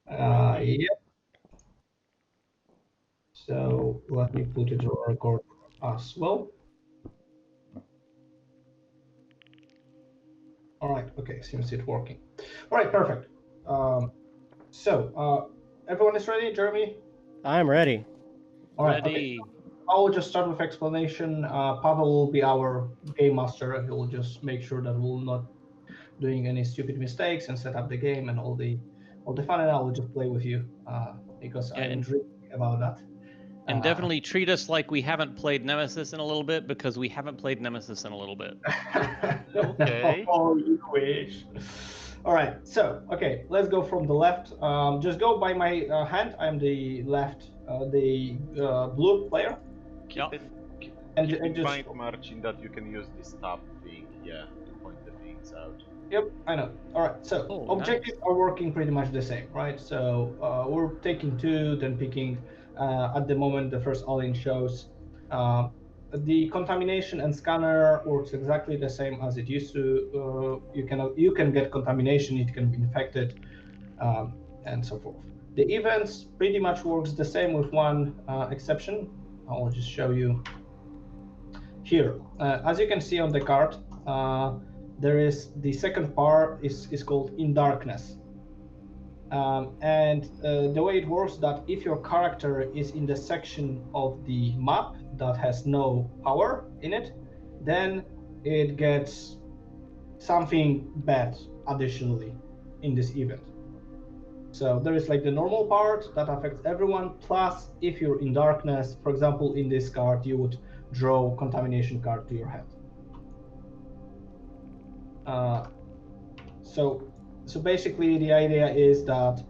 Yep. So let me put it on record as well. All right. Okay. Seems it's working. All right. Perfect. Everyone is ready. Jeremy. I'm ready. All right. Okay. Ready. I will just start with explanation. Pavel will be our game master. He will just make sure that we'll not doing any stupid mistakes and set up the game and all the fun. And I will just play with you because Yeah, I'm and- dreaming about that. And definitely treat us like we haven't played Nemesis in a little bit, because we haven't played Nemesis in a little bit. Okay. Oh, you wish. All right. So, okay, let's go from the left. Just go by my hand. I'm the left, the blue player. Yep. Keep And in just mind, Marcin, that you can use this tab thing, yeah, to point the things out. Yep, I know. All right, so Oh, objectives are working pretty much the same, right? So we're taking two, then picking. At the moment, the first all-in shows. The contamination and scanner works exactly the same as it used to. You can get contamination, it can be infected, and so forth. The events pretty much works the same with one exception. I'll just show you here. As you can see on the card, there is the second part is called In Darkness. And the way it works that if your character is in the section of the map that has no power in it, then it gets something bad additionally in this event. So there is like the normal part that affects everyone, plus if you're in darkness, for example, in this card, you would draw contamination card to your hand. So basically the idea is that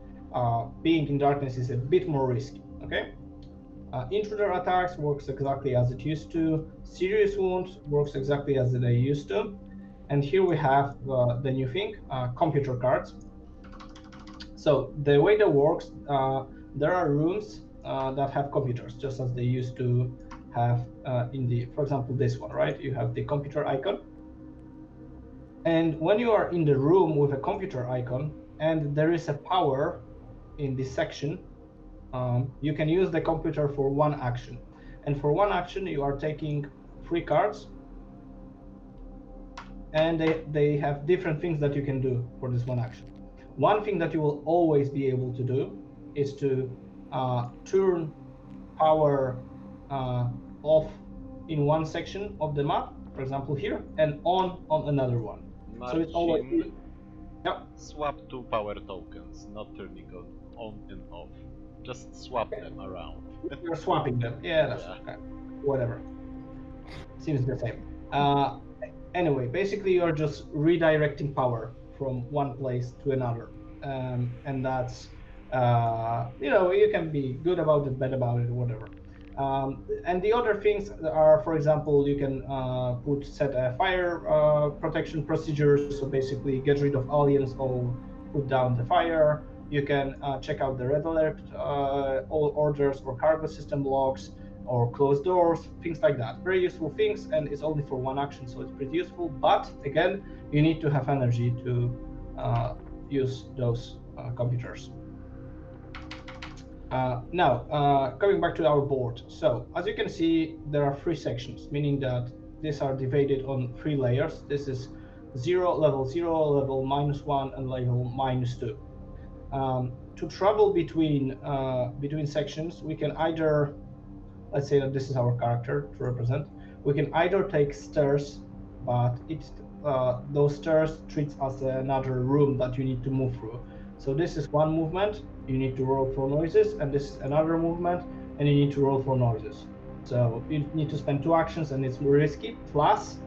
being in darkness is a bit more risky, okay? Intruder attacks works exactly as it used to. Serious wounds works exactly as they used to. And here we have the new thing, computer cards. So the way that works, there are rooms that have computers, just as they used to have in the, for example, this one, right? You have the computer icon. And when you are in the room with a computer icon and there is a power in this section, you can use the computer for one action. And for one action, you are taking 3 cards, and they have different things that you can do for this one action. One thing that you will always be able to do is to turn power off in one section of the map, for example here, and on another one. Marcin, So it's always. Yep. swap 2 power tokens, not turning on and off. Just swap them around. You're swapping them. Yeah, that's okay. Whatever. Seems the same. Anyway, basically you're just redirecting power from one place to another, and that's you can be good about it, bad about it, whatever. And the other things are, for example, you can set a fire protection procedures. So basically, get rid of aliens or put down the fire. You can check out the red alert, all orders or cargo system logs, or closed doors, things like that. Very useful things, and it's only for one action, so it's pretty useful. But again, you need to have energy to use those computers. Now, coming back to our board. So, as you can see, there are 3 sections, meaning that these are divided on 3 layers. This is level 0, level -1, and level -2. To travel between sections, we can either, let's say that this is our character to represent. We can either take stairs, but those stairs treats as another room that you need to move through. So this is one movement, you need to roll for noises, and this is another movement, and you need to roll for noises. So you need to spend 2 actions, and it's more risky. Plus,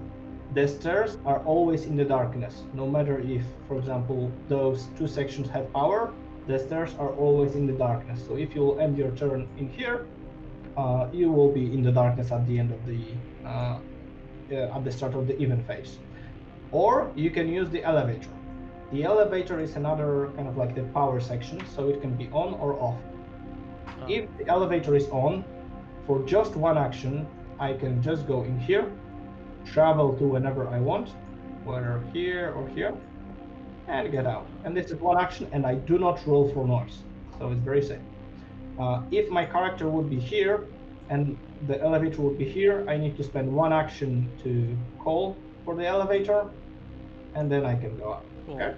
the stairs are always in the darkness. No matter if, for example, those 2 sections have power, the stairs are always in the darkness. So if you end your turn in here, you will be in the darkness at the end of at the start of the event phase. Or you can use the elevator. The elevator is another kind of like the power section, so it can be on or off. If the elevator is on, for just one action, I can just go in here, travel to whenever I want, whether here or here, and get out. And this is one action, and I do not roll for noise. so it's very safe. If my character would be here and the elevator would be here, I need to spend one action to call for the elevator, and then I can go up. Cool. Okay.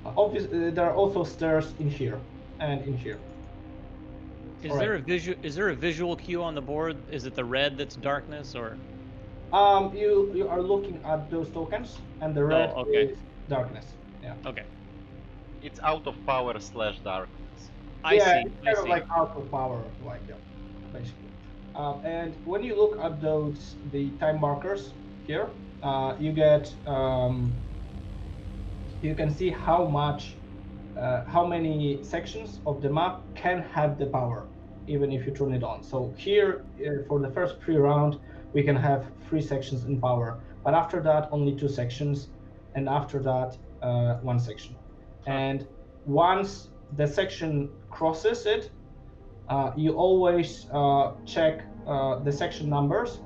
Obviously, there are also stairs in here and in here. Is All there right. a visual cue on the board? Is it the red that's darkness, or? You are looking at those tokens, and the red okay. is darkness. Yeah. Okay. It's out of power / darkness. I see. It's I kind see. of like out of power, like yeah, basically. And when you look at the time markers here, you get you can see how many sections of the map can have the power, even if you turn it on. So here, for the first pre-round, we can have 3 sections in power, but after that, only 2 sections, and after that, 1 section. And once the section crosses it, you always check the section numbers,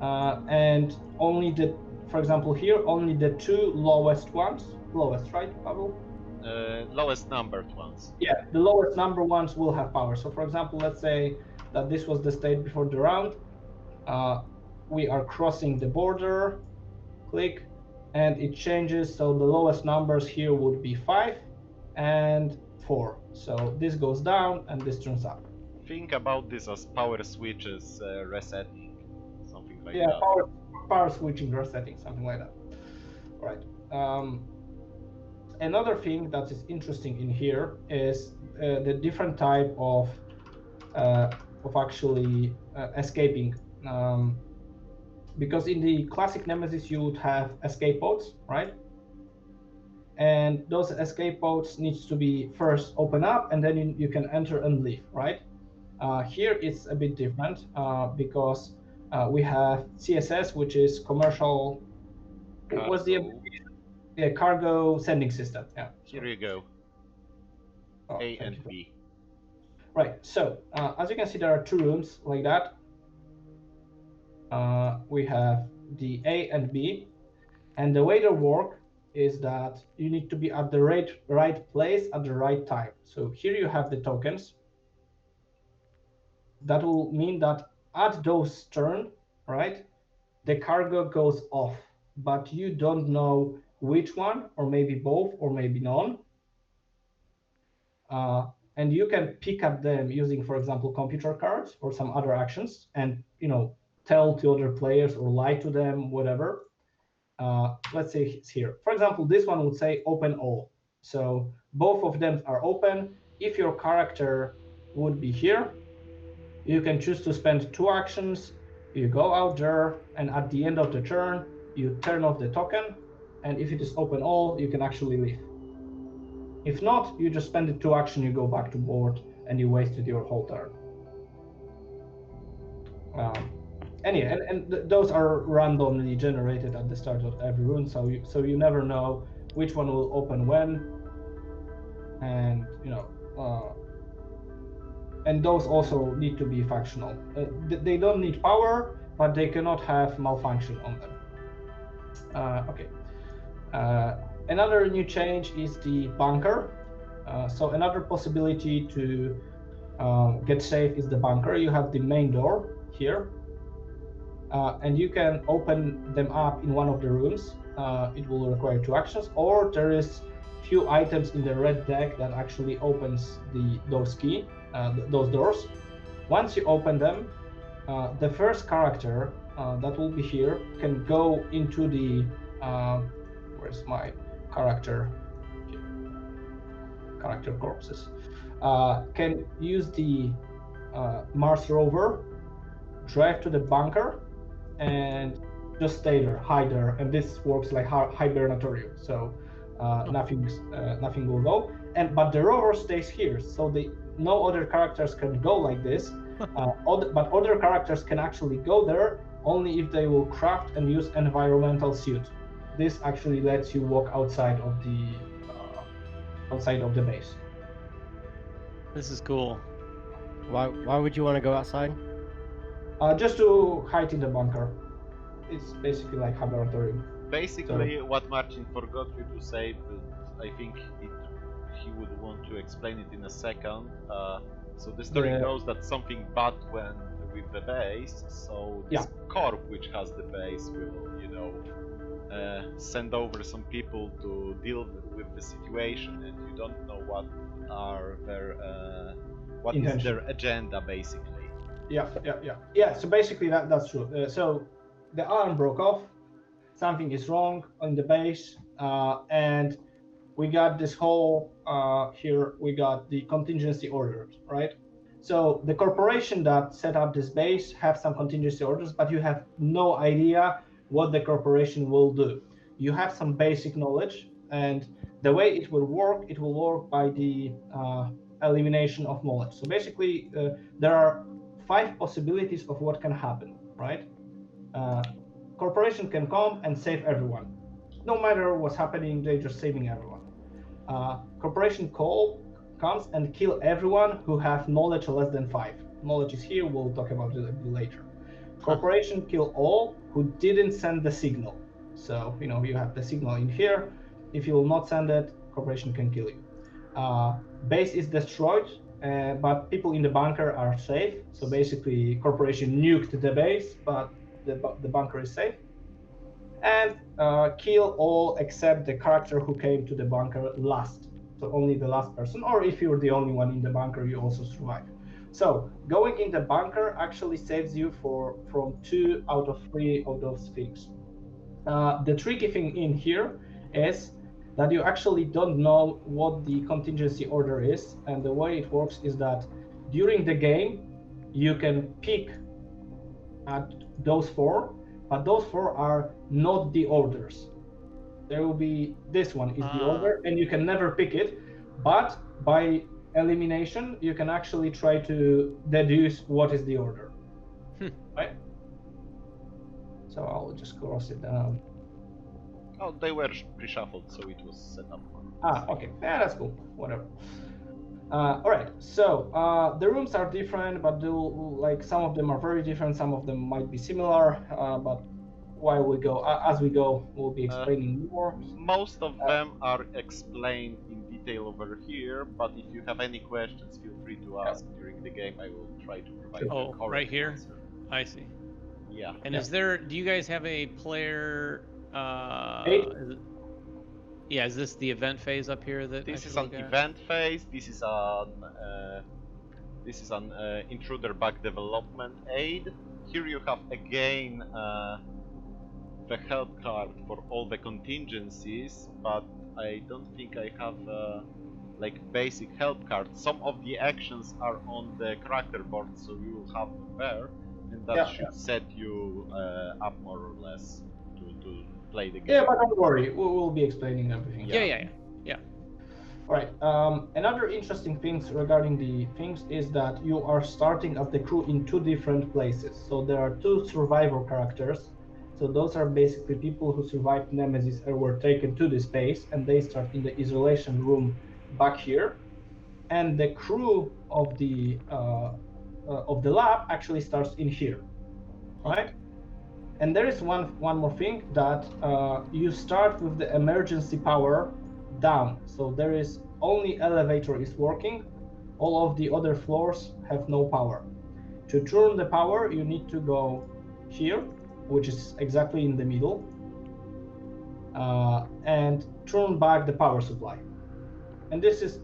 and only for example here, only the 2 lowest ones, right, Pavel? Lowest numbered ones. Yeah, the lowest number ones will have power. So for example, let's say that this was the state before the round. We are crossing the border, click, and it changes. So the lowest numbers here would be 5 and 4. So this goes down and this turns up. Think about this as power switches resetting, something like Yeah, that. power switching resetting, something like that. All right. Another thing that is interesting in here is the different type of actually escaping. Because in the classic Nemesis you would have escape pods, right? And those escape pods needs to be first open up, and then you can enter and leave, right? Here it's a bit different because we have CSS, which is commercial. Cargo. What's the cargo sending system? Yeah. Here you go. Oh, A and B. Right. So as you can see, there are 2 rooms like that. We have the A and B, and the way they work is that you need to be at the right place at the right time. So here you have the tokens. That will mean that at those turn, right, the cargo goes off, but you don't know which one, or maybe both, or maybe none. And you can pick up them using, for example, computer cards or some other actions, and tell to other players or lie to them, whatever. Let's say it's here. For example, this one would say open all. So both of them are open. If your character would be here, you can choose to spend 2 actions. You go out there, and at the end of the turn, you turn off the token. And if it is open all, you can actually leave. If not, you just spend the 2 action, you go back to board, and you wasted your whole turn. Anyway, and those are randomly generated at the start of every rune, so you never know which one will open when, and and those also need to be functional. They don't need power, but they cannot have malfunction on them. Okay. Another new change is the bunker. So another possibility to get safe is the bunker. You have the main door here, and you can open them up in one of the rooms. It will require 2 actions, or there is few items in the red deck that actually opens those doors. Once you open them, the first character that will be here can go into the where's my character corpses, can use the Mars rover, drive to the bunker, and just stay there, hide there, and this works like hibernatory, so nothing will go. But the rover stays here, so no other characters can go like this. But other characters can actually go there only if they will craft and use environmental suit. This actually lets you walk outside of the base. This is cool. Why would you want to go outside? Uh, Just to hide in the bunker. It's basically like laboratory. Basically, what Marcin forgot you to say, but I think he would want to explain it in a second. So the story Yeah. goes that something bad went with the base, so this corp which has the base will, you know, send over some people to deal with the situation, and you don't know what are their what is their agenda basically. Yeah. So basically, that's true. So the alarm broke off. Something is wrong on the base, and we got this whole here. We got the contingency orders, right? So the corporation that set up this base have some contingency orders, but you have no idea what the corporation will do. You have some basic knowledge, and the way it will work by the elimination of knowledge. So basically, there are 5 possibilities of what can happen, right? Corporation can come and save everyone. No matter what's happening, they're just saving everyone. Corporation comes and kill everyone who have knowledge less than 5. Knowledge is here, we'll talk about it later. Corporation kill all who didn't send the signal. So, you know, you have the signal in here. If you will not send it, corporation can kill you. Base is destroyed, but people in the bunker are safe. So basically, corporation nuked the base, but the bunker is safe. And kill all except the character who came to the bunker last. So only the last person, or if you're the only one in the bunker, you also survive. So going in the bunker actually saves you from 2 out of 3 of those things. The tricky thing in here is that you actually don't know what the contingency order is, and the way it works is that during the game you can pick at those 4, but those 4 are not the orders. There will be this one is the order, and you can never pick it, but by elimination you can actually try to deduce what is the order. Right? So I'll just cross it down. Oh, they were pre-shuffled, so it was set up for. Okay. Yeah, that's cool. Whatever. All right. So the rooms are different, but like some of them are very different. Some of them might be similar. But while we go, as we go, we'll be explaining more. Most of them are explained in detail over here. But if you have any questions, feel free to ask during the game. I will try to provide. Oh, right here. Answer. I see. Yeah. And is there? Do you guys have a player? 8? Is this the event phase up here? That this is an event phase. This is an intruder bug development aid. Here you have again the help card for all the contingencies, but I don't think I have like basic help card. Some of the actions are on the character board, so you will have them there, and that should set you up more or less to play the game. Yeah, but don't worry, we'll be explaining everything. Yeah. All right. Another interesting thing regarding the things is that you are starting as the crew in 2 different places. So there are 2 survivor characters. So those are basically people who survived Nemesis and were taken to the space, and they start in the isolation room back here. And the crew of the lab actually starts in here, right? And there is one more thing that you start with the emergency power down. So there is only elevator is working. All of the other floors have no power. To turn the power, you need to go here, which is exactly in the middle, and turn back the power supply. And this is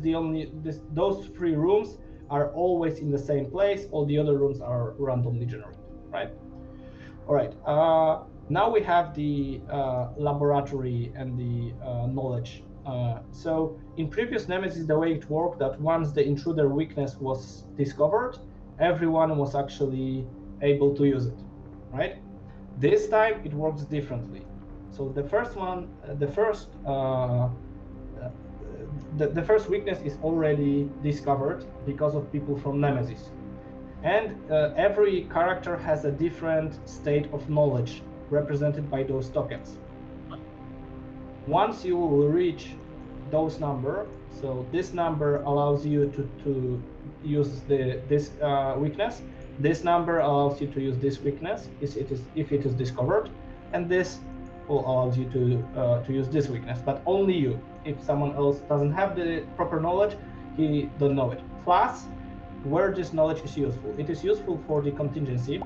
the only those 3 rooms are always in the same place. All the other rooms are randomly generated, right? All right. Now we have the laboratory and the knowledge. So in previous Nemesis, the way it worked that once the intruder weakness was discovered, everyone was actually able to use it, right? This time it works differently. So the first one, the first weakness is already discovered because of people from Nemesis. And every character has a different state of knowledge represented by those tokens. Once you will reach those number, so this number allows you to use this weakness. This number allows you to use this weakness if it is discovered, and this allows you to use this weakness, but only you. If someone else doesn't have the proper knowledge, he don't know it. Plus, where this knowledge is useful, it is useful for the contingency.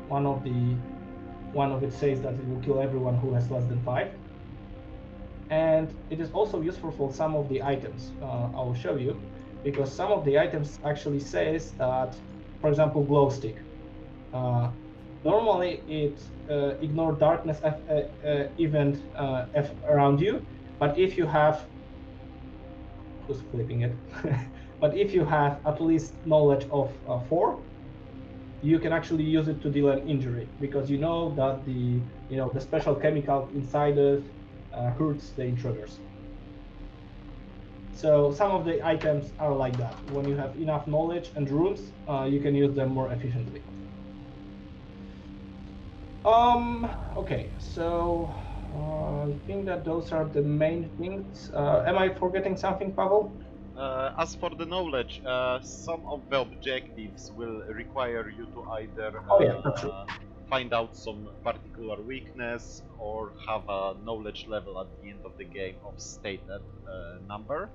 One of it says that it will kill everyone who has less than 5, and it is also useful for some of the items. I will show you, because some of the items actually says that, for example, glow stick. Normally it ignore darkness event around you, but if you have, who's flipping it? But if you have at least knowledge of 4, you can actually use it to deal an injury, because you know that the special chemical inside it hurts the intruders. So some of the items are like that. When you have enough knowledge and rooms, you can use them more efficiently. Okay, so I think that those are the main things. Am I forgetting something, Pavel? As for the knowledge, some of the objectives will require you to either That's true. find out some particular weakness or have a knowledge level at the end of the game of stated number,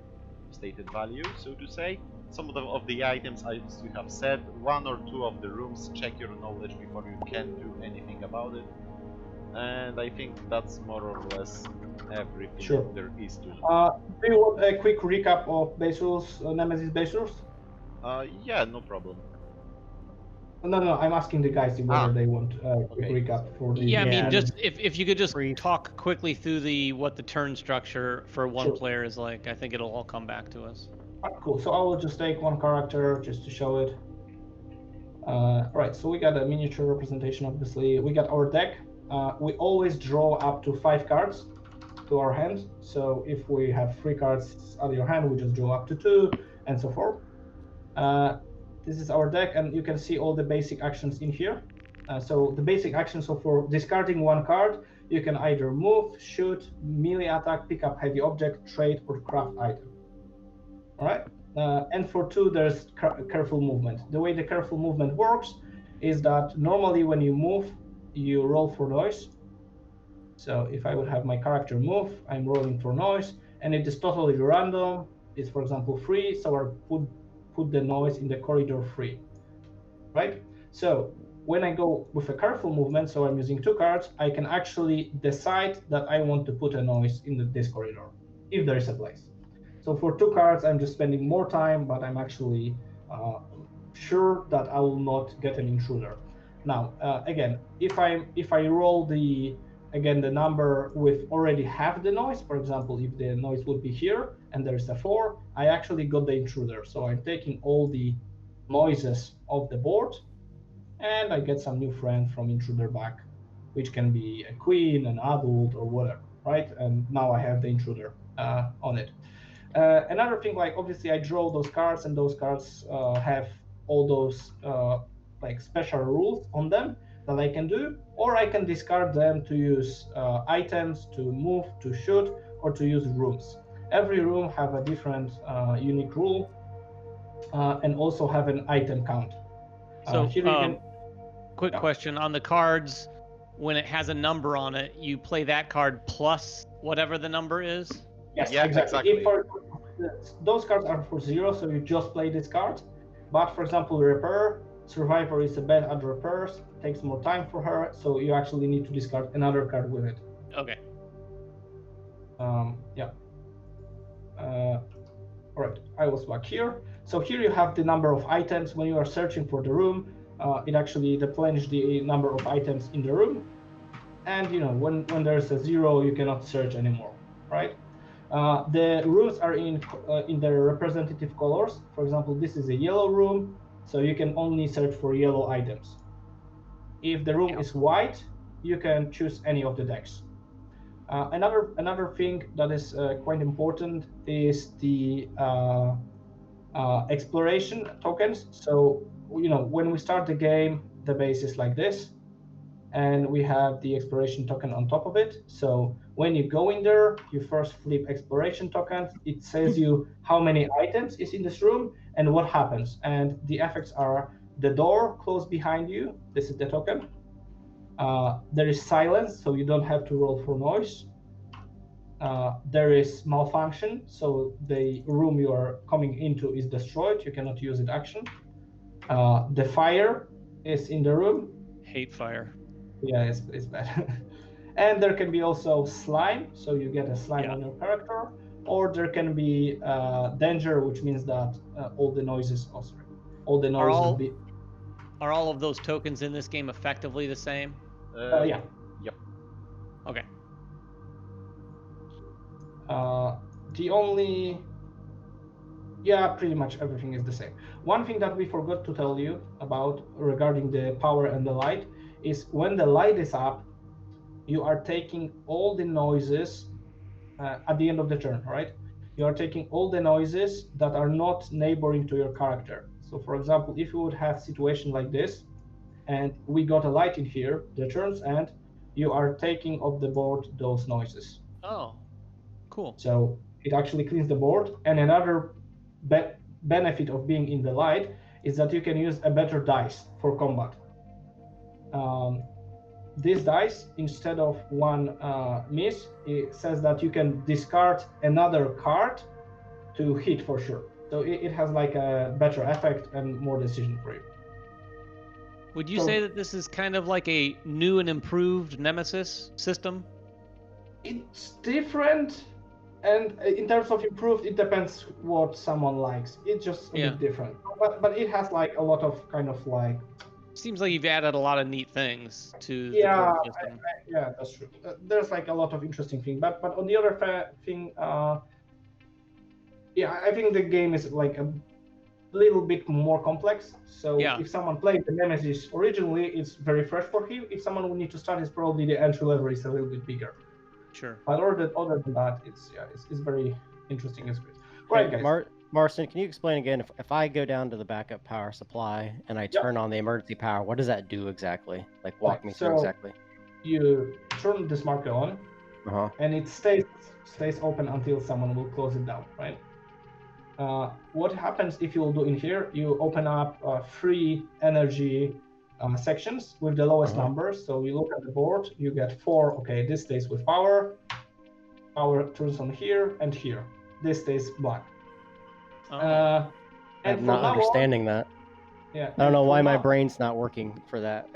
stated value, so to say. Some of the items, as you have said, 1 or 2 of the rooms, check your knowledge before you can do anything about it. And I think that's more or less everything there is to know. Do you want a quick recap of base rules, Nemesis base rules? Yeah, no problem. No, I'm asking the guys whether they want a quick recap for the... Yeah, I mean, Yeah. just if you could just Brief. talk quickly through what the turn structure for one player is like, I think it'll all come back to us. Cool, so I will just take one character just to show it. Right, so we got a miniature representation, obviously. We got our deck. We always draw up to 5 cards to our hand. So if we have 3 cards out of your hand, we just draw up to 2, and so forth. This is our deck, and you can see all the basic actions in here. So the basic actions, so for discarding 1 card, you can either move, shoot, melee attack, pick up heavy object, trade, or craft item. All right, and for 2, there's careful movement. The way the careful movement works is that normally when you move, you roll for noise. So if I would have my character move, I'm rolling for noise, and it is totally random. It's, for example, 3, so I put the noise in the corridor 3, right? So when I go with a careful movement, so I'm using 2 cards, I can actually decide that I want to put a noise in this corridor, if there is a place. So for 2 cards, I'm just spending more time, but I'm actually sure that I will not get an intruder. Now, again, if I roll the number with already half the noise, for example, if the noise would be here and there's a 4, I actually got the intruder. So I'm taking all the noises off the board, and I get some new friend from intruder back, which can be a queen, an adult, or whatever, right? And now I have the intruder on it. Another thing, like obviously I draw those cards, and those cards have all those like special rules on them that I can do, or I can discard them to use items, to move, to shoot, or to use rooms. Every room have a different unique rule, and also have an item count. So here you can... quick question on the cards, when it has a number on it, you play that card plus whatever the number is? Yes, Yeah, exactly. Those cards are for 0, so you just play this card. But for example, repair, survivor is bad at repairs, takes more time for her, so you actually need to discard another card with it. Okay. Yeah. All right, I was back here. So here you have the number of items. When you are searching for the room, it actually replenishes the number of items in the room. And you know, when there's a 0, you cannot search anymore, right? The rooms are in their representative colors. For example, this is a yellow room, so you can only search for yellow items. If the room is white, you can choose any of the decks. Another thing that is quite important is the exploration tokens. So you know, when we start the game, the base is like this, and we have the exploration token on top of it. So when you go in there, you first flip exploration tokens. It says you how many items is in this room and what happens. And the effects are the door closed behind you. This is the token. There is silence, so you don't have to roll for noise. There is malfunction, so the room you are coming into is destroyed. You cannot use it action. The fire is in the room. Hate fire. Yeah, it's bad. And there can be also slime, so you get a slime on your character. Or there can be danger, which means that all the noises, all the noises. Are all of those tokens in this game effectively the same? Yeah. Yep. Okay. The only, pretty much everything is the same. One thing that we forgot to tell you about regarding the power and the light is when the light is up, you are taking all the noises at the end of the turn, right? You are taking all the noises that are not neighboring to your character. So for example, if you would have situation like this, and we got a light in here, the turns end, you are taking off the board those noises. Oh, cool. So it actually cleans the board. And another benefit of being in the light is that you can use a better dice for combat. This dice, instead of one miss, it says that you can discard another card to hit for sure. So it has like a better effect and more decision for you. Would you say that this is kind of like a new and improved Nemesis system? It's different, and in terms of improved, it depends what someone likes. It's just a bit different, but it has like a lot of kind of like. Seems like you've added a lot of neat things to the system. Yeah, that's true. There's like a lot of interesting things, but on the other thing, I think the game is like a little bit more complex. So if someone played the Nemesis originally, it's very fresh for him. If someone will need to start, it's probably the entry level is a little bit bigger. Sure. But other than that, it's very interesting. It's great. Right, guys. Marcin, can you explain again, if I go down to the backup power supply and I turn on the emergency power, what does that do exactly? Like walk me through exactly. You turn this marker on, and it stays open until someone will close it down, right? What happens if you will do in here, you open up 3 energy sections with the lowest numbers. So you look at the board, you get 4. Okay, this stays with power. Power turns on here and here. This stays black. I'm not understanding that. Yeah. I don't know why my brain's not working for that.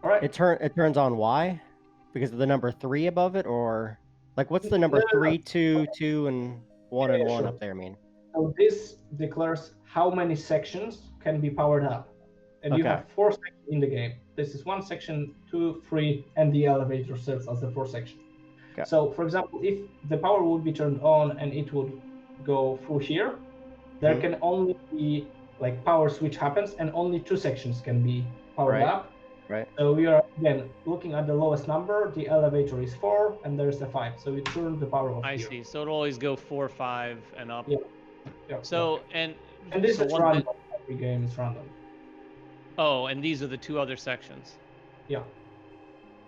All right. It turns on why? Because of the number 3 above it, or like what's the number 3, 2, 2, and 1 and 1 up there? I mean. So this declares how many sections can be powered up, and you have 4 sections in the game. This is 1 section, 2, 3, and the elevator serves as the 4th section. Okay. So, for example, if the power would be turned on and it would go through here, there can only be like power switch happens, and only 2 sections can be powered up. Right. So we are again looking at the lowest number. The elevator is 4, and there's a 5. So we turn the power off. I see. So it'll always go 4, 5, and up. Yeah. So and this is random. Every game is random. Oh, and these are the 2 other sections. Yeah.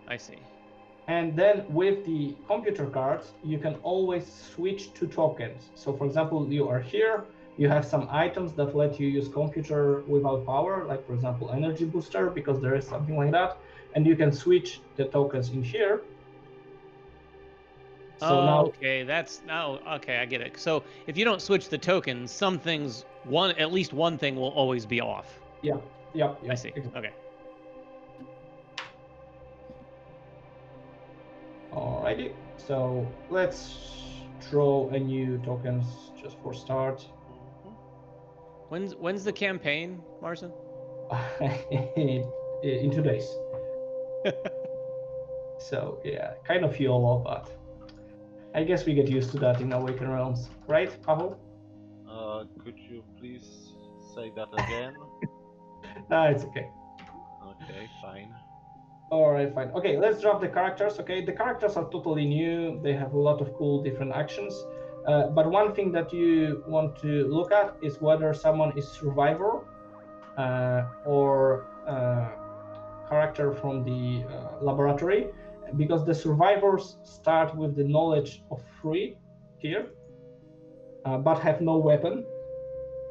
I see. And then with the computer cards, you can always switch to tokens. So for example, you are here, you have some items that let you use computer without power, like for example, energy booster, because there is something like that. And you can switch the tokens in here. So okay, I get it. So if you don't switch the tokens, some things, at least one thing will always be off. Yeah. I see. Okay. Alrighty, so let's draw a new tokens just for start. When's the campaign, Marcin? In 2 days. So yeah, kind of YOLO, but I guess we get used to that in Awakened Realms, right, Pavel? Could you please say that again? It's okay. Okay, fine. Alright, fine. Okay, let's drop the characters. Okay, the characters are totally new. They have a lot of cool different actions. But one thing that you want to look at is whether someone is survivor or character from the laboratory, because the survivors start with the knowledge of 3 here, but have no weapon,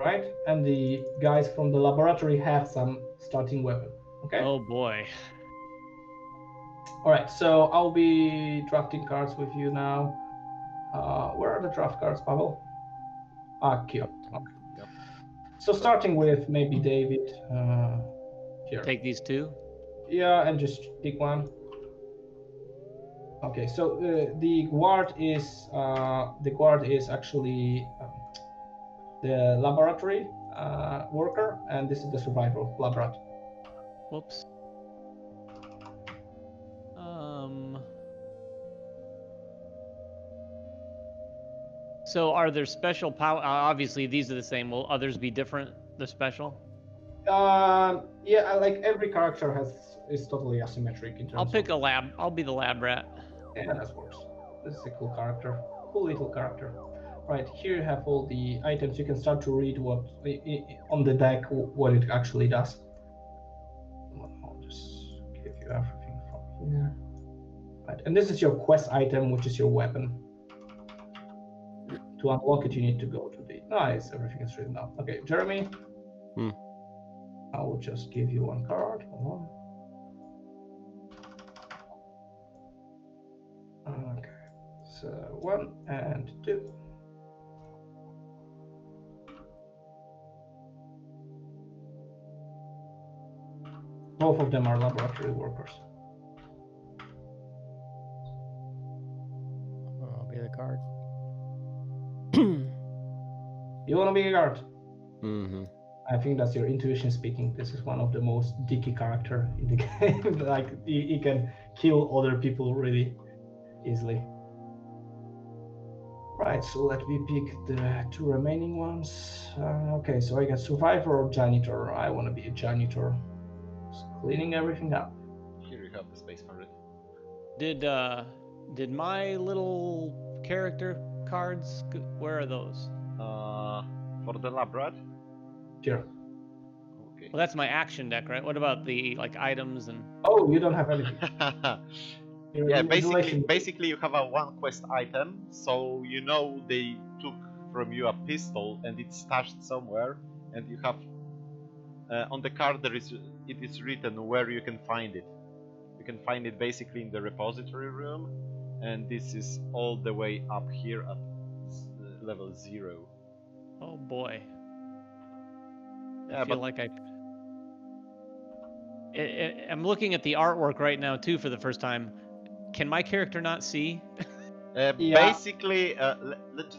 right? And the guys from the laboratory have some starting weapon. Okay. Oh boy. All right. So I'll be drafting cards with you now. Where are the draft cards, Pavel? Cute. Okay. Yep. So starting with maybe David. Here. Take these two. Yeah, and just pick one. Okay, so the guard is actually the laboratory worker, and this is the survivor laboratory. Whoops. So are there special power? Obviously, these are the same. Will others be different? The special? Yeah, like every character is totally asymmetric in terms. I'll pick a lab. I'll be the lab rat. Yeah, that works. This is a cool character, cool little character. Right here you have all the items. You can start to read what on the deck what it actually does. I'll just give you everything from here. Right, and this is your quest item, which is your weapon. To unlock it, you need to go to the. Nice, everything is written down. Okay, Jeremy. I will just give you one card. Hold on. Okay, so 1 and 2. Both of them are laboratory workers. I'll be the guard. You want to be a guard? Mm-hmm. I think that's your intuition speaking. This is one of the most dicky character in the game. Like he can kill other people really easily. Right, so let me pick the 2 remaining ones. Okay, so I got survivor or janitor. I want to be a janitor. Just cleaning everything up. Here you have the space for it. Did my little character cards? Where are those? For the lab rat? Sure. Okay. Well, that's my action deck, right? What about the like items and? Oh, you don't have anything. Yeah, basically you have a 1 quest item, so you know they took from you a pistol and it's stashed somewhere, and you have on the card it is written where you can find it. You can find it basically in the repository room, and this is all the way up here at level 0. Oh boy. Yeah, I feel like I'm looking at the artwork right now too for the first time. Can my character not see? Yeah. Basically, let's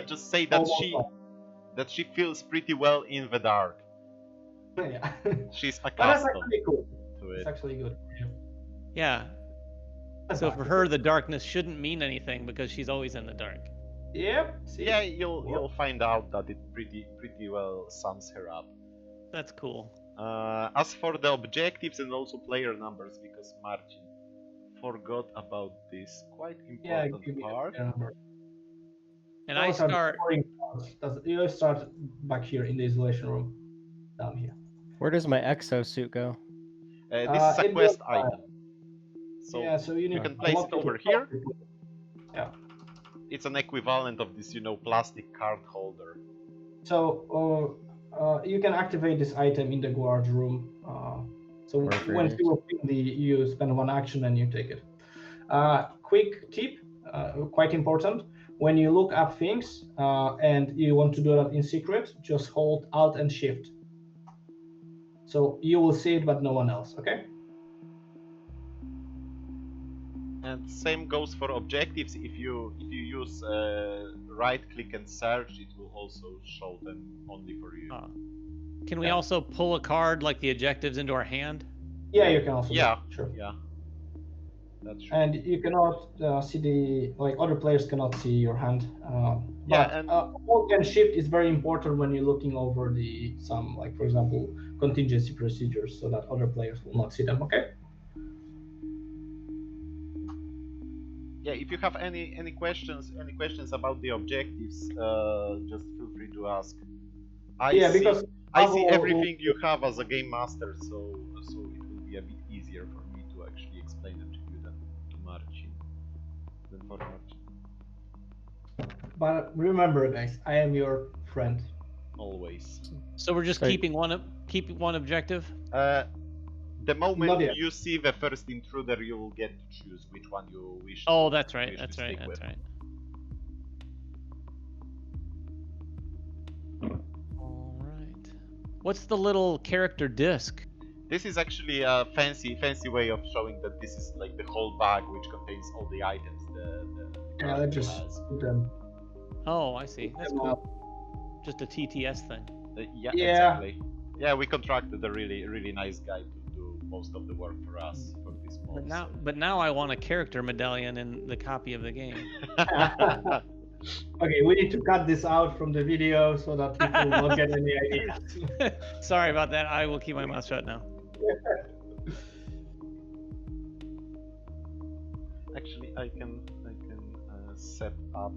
just say that she feels pretty well in the dark. Yeah. She's But that's accustomed actually cool. to it. It's actually good. Yeah. So for her, the darkness shouldn't mean anything because she's always in the dark. Yep. See? Yeah, you'll find out that it pretty well sums her up. That's cool. As for the objectives and also player numbers, because Marcin forgot about this quite important part. And I start. You start back here in the isolation room, down here. Where does my exosuit go? This is a quest item. So, yeah, so you can place it over here. Yeah. It's an equivalent of this, plastic card holder. So you can activate this item in the guard room. So when you spend 1 action and you take it. Quick tip, quite important. When you look up things and you want to do that in secret, just hold Alt and Shift. So you will see it, but no one else. Okay. And same goes for objectives. If you use right click and search, it will also show them only for you. Can we also pull a card like the objectives into our hand? Yeah, you can also. Yeah, sure. Yeah, that's true. And you cannot see other players cannot see your hand. Alt and Shift is very important when you're looking over some for example contingency procedures, so that other players will not see them. Okay. Yeah, if you have any questions about the objectives, just feel free to ask. I see everything you have as a game master, so it will be a bit easier for me to actually explain them to you than for Marcin. But remember, guys, I am your friend. Always. So we're just keeping one objective. The moment Not yet. you see the first intruder, you will get to choose which one you wish. Oh, to, that's right. wish That's to right. stick That's with. right. All right. What's the little character disc? This is actually a fancy way of showing that this is like the whole bag, which contains all the items the Yeah, let's character just has. put them. Oh, I see. That's them cool. out. Just a TTS thing. Yeah, Yeah. exactly. Yeah, we contracted a really nice guy to do most of the work for us for this mod. But now I want a character medallion in the copy of the game. Okay, we need to cut this out from the video so that people will not get any ideas. Sorry about that. I will keep my mouth shut now. Actually, I can set up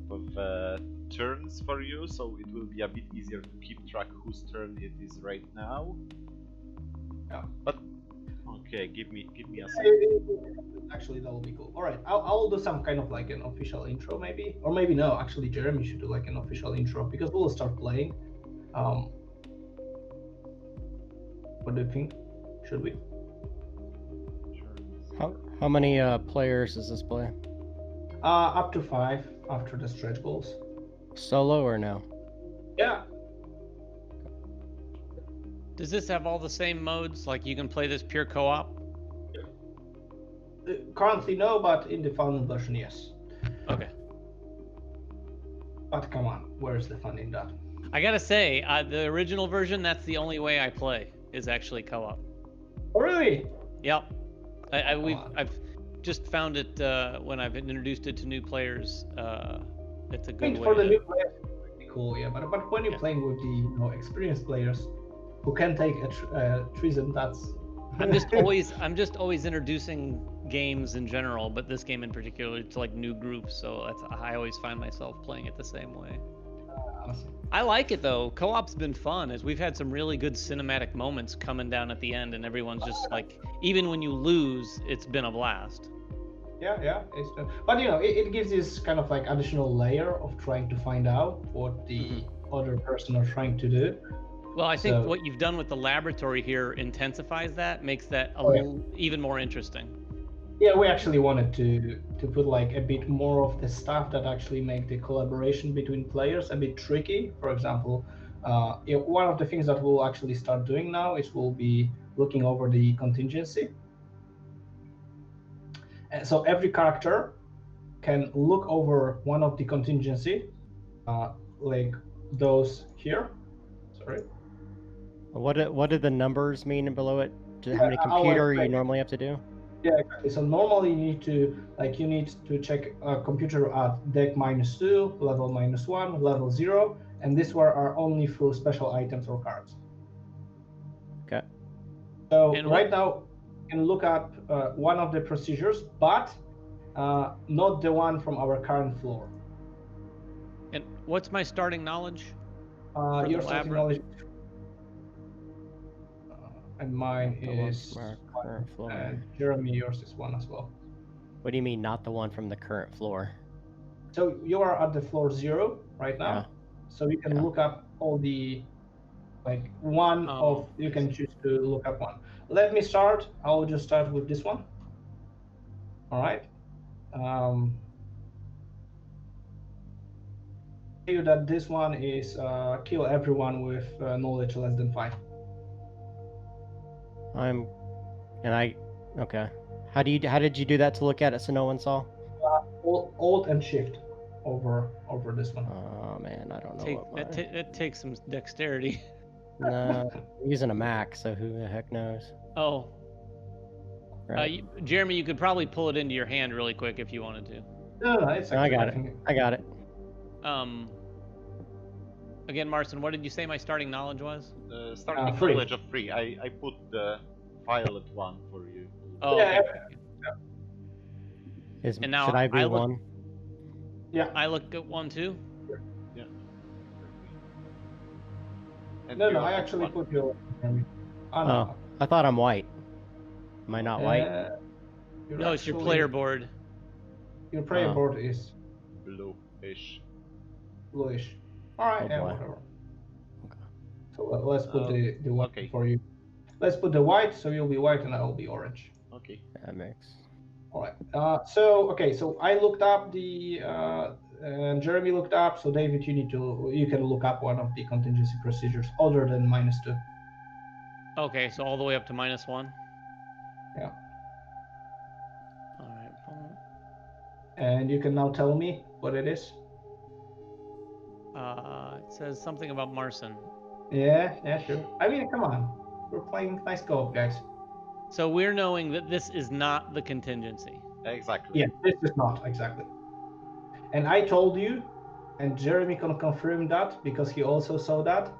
turns for you, so it will be a bit easier to keep track whose turn it is right now. Yeah. But okay, give me a second. Actually, that will be cool. All right, I'll do some kind of like an official intro, maybe, or maybe no. Actually, Jeremy should do like an official intro because we'll start playing. What do you think? Should we? How many players does this play? Up to 5 after the stretch goals. Solo or no? Yeah. Does this have all the same modes? Like you can play this pure co-op? Currently no, but in the final version, yes. Okay. But come on, where's the fun in that? I gotta say, the original version, that's the only way I play, is actually co-op. Oh, really? Yep. I've just found it when I've introduced it to new players. It's a I good think way. for the new players, it's pretty cool, yeah. But when you're Yeah. playing with the experienced players who can take a treason, that's. I'm just always introducing games in general, but this game in particular to like new groups. So I always find myself playing it the same way. Awesome. I like it though. Co-op's been fun, as we've had some really good cinematic moments coming down at the end, and everyone's just like, even when you lose, it's been a blast. Yeah, it's but it gives this kind of like additional layer of trying to find out what the other person are trying to do. Well, I think So- what you've done with the laboratory here intensifies that, makes that a Oh, yeah. little even more interesting. Yeah, we actually wanted to put like a bit more of the stuff that actually make the collaboration between players a bit tricky. For example, one of the things that we'll actually start doing now is we'll be looking over the contingency. And so every character can look over one of the contingency, like those here. Sorry. What do the numbers mean below it? How many I'll computer you explain. normally have to do? Yeah, exactly. So normally you need to check a computer at deck -2, level -1, level 0, and these are only through special items or cards. Okay. So And right now you can look at one of the procedures, but not the one from our current floor. And what's my starting knowledge? For Your the starting lab- knowledge, and mine The one is from our current floor. and Jeremy, yours is 1 as well. What do you mean, not the one from the current floor? So you are at the floor 0 right now. Yeah. So you can Yeah. look up all the, like one Oh, of, you can choose to look up one. Let me start. I'll just start with this one. All right. Tell you that this one is kill everyone with knowledge less than 5. Okay. How did you do that to look at it so no one saw? Alt and Shift over this one. Oh man, I don't know what mine. That takes some dexterity. No, I'm using a Mac, so who the heck knows? Oh, Right. Jeremy, you could probably pull it into your hand really quick if you wanted to. No, it's I got actually- I got it. Again, Marcin, what did you say my starting knowledge was? Starting free. knowledge of 3. I put the violet one for you. Oh, Yeah, okay. And now Should I be I look- one? Yeah. I looked at 1 too. And No, you I have actually one. put your. Oh, Oh, no. I thought I'm white. Am I not white? You're No, it's your actually- player board. Your player Oh. board is Blue-ish. bluish. All right, Oh, yeah, boy. whatever. So let's put the one Okay. for you. let's put the white, so you'll be white and I'll be orange. Okay. That makes. All right. So I looked up the and Jeremy looked up. So David, you can look up one of the contingency procedures other than -2. Okay, so all the way up to -1. Yeah. All right. And you can now tell me what it is. It says something about Marson. Yeah, sure. I mean, come on, we're playing nice co-op, guys. So we're knowing that this is not the contingency. Exactly. Yeah, this is not exactly. And I told you, and Jeremy can confirm that because he also saw that.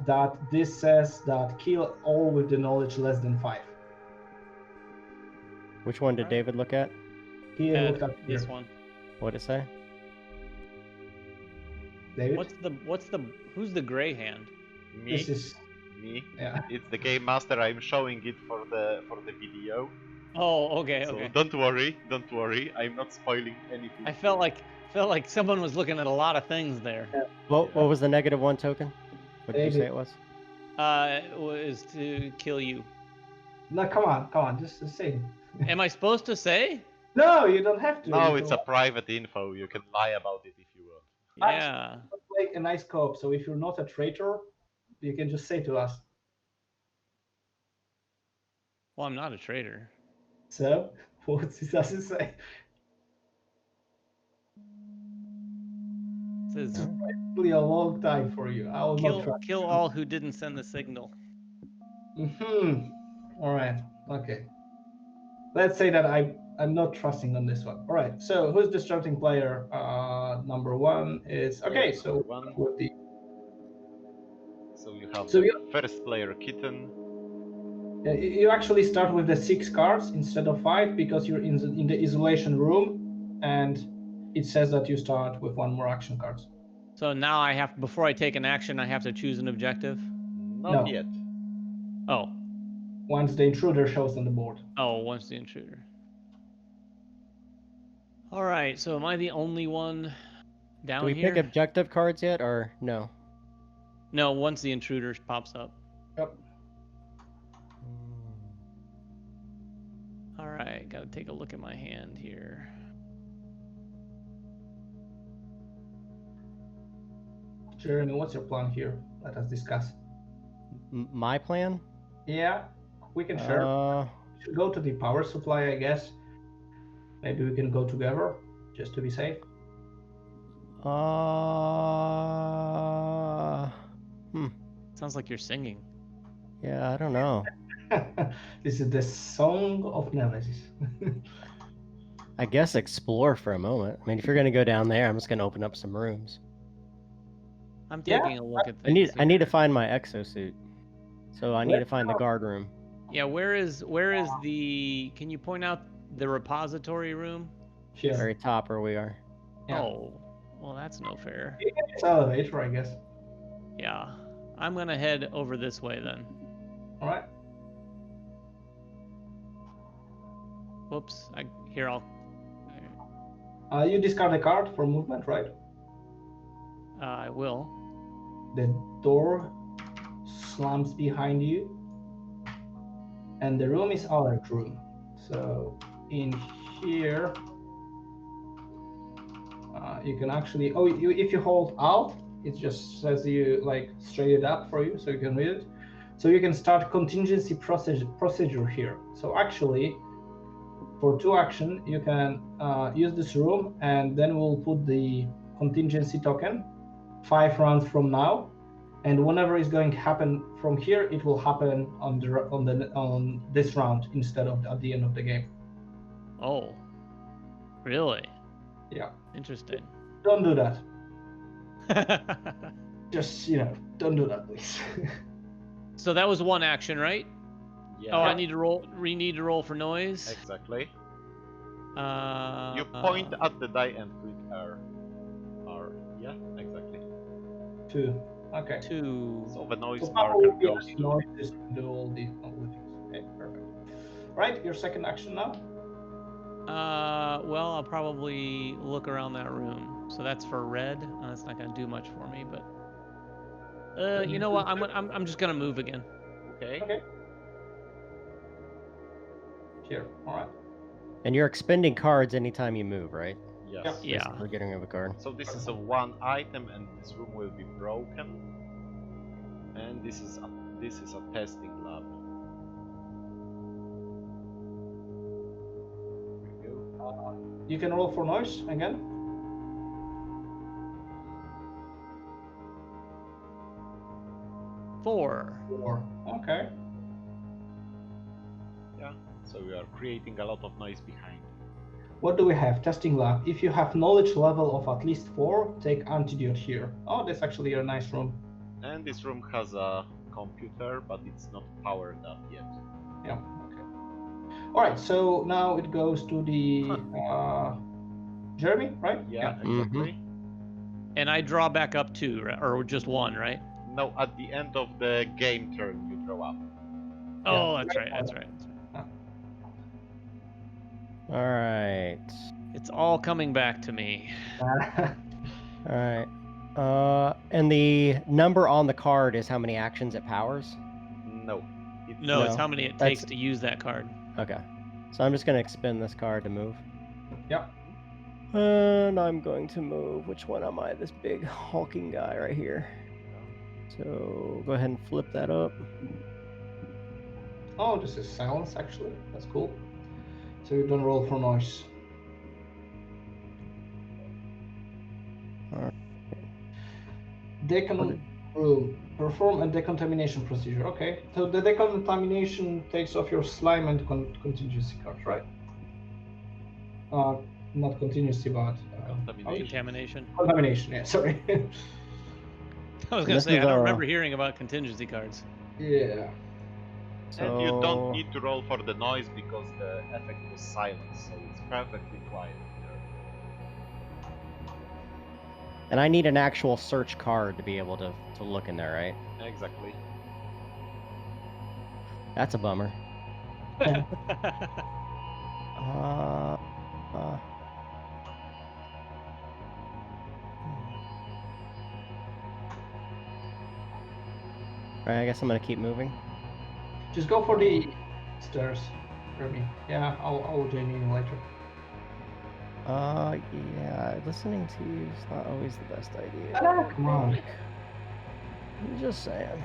That this says that kill all with the knowledge less than 5. Which one did David look at? He looked up This here. one. What'd it say? David, Who's the gray hand? Me. this is Me. yeah. It's the game master. I'm showing it for the video. Oh, okay, So okay. don't worry. I'm not spoiling anything. I felt like someone was looking at a lot of things there. What was the -1 token? What did you say David. it was? It was to kill you. No, come on, just say. Am I supposed to say? No, you don't have to. No, You it's can a private info. You can lie about it if you want. Yeah. play a nice co-op. So if you're not a traitor, you can just say to us. Well, I'm not a traitor. So what does it say? It says Really a long time for you. I will not try. kill all who didn't send the signal. All right. Okay. Let's say that I'm not trusting on this one. All right. So who's the starting player? Number 1 is okay. Yeah, So number one. with the So you have So the you- first player Kitten. you actually start with the 6 cards instead of 5 because you're in the isolation room, and it says that you start with 1 more action cards. So now I have, before I take an action, I have to choose an objective. Not No. yet. Oh, Once the intruder shows on the board. once the intruder. All right. So am I the only one down Do we here? pick objective cards yet, or no? No, once the intruder pops up. Yep. All right, gotta take a look at my hand here. Jeremy, what's your plan here? Let us discuss. My plan? Yeah, we can share. Should go to the power supply, I guess. Maybe we can go together, just to be safe. Sounds like you're singing. Yeah, I don't know. This is the song of Nemesis. I guess explore for a moment. I mean, if you're gonna go down there, I'm just gonna open up some rooms. I'm Yeah, taking a look at things. I need to find my exosuit. So I need to find the guard room. Yeah, where is the? Can you point out the repository room? Here. Very top where we are. Yeah. Oh, well, that's no fair. It's elevator, I guess. Yeah, I'm gonna head over this way then. All right. Whoops. I'll. You discard a card for movement, right? I will. The door slams behind you, and the room is alert room. So in here, you can actually. If you hold Alt, it just says you like straight it up for you, so you can read it. So you can start contingency procedure here. So actually, for 2 action, you can use this room, and then we'll put the contingency token 5 rounds from now, and whenever is going to happen from here, it will happen on this round instead of at the end of the game. Oh, really? Yeah. Interesting. Don't do that. Just don't do that, please. So that was 1 action, right? Yeah. Oh, I need to roll. We need to roll for noise. Exactly. Uh, You point at the die and click R. R. Yeah, exactly. 2. Okay. 2. So the noise So marker probably goes to. noises do all the things. Okay, perfect. Right, your second action now. Well, I'll probably look around that room. So that's for red. That's not gonna do much for me, but. You know what? I'm just gonna move again. Okay. Okay. here. All right. And you're expending cards anytime you move, right? Yes. Yeah. Basically getting rid of a card. So this is a one item, and this room will be broken. And this is a testing lab. Here we go. You can roll for noise again. 4. 4. Okay. Yeah. So we are creating a lot of noise behind. What do we have? Testing lab. If you have knowledge level of at least 4, take antidote here. Oh, that's actually a nice room. And this room has a computer, but it's not powered up yet. Yeah. Okay. All right. So now it goes to the Jeremy, right? Yeah, exactly. And I draw back up 2, right? Or just 1, right? No, at the end of the game turn, you draw up. Oh, that's right. That's right. All right. It's all coming back to me. All right. And the number on the card is how many actions it powers? No. It's No, it's No, how many it that's- takes to use that card. Okay. So I'm just going to expend this card to move. Yeah. And I'm going to move. Which one am I? This big hulking guy right here. So go ahead and flip that up. Oh, this is silence actually. That's cool. So you don't roll for noise. Alright. Room. Perform a decontamination procedure. Okay. So the decontamination takes off your slime and contingency card, right? Not contingency, but Contamination. Contamination. contamination. Yeah. Sorry. I was gonna This say, is, I don't remember hearing about contingency cards. Yeah. And you don't So- need to roll for the noise because the effect was silent, so it's perfectly quiet here. And I need an actual search card to be able to look in there, right? Exactly. That's a bummer. Alright, I guess I'm gonna keep moving. Just go for the stairs for me. Yeah, I'll join you later. Yeah, listening to you is not always the best idea. Come on. I'm just saying.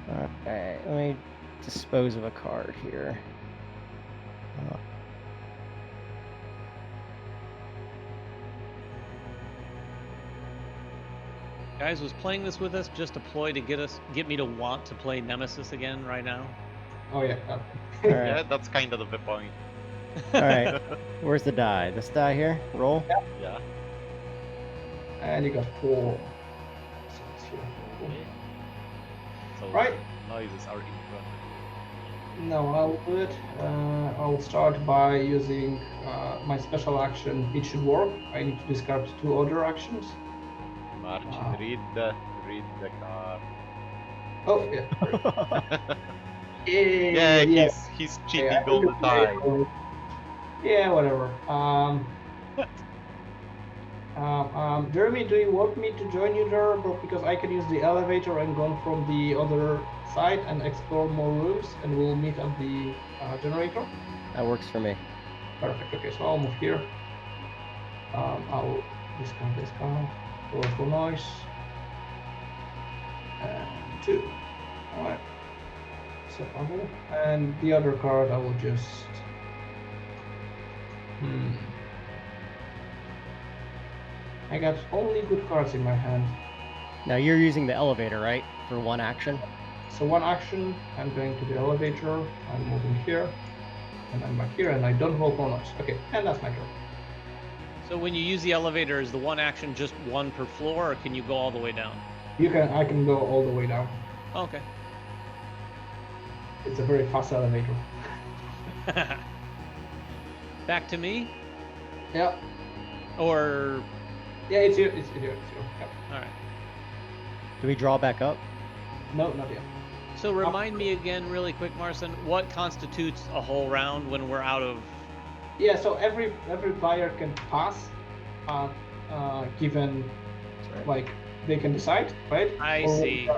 Alright, let me dispose of a card here. Guys, was playing this with us just a ploy to get me to want to play Nemesis again right now? Oh yeah. Alright, Yeah, that's kind of the point. alright. Where's the die? This die here? Roll? Yeah. And you got 4. So it's here. Cool. So Right. noises are in front of No, I'll do it. I'll start by using my special action. It should work. I need to discard 2 other actions. you. Marcin, read the card. Oh yeah. Yeah, he's cheating Yeah, all the time. Yeah, whatever. Jeremy, do you want me to join you there? But because I can use the elevator and go from the other side and explore more rooms, and we'll meet at the generator. That works for me. Perfect. Okay, so I'll move here. I'll discount. Roll for noise. And 2. Alright. So I will. And the other card I will just. I got only good cards in my hand. Now you're using the elevator, right? For one action? So 1 action, I'm going to the elevator, I'm moving here, and I'm back here, and I don't roll for noise. Okay, and that's my turn. So when you use the elevator, is the one action just 1 per floor, or can you go all the way down? I can go all the way down. Oh, okay. It's a very fast elevator. Back to me? Yeah. Or... Yeah, it's here. It's here. Yeah. Alright. Do we draw back up? No, not yet. So remind me again really quick, Marcin, what constitutes a whole round when we're out of... Yeah, so every player can pass, given, like, they can decide, right? I Or see.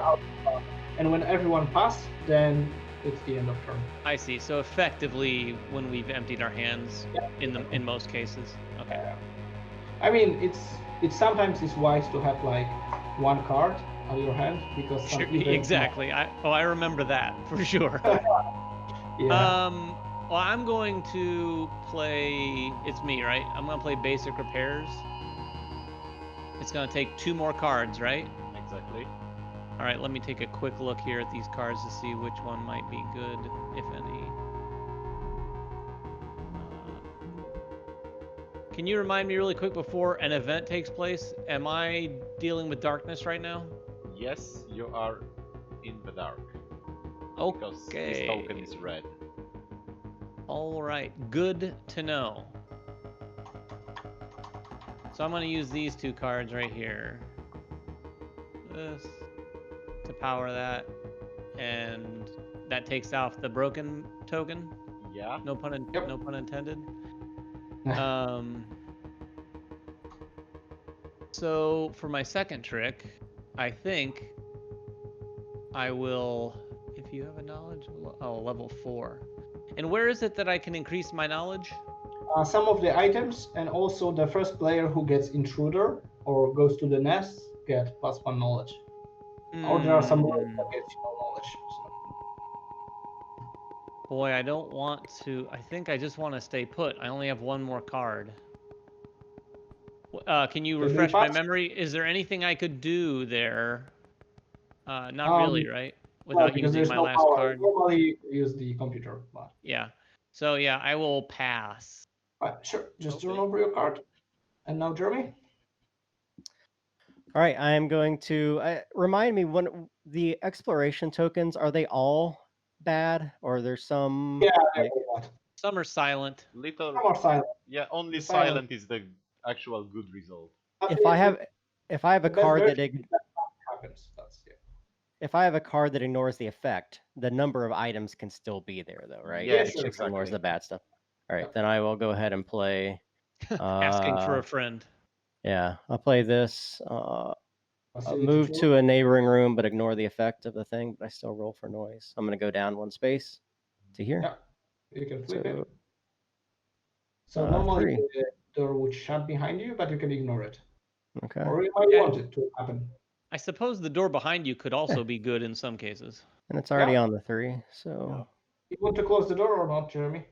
and when everyone passes, then it's the end of turn. I see. So effectively, when we've emptied our hands, in most cases. Okay. I mean, it's sometimes it's wise to have like one card on your hand because some Sure, events exactly. I remember that for sure. Yeah. Well, I'm going to play. It's me, right? I'm gonna play basic repairs. It's gonna take 2 more cards, right? Exactly. All right. Let me take a quick look here at these cards to see which one might be good, if any. Can you remind me really quick before an event takes place? Am I dealing with darkness right now? Yes, you are in the dark. Because this token is red. All right, good to know. So I'm going to use these 2 cards right here. This to power that, and that takes off the broken token. Yeah. No pun intended. So for my second trick, I think I will. If you have a knowledge, level 4. And where is it that I can increase my knowledge? Some of the items, and also the first player who gets intruder or goes to the nest get +1 knowledge. Or there are some rules that get knowledge. So. Boy, I don't want to. I think I just want to stay put. I only have 1 more card. Can you refresh my memory? Is there anything I could do there? Not really, right? Without using my last card. Normally use the computer. But... Yeah. So yeah, I will pass. Sure. Just turn over your card. And now, Jeremy. All right, I am going to remind me when the exploration tokens, are they all bad, or there's some? Yeah, some are silent. Little. Some are silent. Yeah, only silent is the actual good result. If I have a card that happens, if I have a card that ignores the effect, the number of items can still be there, though, right? Yeah, it just ignores the bad stuff. All right, then I will go ahead and play. Asking for a friend. Yeah, I'll play this. I'll move to a neighboring room, but ignore the effect of the thing. But I still roll for noise. I'm going to go down 1 space to here. Yeah, you can flip it. So normally the door would shut behind you, but you can ignore it. Okay. Or you might want it to happen. I suppose the door behind you could also be good in some cases. And it's already on the 3, so. You want to close the door or not, Jeremy?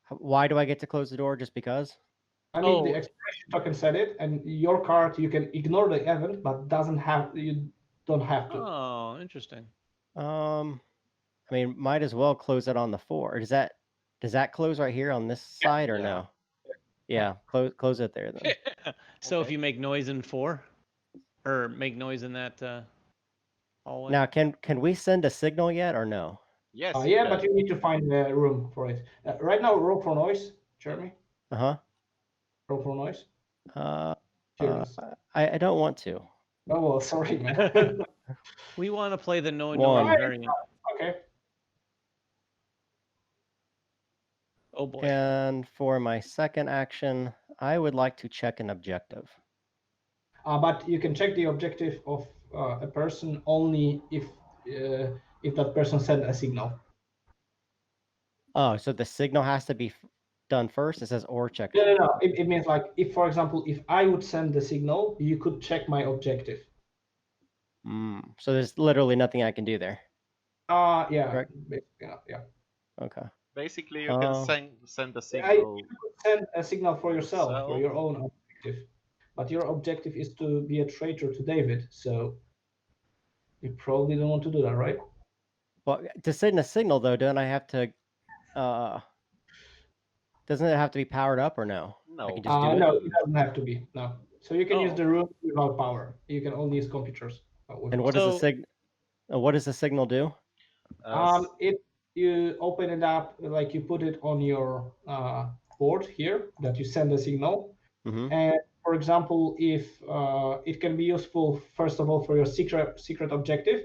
Why do I get to close the door? Just because? I mean, the expiration token said it, and your card, you can ignore the event, but you don't have to. Oh, interesting. I mean, might as well close it on the 4. Does that close right here on this side or no? Yeah, close it there then. So if you make noise in 4, or make noise in that hallway. Now, can we send a signal yet or no? Yes. Yeah, but you need to find the room for it. Right now, roll for noise, Jeremy. Roll for noise. I don't want to. Oh well, sorry, man. We want to play the no noise variant. Okay. Oh boy. And for my second action, I would like to check an objective. But you can check the objective of a person only if that person sent a signal. Oh, so the signal has to be done first? It says or check. No. It means like if, for example, if I would send the signal, you could check my objective. So there's literally nothing I can do there. Yeah. Correct? Yeah. Okay. Basically, you can send a signal. You could send a signal for yourself, for your own objective. But your objective is to be a traitor to David, so you probably don't want to do that, right? Well, to send a signal, though, don't I have to... doesn't it have to be powered up or no? No. I can just do it? No, it doesn't have to be. No. So you can use the room without power. You can only use computers. And what does the signal do? You open it up, like you put it on your board here that you send a signal. And for example, if it can be useful, first of all, for your secret objective.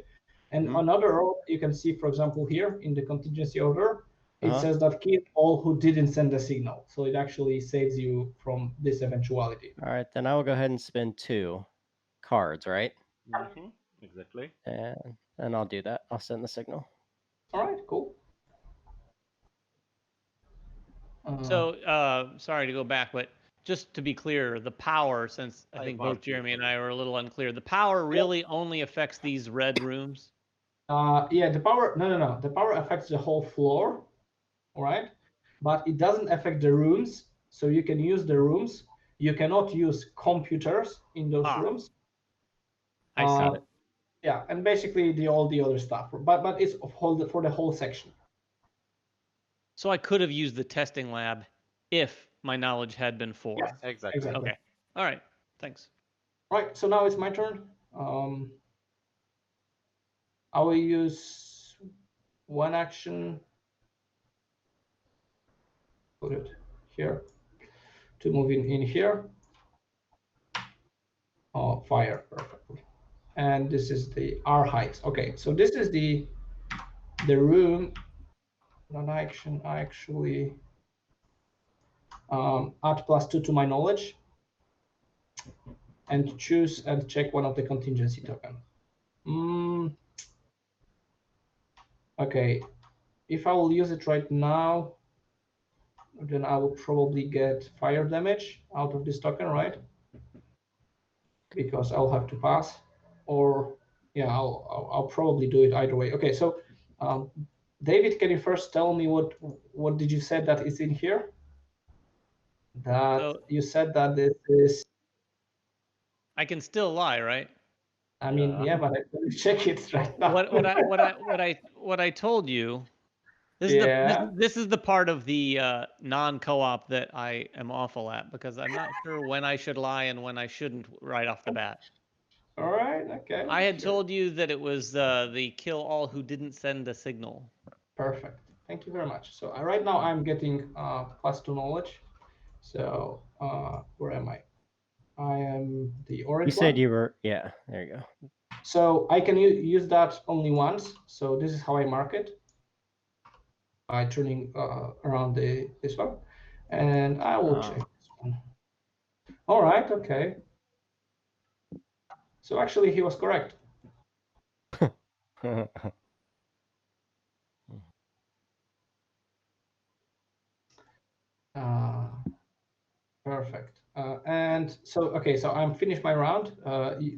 And another role you can see, for example, here in the contingency order, it says that kill all who didn't send a signal. So it actually saves you from this eventuality. All right, then I will go ahead and spend 2 cards, right? Exactly. And and I'll do that. I'll send the signal. All right, cool. So, sorry to go back, but just to be clear, the power, since I think both Jeremy and I were a little unclear, the power really only affects these red rooms? Yeah, the power, no. The power affects the whole floor, all right? But it doesn't affect the rooms, so you can use the rooms. You cannot use computers in those rooms. I see. Yeah, and basically all the other stuff, but it's for the whole section. So I could have used the testing lab if my knowledge had been 4. Yes, Exactly. Okay. All right. Thanks. Right, so now it's my turn. I will use one action, put it here, to move in here. Oh, fire, perfectly. And this is the R height. Okay, so this is the room. Non action, I actually add +2 to my knowledge and choose and check one of the contingency token. Okay, if I will use it right now, then I will probably get fire damage out of this token, right? Because I'll have to pass, or yeah, I'll probably do it either way. Okay, so David, can you first tell me what did you say that is in here? You said that this is. I can still lie, right? I mean, yeah, but I couldn't check it right now. What I told you. This is the part of the non-co-op that I am awful at, because I'm not sure when I should lie and when I shouldn't right off the bat. All right, okay. I had told you that it was the kill all who didn't send a signal. Perfect. Thank you very much. So right now I'm getting +2 knowledge. So where am I? I am the orange. You said you were, yeah, there you go. So I can use that only once. So this is how I mark it. By turning around this one, and I will check this one. All right, okay. So actually, he was correct. Perfect. And so, okay, so I'm finished my round.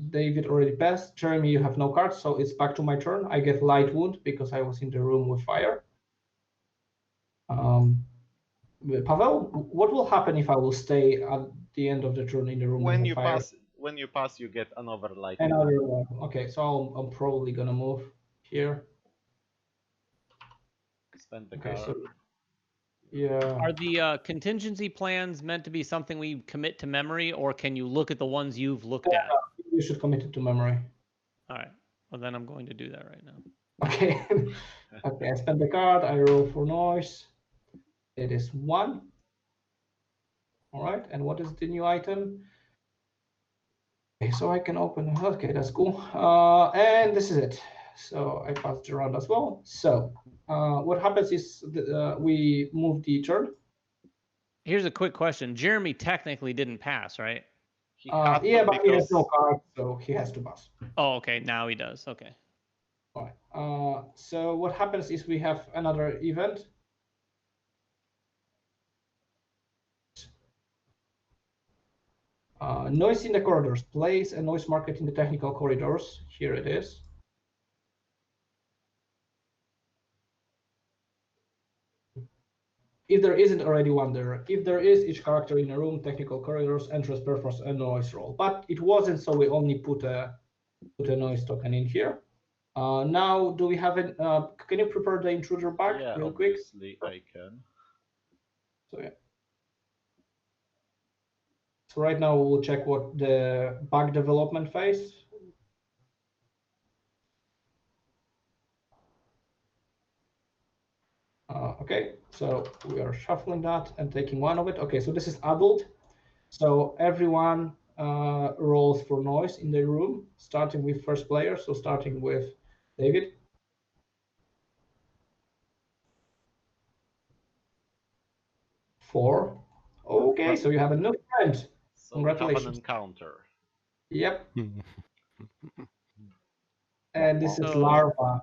David already passed. Jeremy, you have no cards, so it's back to my turn. I get light wound because I was in the room with fire. Pavel, what will happen if I will stay at the end of the turn in the room with fire? When you pass, you get another light. Another one. Okay, so I'm probably gonna move here. Spend the card. Yeah. Are the contingency plans meant to be something we commit to memory, or can you look at the ones you've looked at? You should commit it to memory. All right. Well, then I'm going to do that right now. Okay. Okay, I spend the card. I roll for noise. It is 1. All right. And what is the new item? Okay, so I can open. Okay, that's cool. And this is it. So I passed the round as well. So what happens is we move the turn. Here's a quick question. Jeremy technically didn't pass, right? Yeah, but he has no card, so he has to pass. Oh, okay. Now he does. Okay. All right. So what happens is we have another event. Noise in the corridors. Place a noise market in the technical corridors. Here it is. If there isn't already one there. If there is, each character in a room, technical corridors, entrance performs a noise roll. But it wasn't, so we only put a noise token in here. Now, do we have it? Can you prepare the intruder back real quick? Obviously I can. So yeah. So right now we'll check what the bug development phase. Okay, so we are shuffling that and taking one of it. Okay, so this is adult. So everyone rolls for noise in the room, starting with first player. So starting with David. Four. Okay, so you have a new friend. So congratulations. we have an encounter. Yep. And this is So- larva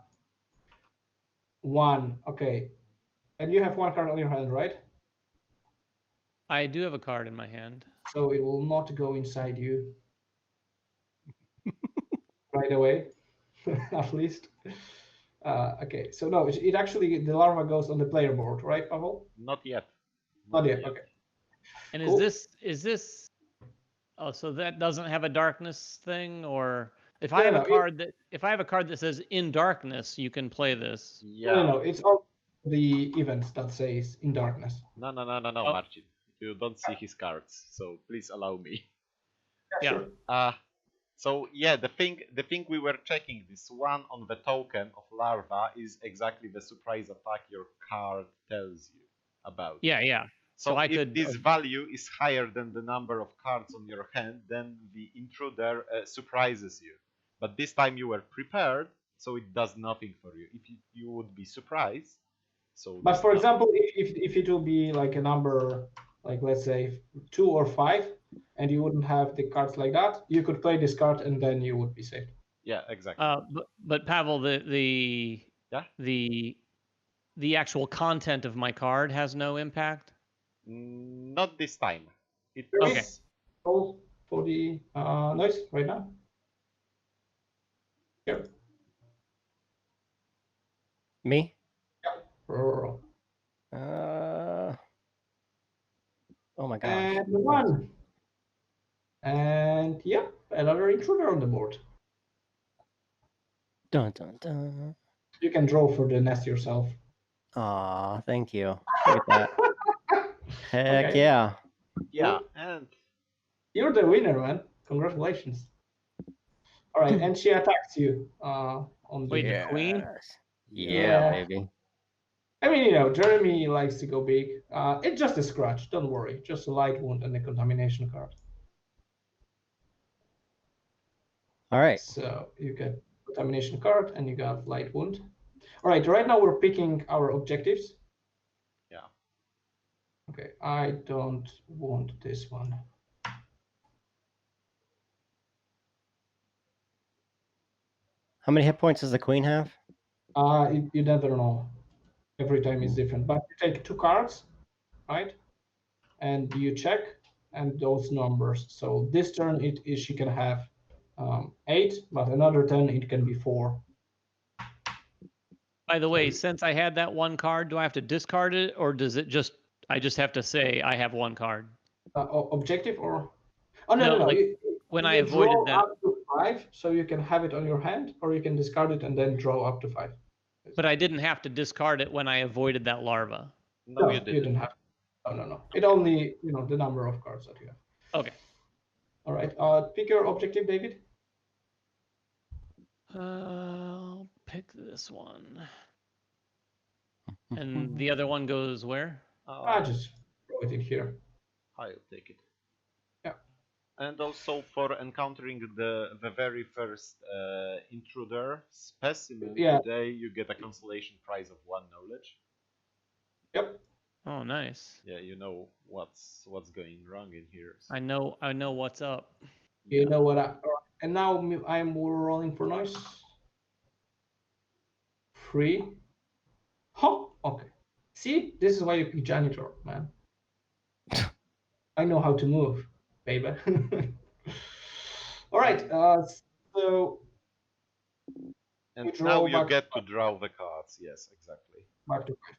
1. Okay. And you have 1 card on your hand, right? I do have a card in my hand. So it will not go inside you right away, at least. Okay, so no, it actually, the larva goes on the player board, right, Pavel? Not yet. Not yet, okay. And Cool. is this? Oh, so that doesn't have a darkness thing, or if No, I have no, a card that says in darkness, you can play this. Yeah. No, it's all the events that says in darkness. No, Oh. Marcin. You don't see his cards, so please allow me. Yeah. Sure. So yeah, the thing we were checking, this one on the token of larva is exactly the surprise attack your card tells you about. Yeah. So I if could- this value is higher than the number of cards on your hand, then the intruder surprises you. But this time you were prepared, so it does nothing for you. If you would be surprised, so. But for example, if it will be like a number, like let's say 2 or 5, and you wouldn't have the cards like that, you could play this card and then you would be safe. Yeah, exactly. But Pavel, the Yeah? the actual content of my card has no impact. Not this time. It Okay. is- Roll for the noise right now. Here. Me? Roll. Oh my gosh. And 1. And yeah, another intruder on the board. Dun dun dun. You can draw for the nest yourself. Aw, thank you. Look at that. Heck Okay. yeah. Yeah, and You're the winner, man. Congratulations. All right, and she attacks you on the. Wait, the queen? Yes. Yeah. Yeah, baby. I mean, Jeremy likes to go big. It's just a scratch. Don't worry. Just a light wound and a contamination card. All right. So you get contamination card and you got light wound. All right, right now we're picking our objectives. Yeah. Okay, I don't want this one. How many hit points does the queen have? You never know. Every time is different. But you take 2 cards, right? And you check and those numbers. So this turn she can have 8, but another turn it can be 4. By the way, since I had that 1 card, do I have to discard it, or does it just I just have to say I have 1 card? Objective or? Oh No, no. like, when I you avoided draw that. up to 5, so you can have it on your hand, or you can discard it and then draw up to 5. But I didn't have to discard it when I avoided that larva. no, you You didn't. didn't have. No. It only the number of cards that you have. Okay. All right. Pick your objective, David. I'll pick this one. And the other one goes where? Just throw it in here. I'll take it. Yeah. And also for encountering the very first intruder specimen Yeah. today, you get a consolation prize of 1 knowledge. Yep. Oh, nice. Yeah, you know what's going wrong in here. So. I know what's up. You know what? And now I'm rolling for noise. 3. Huh. Okay. See, this is why you pick janitor, man. I know how to move, baby. All right. So. And you now draw you back- get to draw the cards. Yes, exactly. Back to 5.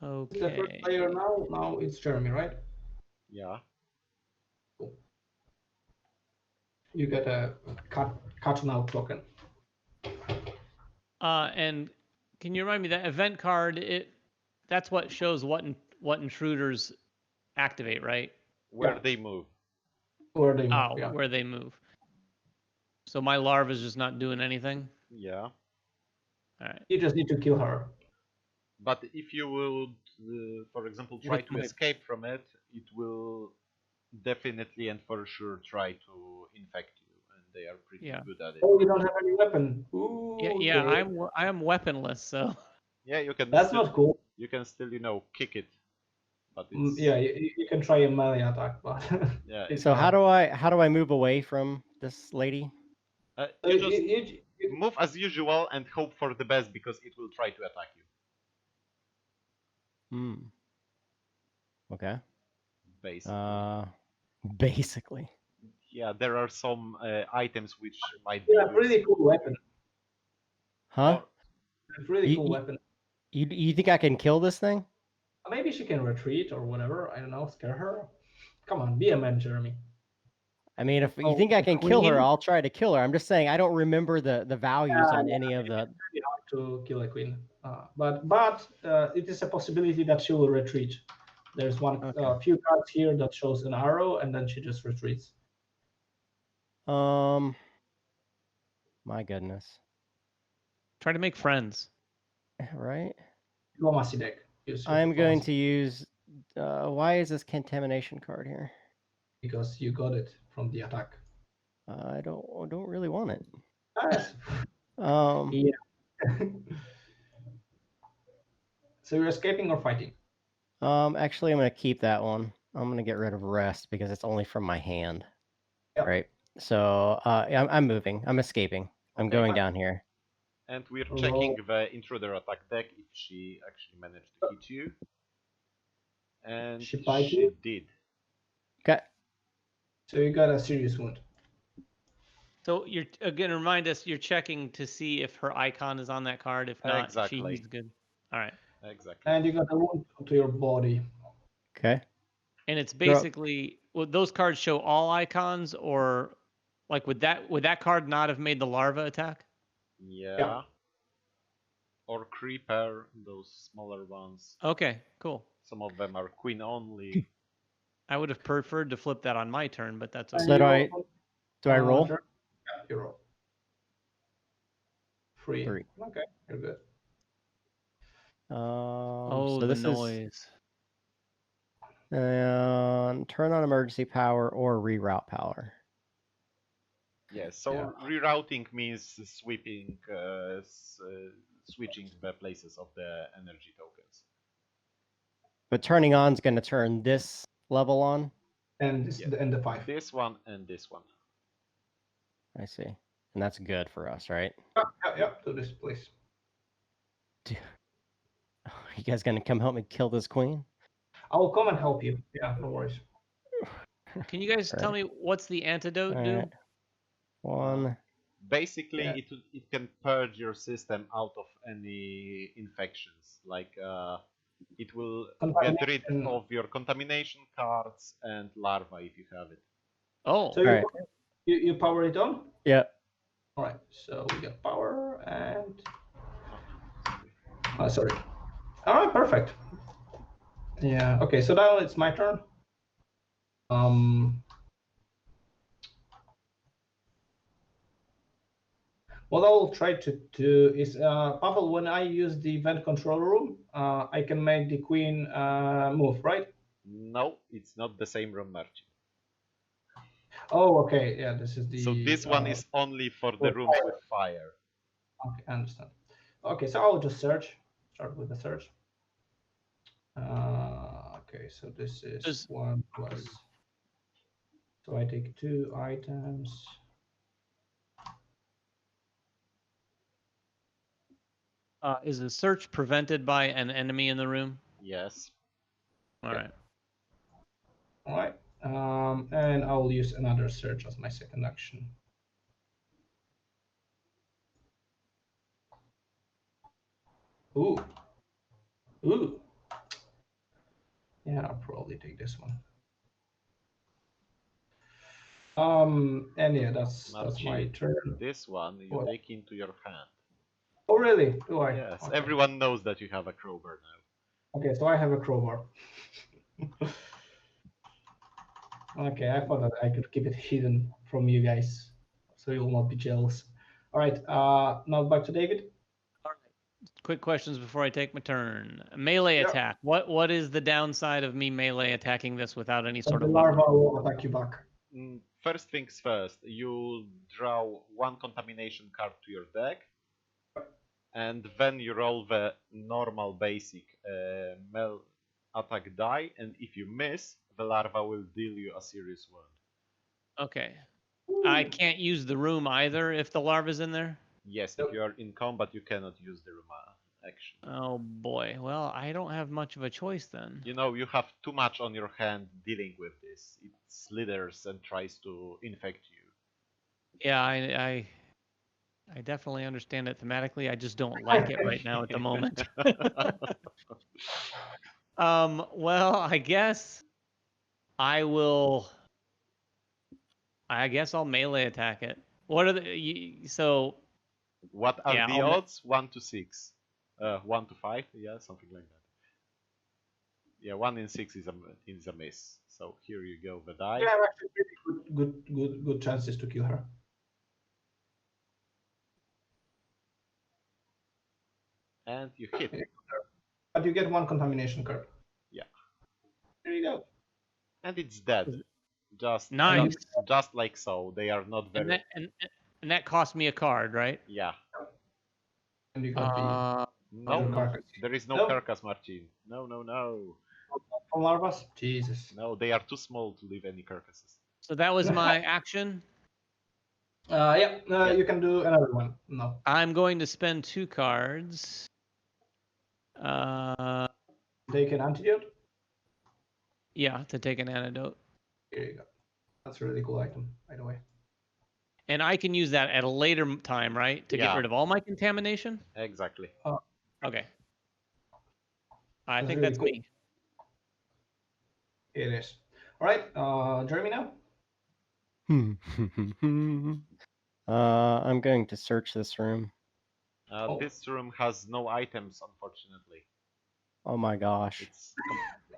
The first Okay. player now. Now it's Jeremy, right? Yeah. You get a cut now token. And can you remind me that event card? That's what shows what intruders activate, right? Where Yeah. they move. Where they move. Oh, Yeah. where they move. So my larva is just not doing anything. Yeah. All right. You just need to kill her. But if you would for example, try With to my- escape from it, it will definitely and for sure try to infect you, and they are pretty Yeah. good at it. Oh, you don't have any weapon. Ooh, Yeah, okay. I am weaponless, so Yeah, you can. That's still, not cool. You can still, kick it, but Mm, it's yeah, you can try a melee attack, but yeah. it's So bad. how do I move away from this lady? You just You- move as usual and hope for the best because it will try to attack you. Hmm. Okay. Basically, Basically. yeah, there are some items which might be yeah, used. really cool weapon. Huh? Really You- cool you- weapon. You think I can kill this thing? Maybe she can retreat or whatever. I don't know. Scare her. Come on, be a man, Jeremy. I mean, if you Oh, think I can kill her, queen? I'll try to kill her. I'm just saying I don't remember the values on any of the. It's really hard to kill a queen, but it is a possibility that she will retreat. There's Okay. few cards here that shows an arrow, and then she just retreats. My goodness. try to make friends. Right. Diplomacy deck. Use your I'm going diplomacy to use. Why is this contamination card here? because you got it from the attack. I don't really want it. Yes. Um. Yeah. So you're escaping or fighting? Actually, I'm gonna keep that one. I'm gonna get rid of rest because it's only from my hand. Yep. Right. So yeah, I'm moving. I'm escaping. I'm Okay. going down here. And we're Roll. checking the intruder attack deck if she actually managed to hit you. And She bite you? did. Okay. So you got a serious wound. So you're again remind us you're checking to see if her icon is on that card. If not, Exactly. she's good. All right. Exactly. And you got a wound to your body. Okay. And it's Throw- basically would those cards show all icons, or like would that card not have made the larva attack? Yeah. Or creeper, those smaller ones. Okay, cool. Some of them are queen only. I would have preferred to flip that on my turn, but that's okay. So do I roll? Yeah, you roll. 3. 3. Okay, you're good. Oh, So the this noise. is turn on emergency power or reroute power. Yeah, so Yeah. rerouting means switching the places of the energy tokens. But turning on is going to turn this level on. And this Yeah. and the 5. This one and this one. I see. And that's good for us, right? Yeah, do this, please. You guys going to come help me kill this queen? I will come and help you. Yeah, no worries. Can you guys tell me what's the antidote All do? right. 1. Basically, Yeah. it can purge your system out of any infections. Like it will get rid Contamination. of your contamination cards and larva if you have it. Oh, So Alright. you power it on? Yep. All right. So we got power and sorry. All right, perfect. Yeah. Okay. So now it's my turn. What I will try to do is, Pavel, when I use the event control room, I can make the queen move, right? No, it's not the same room, Marcin. Oh, okay. Yeah, this is the. So this one is only for the rooms with fire. Okay, I understand. Okay, so I'll just search. Start with the search. Okay, so this is 1 plus. So I take 2 items. is a search prevented by an enemy in the room? Yes. All right. All right. And I'll use another search as my second action. Ooh. Ooh. Yeah, I'll probably take this one. And yeah, that's my turn. This one you What? take into your hand. Oh, really? Do I? Yes, Okay. everyone knows that you have a crowbar now. Okay, so I have a crowbar. Okay, I thought that I could keep it hidden from you guys, so you'll not be jealous. All right, now back to David. All right. quick questions before I take my turn. Melee Yeah. attack. What is the downside of me melee attacking this without any sort The of weapon? larva will attack you back. First things first, you draw one contamination card to your deck, and then you roll the normal basic melee attack die, and if you miss, the larva will deal you a serious wound. Okay. I can't use the room either if the larva's in there? Yes, if you are in combat, you cannot use the room action. Oh boy. Well, I don't have much of a choice then. You know, you have too much on your hand dealing with this. It slithers and tries to infect you. Yeah, I definitely understand it thematically. I just don't like it right now at the moment. Well, I guess I'll melee attack it. What are so What are Yeah, the I'll odds? 1 to 6. 1 to 5, yeah, something like that. Yeah, 1 in 6 is a miss. So here you go, the die. You have actually pretty good chances to kill her. And you hit. But you get one contamination card. Yeah. There you go. And it's dead. Just Nice. just like so. They are not very. And that cost me a card, right? Yeah. And you got the No, carcass. there is no No. carcass, Marcin. No. from larvas. Jesus. No, they are too small to leave any carcasses. So that was my action. You can do another one. No. I'm going to spend 2 cards. Take an antidote. Yeah, to take an antidote. Here you go. That's a really cool item, by the way. And I can use that at a later time, right? To get Yeah. rid of all my contamination? Exactly. Okay. I That's think really that's cool. me. It is. All right, Jeremy now. I'm going to search this room. This room has no items, unfortunately. Oh my gosh.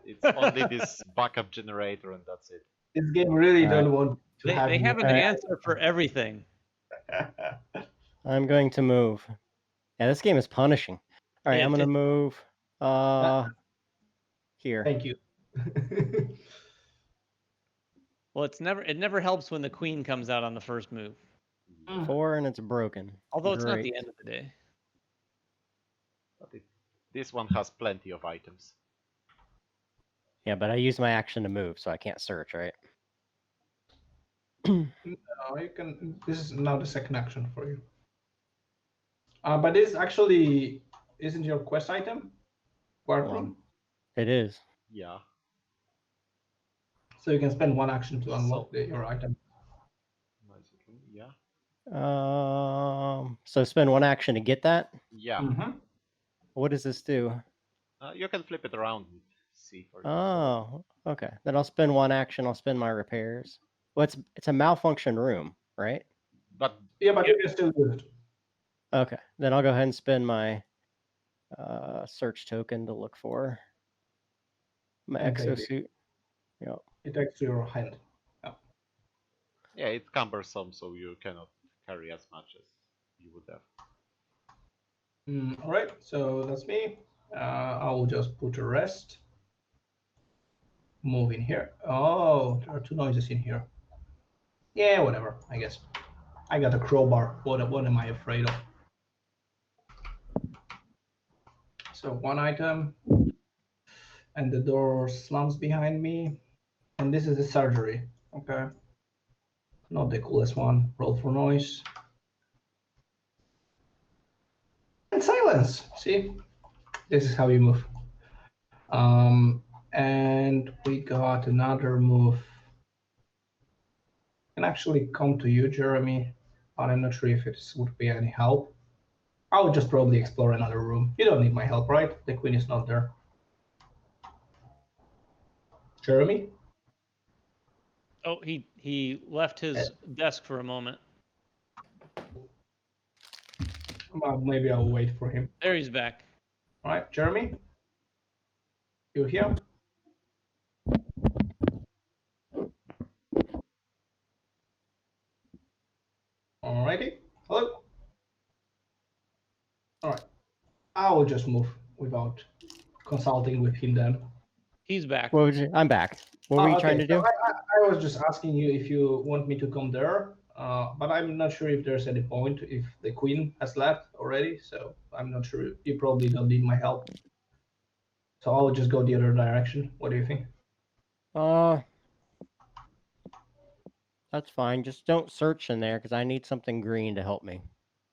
It's only this backup generator, and that's it. This game really All don't want to They have have an Alright. answer for everything. I'm going to move. Yeah, this game is punishing. All right, It- I'm going to it- move here. Thank you. Well, it never helps when the queen comes out on the first move. 4 and it's broken. Although it's not Great. the end of the day. But this one has plenty of items. Yeah, but I used my action to move, so I can't search, right? You can. This is now the second action for you. But this actually isn't your quest item. Guard room. It is. Yeah. So you can spend one action to unlock your item. Yeah. So spend 1 action to get that? Yeah. Mm-hmm. What does this do? You can flip it around and see for Oh, okay. Then I'll spend 1 action. I'll spend my repairs. Well, it's a malfunction room, right? But Yeah, but you can still use it. Okay. Then I'll go ahead and spend my search token to look for my Okay. exosuit. Yep. It takes to your hand. yeah, it's cumbersome, so you cannot carry as much as you would have. All right, so that's me. I will just put a rest. Move in here. Oh, there are 2 noises in here. Yeah, whatever, I guess. I got a crowbar. What am I afraid of? So 1 item. And the door slams behind me. And this is the surgery. Okay. Not the coolest one. Roll for noise. And silence. See? This is how you move. And we got another move. I can actually come to you, Jeremy, but I'm not sure if it would be any help. I would just probably explore another room. You don't need my help, right? The queen is not there. Jeremy? Oh, he left his desk for a moment. Well, maybe I'll wait for him. There he's back. All right, Jeremy? You here? Alrighty. Hello. All right. I will just move without consulting with him then. He's back. What would you? I'm back. What were you trying to So do? I was just asking you if you want me to come there, but I'm not sure if there's any point if the queen has left already. So I'm not sure. You probably don't need my help. So I'll just go the other direction. What do you think? That's fine. Just don't search in there because I need something green to help me.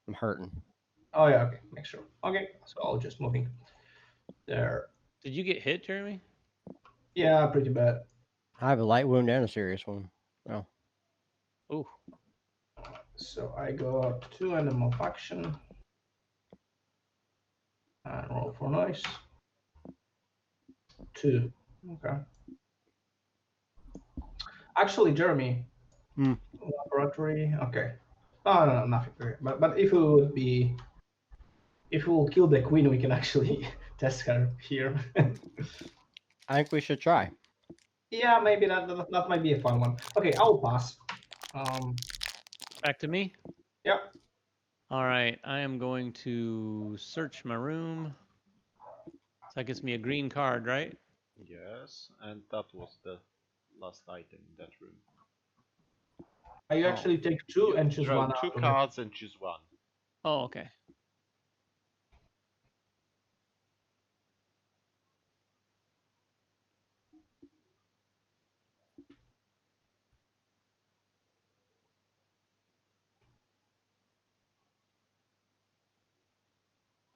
I'm hurting. Oh yeah, okay, make sure. Okay, so I'll just moving there. Did you get hit, Jeremy? Yeah, pretty bad. I have a light wound and a serious one. Oh. Ooh. So I go 2 animal faction and roll for noise. 2. Okay. Actually, Jeremy, laboratory. Okay. Oh no, nothing. Okay. But if we will kill the queen, we can actually test her here. I think we should try. Yeah, maybe that might be a fun one. Okay, I'll pass. Back to me. Yep. All right, I am going to search my room. So that gives me a green card, right? Yes, and that was the last item in that room. You actually take 2 and choose Draw one. 2 out of it. cards and choose one. Oh, okay.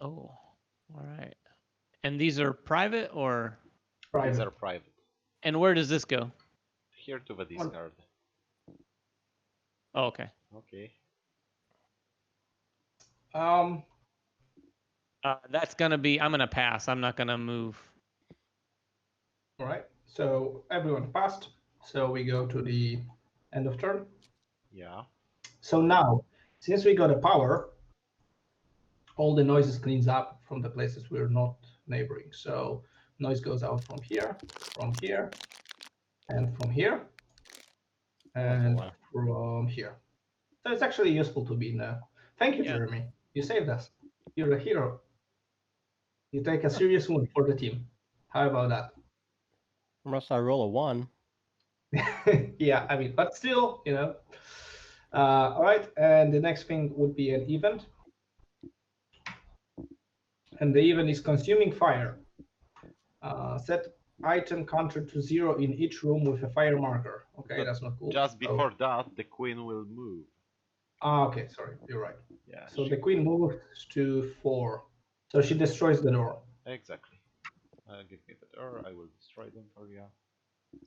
Oh, all right. And these are private or? Private. These are private. And where does this go? Here to the discard. Oh, okay. Okay. That's gonna be. I'm gonna pass. I'm not gonna move. All right. So everyone passed. So we go to the end of turn. Yeah. So now, since we got a power, all the noises cleans up from the places we're not neighboring. So noise goes out from here, and from here, and wow. from here. So it's actually useful to be in a... Thank you, Yeah. Jeremy. You saved us. You're a hero. You take a serious wound for the team. How about that? Unless I roll a 1. Yeah, I mean, but still, you know. All right, and the next thing would be an event. And the event is consuming fire. Set item counter to 0 in each room with a fire marker. Okay, But that's not cool. just before that, the queen will move. Okay, sorry, you're right. Yeah. So the queen moves to 4. So she destroys the door. Exactly. Give me the door. I will destroy them for you.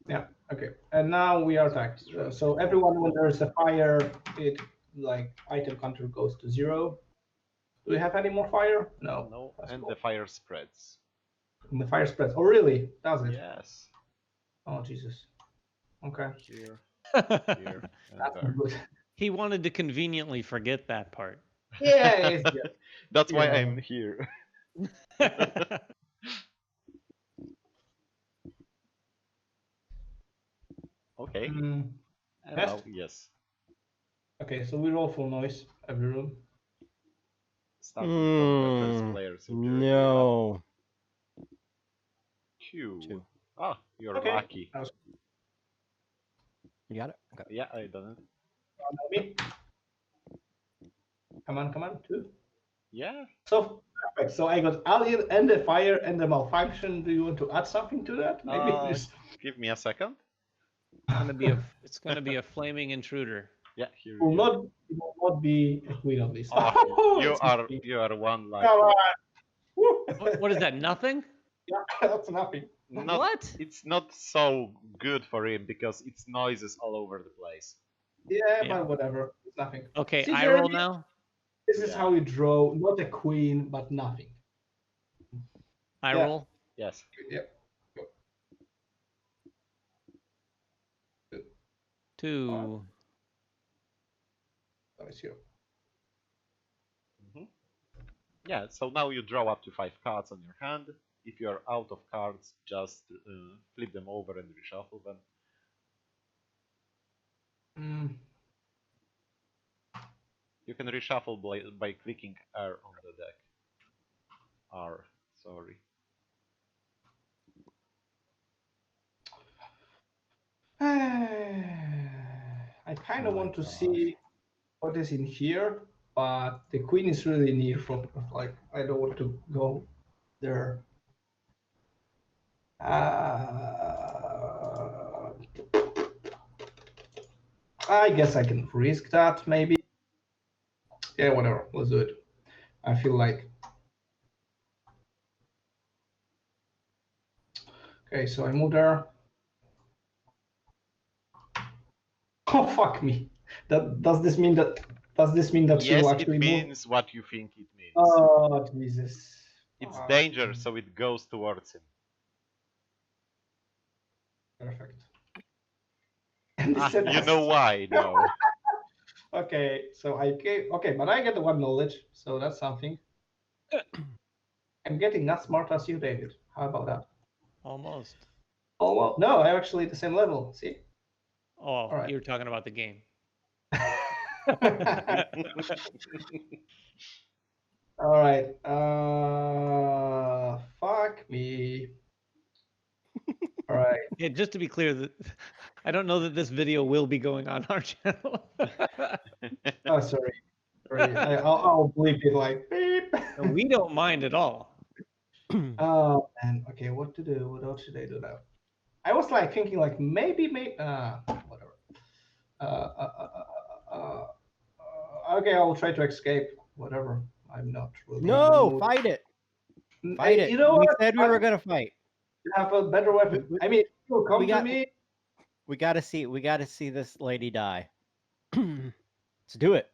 Yeah. Okay. And now we are attacked. So everyone, when there's a fire, it like item counter goes to 0. Do we have any more fire? No. No. That's And cool. the fire spreads. And the fire spreads. Oh, really? Does it? Yes. Oh, Jesus. Okay. Here, here, and That's there. good. He wanted to conveniently forget that part. Yeah, it's good. That's why Yeah. I'm here. Okay. Mm, And Best? now, yes. okay, so we roll for noise every room. Starting from the first player. So No. Q. 2. Ah, you're Okay. lucky. You got it? Okay. Yeah, I done it. Me. Come on, 2. Yeah. So perfect. So I got alien and the fire and the malfunction. Do you want to add something to that? Maybe just... Give me a second. It's gonna be a flaming intruder. Yeah, here It we will go. not be a queen of this. Oh, It's you are one Come lucky. on. Woo. What is that? Nothing? Yeah, that's nothing. What? It's not so good for him because it's noises all over the place. Yeah, Yeah. but whatever. It's nothing. Okay, See, I Jeremy, roll now. This is Yeah. how we draw not a queen, but nothing. I Yeah. roll. Yes. Yep. 2. That is 0. Yeah, so now you draw up to 5 cards on your hand. If you are out of cards, just flip them over and reshuffle them. You can reshuffle by clicking R on the deck. kind Oh of my want to gosh. see what is in here, but the queen is really near from, like, I don't want to go there. I guess I can risk that, maybe. Yeah, whatever, let's do it. I feel like... Okay, so I move there. Oh, fuck me. Does this mean that she Yes, will it actually move? means what you think it means. Oh, Jesus. It's Oh, danger, so it goes towards him. perfect. And Ah, said you know why now. Okay, so okay, but I get the one knowledge, so that's something. I'm getting not smart as you, David. How about that? Almost. Oh, well, no, I'm actually at the same level. See? Oh, All right. you're talking about the game. All right. Fuck me. All right. Yeah, just to be clear, that I don't know that this video will be going on our channel. Oh, sorry. I'll bleep it like beep. We don't mind at all. Oh man. Okay, what to do? What else should I do now? I was like thinking like maybe whatever. Okay, I will try to escape. Whatever. I'm not really. No, fight it. Fight it. You know We what? said we were gonna fight. You have a better weapon. I mean, you'll come to me. We gotta see this lady die. Let's do it.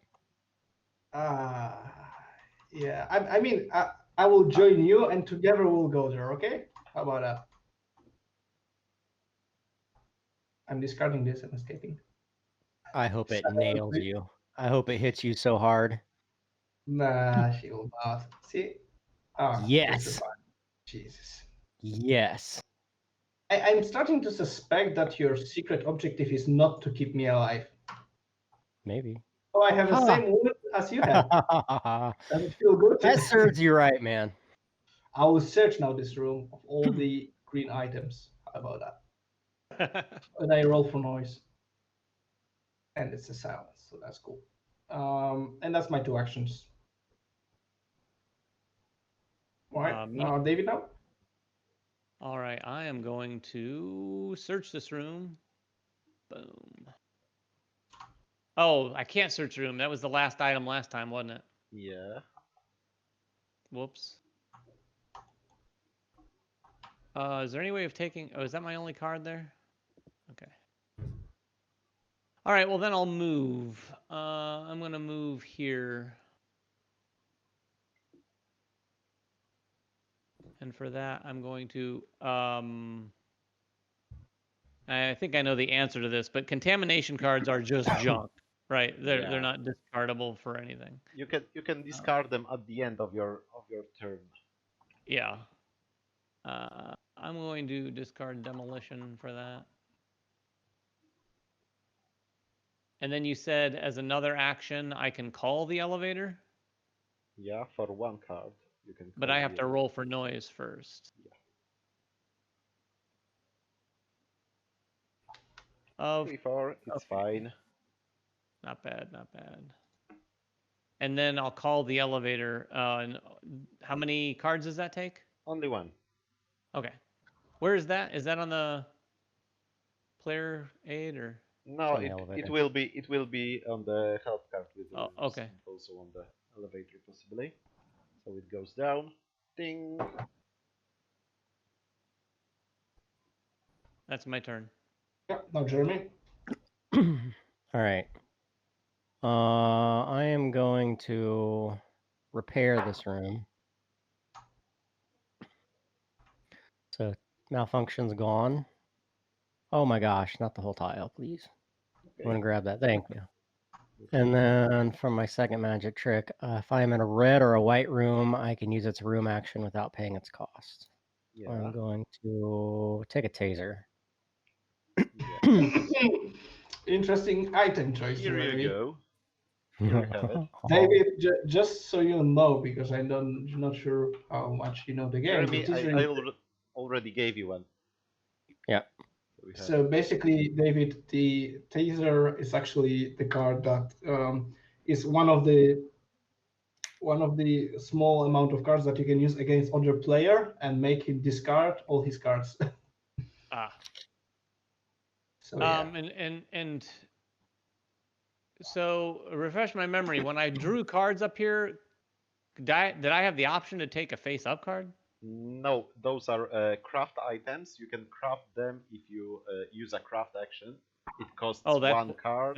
Yeah. I mean, I will join you, and together we'll go there. Okay? How about that? I'm discarding this and escaping. I hope it nails you. I hope it hits you so hard. Nah, she will not. See? Yes. Jesus. Yes. I'm starting to suspect that your secret objective is not to keep me alive. Maybe. Oh, I have the same wound as you have. Does it feel good? That serves you right, man. I will search now this room of all the green items. How about that? And I roll for noise. And it's a silence, so that's cool. And that's my two actions. All right, David now? All right, I am going to search this room. Boom. Oh, I can't search the room. That was the last item last time, wasn't it? Yeah. Whoops. Is there any way of taking... Oh, is that my only card there? Okay. All right, well, then I'll move. I'm going to move here. And for that, I'm going to... I think I know the answer to this, but contamination cards are just junk, right? They're not discardable for anything. You can discard them at the end of your turn. Yeah. I'm going to discard demolition for that. And then you said as another action, I can call the elevator? Yeah, for one card. You can. But I have to roll for noise first. Yeah. Of 3-4, it's fine. Not bad, not bad. And then I'll call the elevator. And how many cards does that take? Only one. Okay. Where is that? Is that on the player aid or? No, it will be on the help card with the okay. also on the elevator possibly. So it goes down. Ding. That's my turn. Yeah, now Jeremy. All right. I am going to repair this room. So malfunction's gone. Oh my gosh, not the whole tile, please. I'm gonna grab that. Thank you. And then for my second magic trick, if I am in a red or a white room, I can use its room action without paying its cost. Yeah. I'm going to take a taser. Interesting item choice. Here you go. David, just so you know, because I'm not sure how much you know the game. Jeremy, I already gave you one. Yeah. We have So basically, David, the taser is actually the card that is one of the small amount of cards that you can use against other player and make him discard all his cards. Ah. So yeah. And so refresh my memory. When I drew cards up here, did I have the option to take a face-up card? no. Those are craft items. You can craft them if you use a craft action. It costs one card.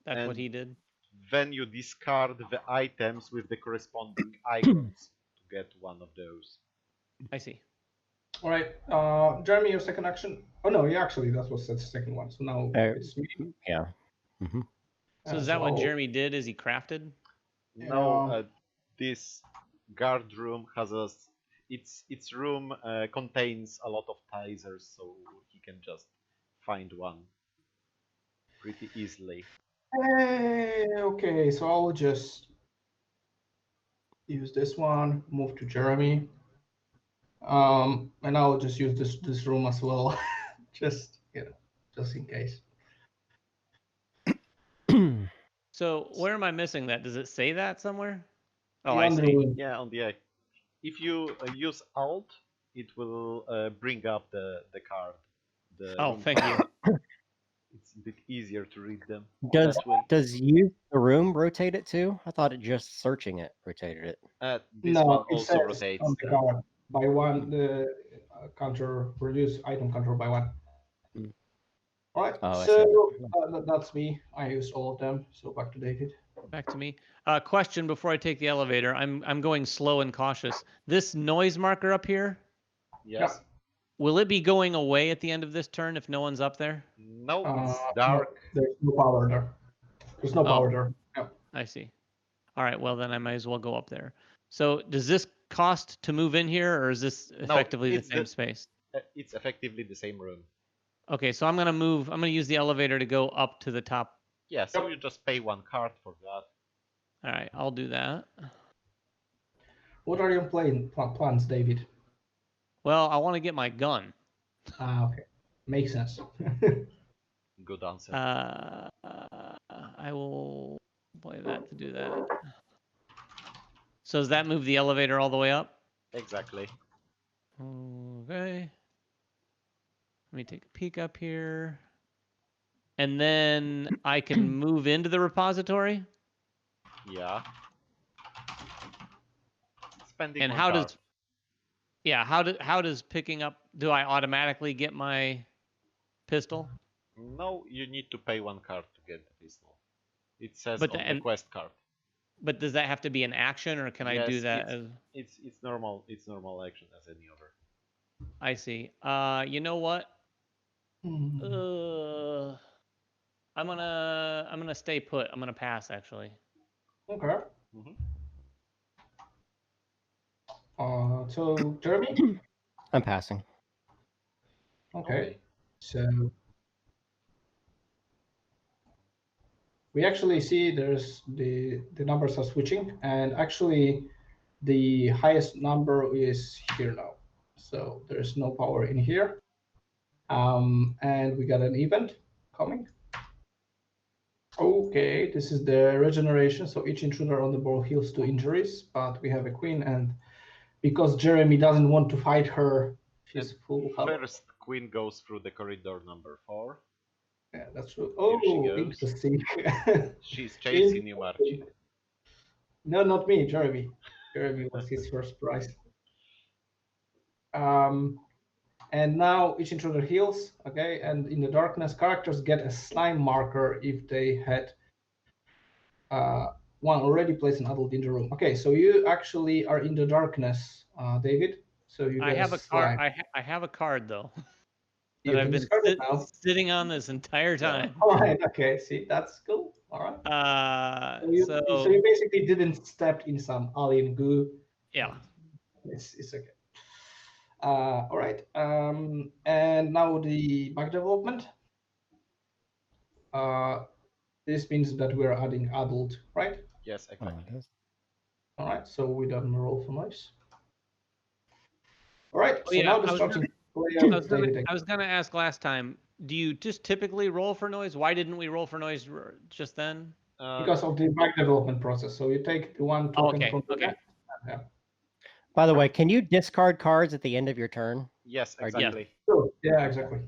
That's what and he did. Then you discard the items with the corresponding icons to get one of those. I see. All right, Jeremy, your second action. Oh no, yeah, actually that was the second one. So now it's me. Yeah. Mm-hmm. So is that what Jeremy did? Is he crafted? No, this guard room has its room contains a lot of tasers, so he can just find one pretty easily. Okay, so I'll just use this one. Move to Jeremy. And I'll just use this room as well, just just in case. So where am I missing that? Does it say that somewhere? Oh, I see. Yeah, on the if you use Alt, it will bring up the card. Thank you. It's a bit easier to read them. Does use the room rotate it too? I thought it just searching it rotated it. This one also rotates on the card by one. The counter reduce item control by one. All right, so that's me. I used all of them. So back to David. Back to me. Question before I take the elevator. I'm going slow and cautious. This noise marker up here. Yes. Yeah. Will it be going away at the end of this turn if no one's up there? No, it's dark. No, there's no power there. There's no power there. Yeah. I see. All right. Well, then I might as well go up there. So does this cost to move in here, or is this effectively the same space? It's effectively the same room. Okay, so I'm gonna move. I'm gonna use the elevator to go up to the top. Yeah, so you just pay one card for that. All right, I'll do that. What are your plans, David? Well, I want to get my gun. Okay, makes sense. Good answer. I will play that to do that. So does that move the elevator all the way up? Exactly. Okay. Let me take a peek up here. And then I can move into the repository? Yeah. Spending and how does how does picking up, do I automatically get my pistol? No, you need to pay one card to get the pistol. It says on the quest card. But does that have to be an action, or can I do that as it's normal action as any other. I see. You know what? I'm gonna stay put. I'm gonna pass actually. Okay. So Jeremy? I'm passing. Okay. So we actually see there's the numbers are switching, and actually the highest number is here now. So there's no power in here. And we got an event coming. Okay, this is the regeneration. So each intruder on the board heals 2 injuries, but we have a queen, and because Jeremy doesn't want to fight her, she's full health. First queen goes through the corridor number 4. Yeah, that's true. Oh, interesting. She's chasing you, Marcin. No, not me, Jeremy. Jeremy was his first prize. And now each intruder heals, okay? And in the darkness, characters get a slime marker if they had one already placed in adult in the room. Okay, so you actually are in the darkness, David. So you get I have a card. I have a card though. That I've been sitting on this entire time. All right. Okay. See, that's cool. All right. So you basically didn't step in some alien goo. Yeah. It's okay. All right. And now the back development. This means that we're adding adult, right? Yes, exactly. All right. So we done roll for noise. All right. So now the starting. player I with David again. was gonna ask last time. Do you just typically roll for noise? Why didn't we roll for noise just then? Because of the back development process. So you take the one token okay, from the okay. left. Yeah. By the way, can you discard cards at the end of your turn? Yes, Or do you- exactly. Sure. Yeah, exactly.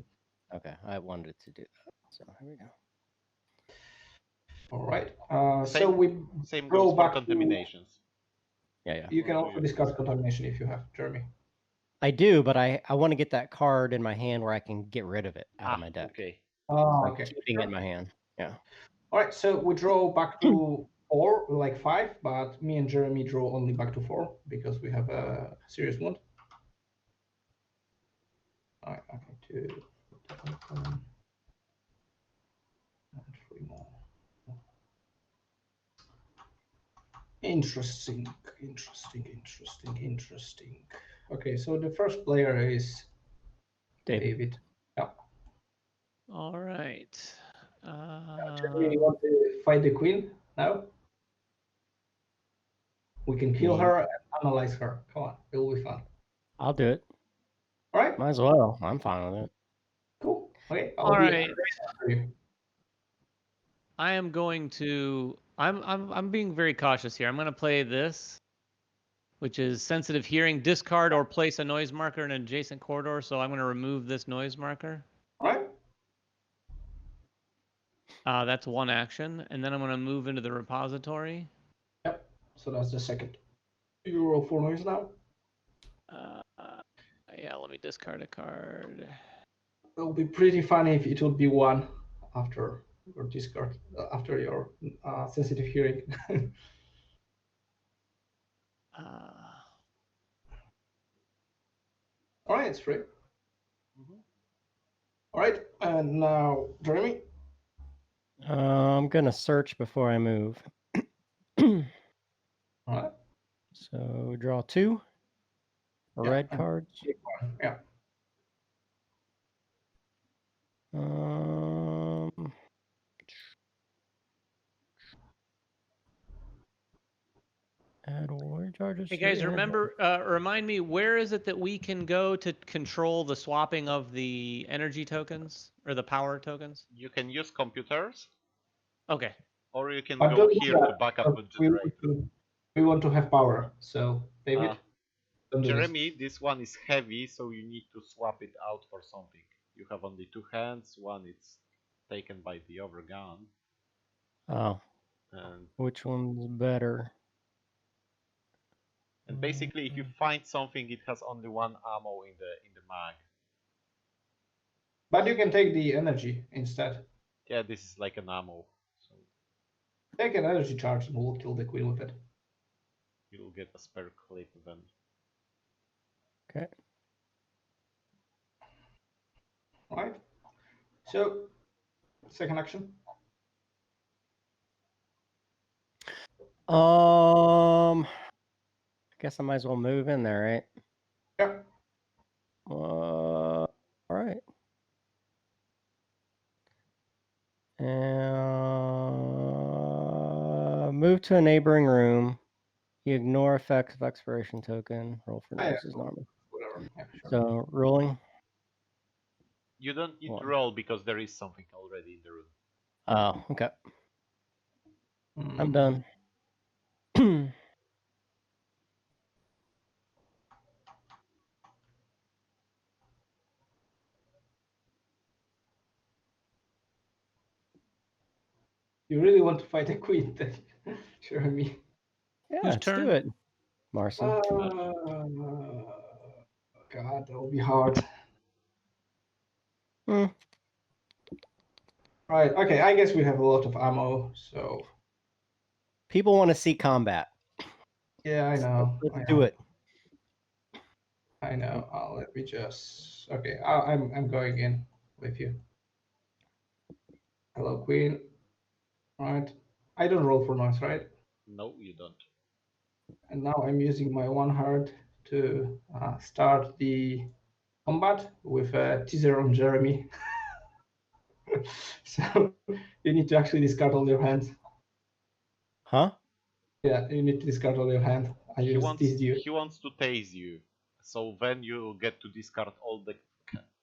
Okay, I wanted to do that. So here we go. All right. So Same- we Same go goes for back contaminations. Yeah. You can What do also you- discuss contamination if you have, Jeremy. I do, but I want to get that card in my hand where I can get rid of it out of my deck. Okay. Oh, I'm okay. keeping it in my hand. Yeah. All right. So we draw back to 4, like 5, but me and Jeremy draw only back to 4 because we have a serious wound. All right. Okay. 2. And 3 more. Interesting. Okay, so the first player is David. Yeah. All right. Jeremy, you want to fight the queen now? We can kill her and analyze her. Come on, it'll be fun. I'll do it. All right, Might as well. I'm fine with it. cool. Okay, All right. for you. I am going to. I'm being very cautious here. I'm going to play this, which is sensitive hearing. Discard or place a noise marker in an adjacent corridor. So I'm going to remove this noise marker. All right. That's one action, and then I'm going to move into the repository. Yep. So that's the second. You roll 4 noise now. Yeah, let me discard a card. It'll be pretty funny if it would be 1 after your discard, after your sensitive hearing. All right, it's free. All right, and now Jeremy. I'm gonna search before I move. All right. So draw 2 red cards. Yeah. Add warrior charges. Hey guys, remember, remind me, where is it that we can go to control the swapping of the energy tokens or the power tokens? You can use computers, Okay. or you can But go don't do here to that, back up because a generator. we want to have power. So David, don't do this. Jeremy, this one is heavy, so you need to swap it out for something. You have only 2 hands. One is taken by the other gun. Oh, And which one's better? basically, if you find something, it has only 1 ammo in the mag. But you can take the energy instead. Yeah, this is like an ammo. So Take an energy charge and we'll kill the queen with it. you'll get a spare clip then. Okay. All right. So, second action. I guess I might as well move in there, right? Yeah. All right. And move to a neighboring room. You ignore effects of expiration token. Roll for noise is normal. Whatever. Yeah, sure. So rolling. You don't need to One. roll because there is something already in the room. Oh, okay. I'm Mm. done. You really want to fight a queen, then? Jeremy. Yeah, Whose let's turn? do it. Marcin. God, that will be hard. Right. Okay. I guess we have a lot of ammo, so People want to see combat. yeah, I know. Let's do it. I know. Let me just. Okay, I'm going in with you. Hello, queen. All right. I don't roll for noise, right? No, you don't. And now I'm using my 1 heart to start the combat with a teaser on Jeremy. So you need to actually discard all your hands. Huh? Yeah, you need to discard all your hands. I He just wants, teased you. he wants to tase you. So then you get to discard all the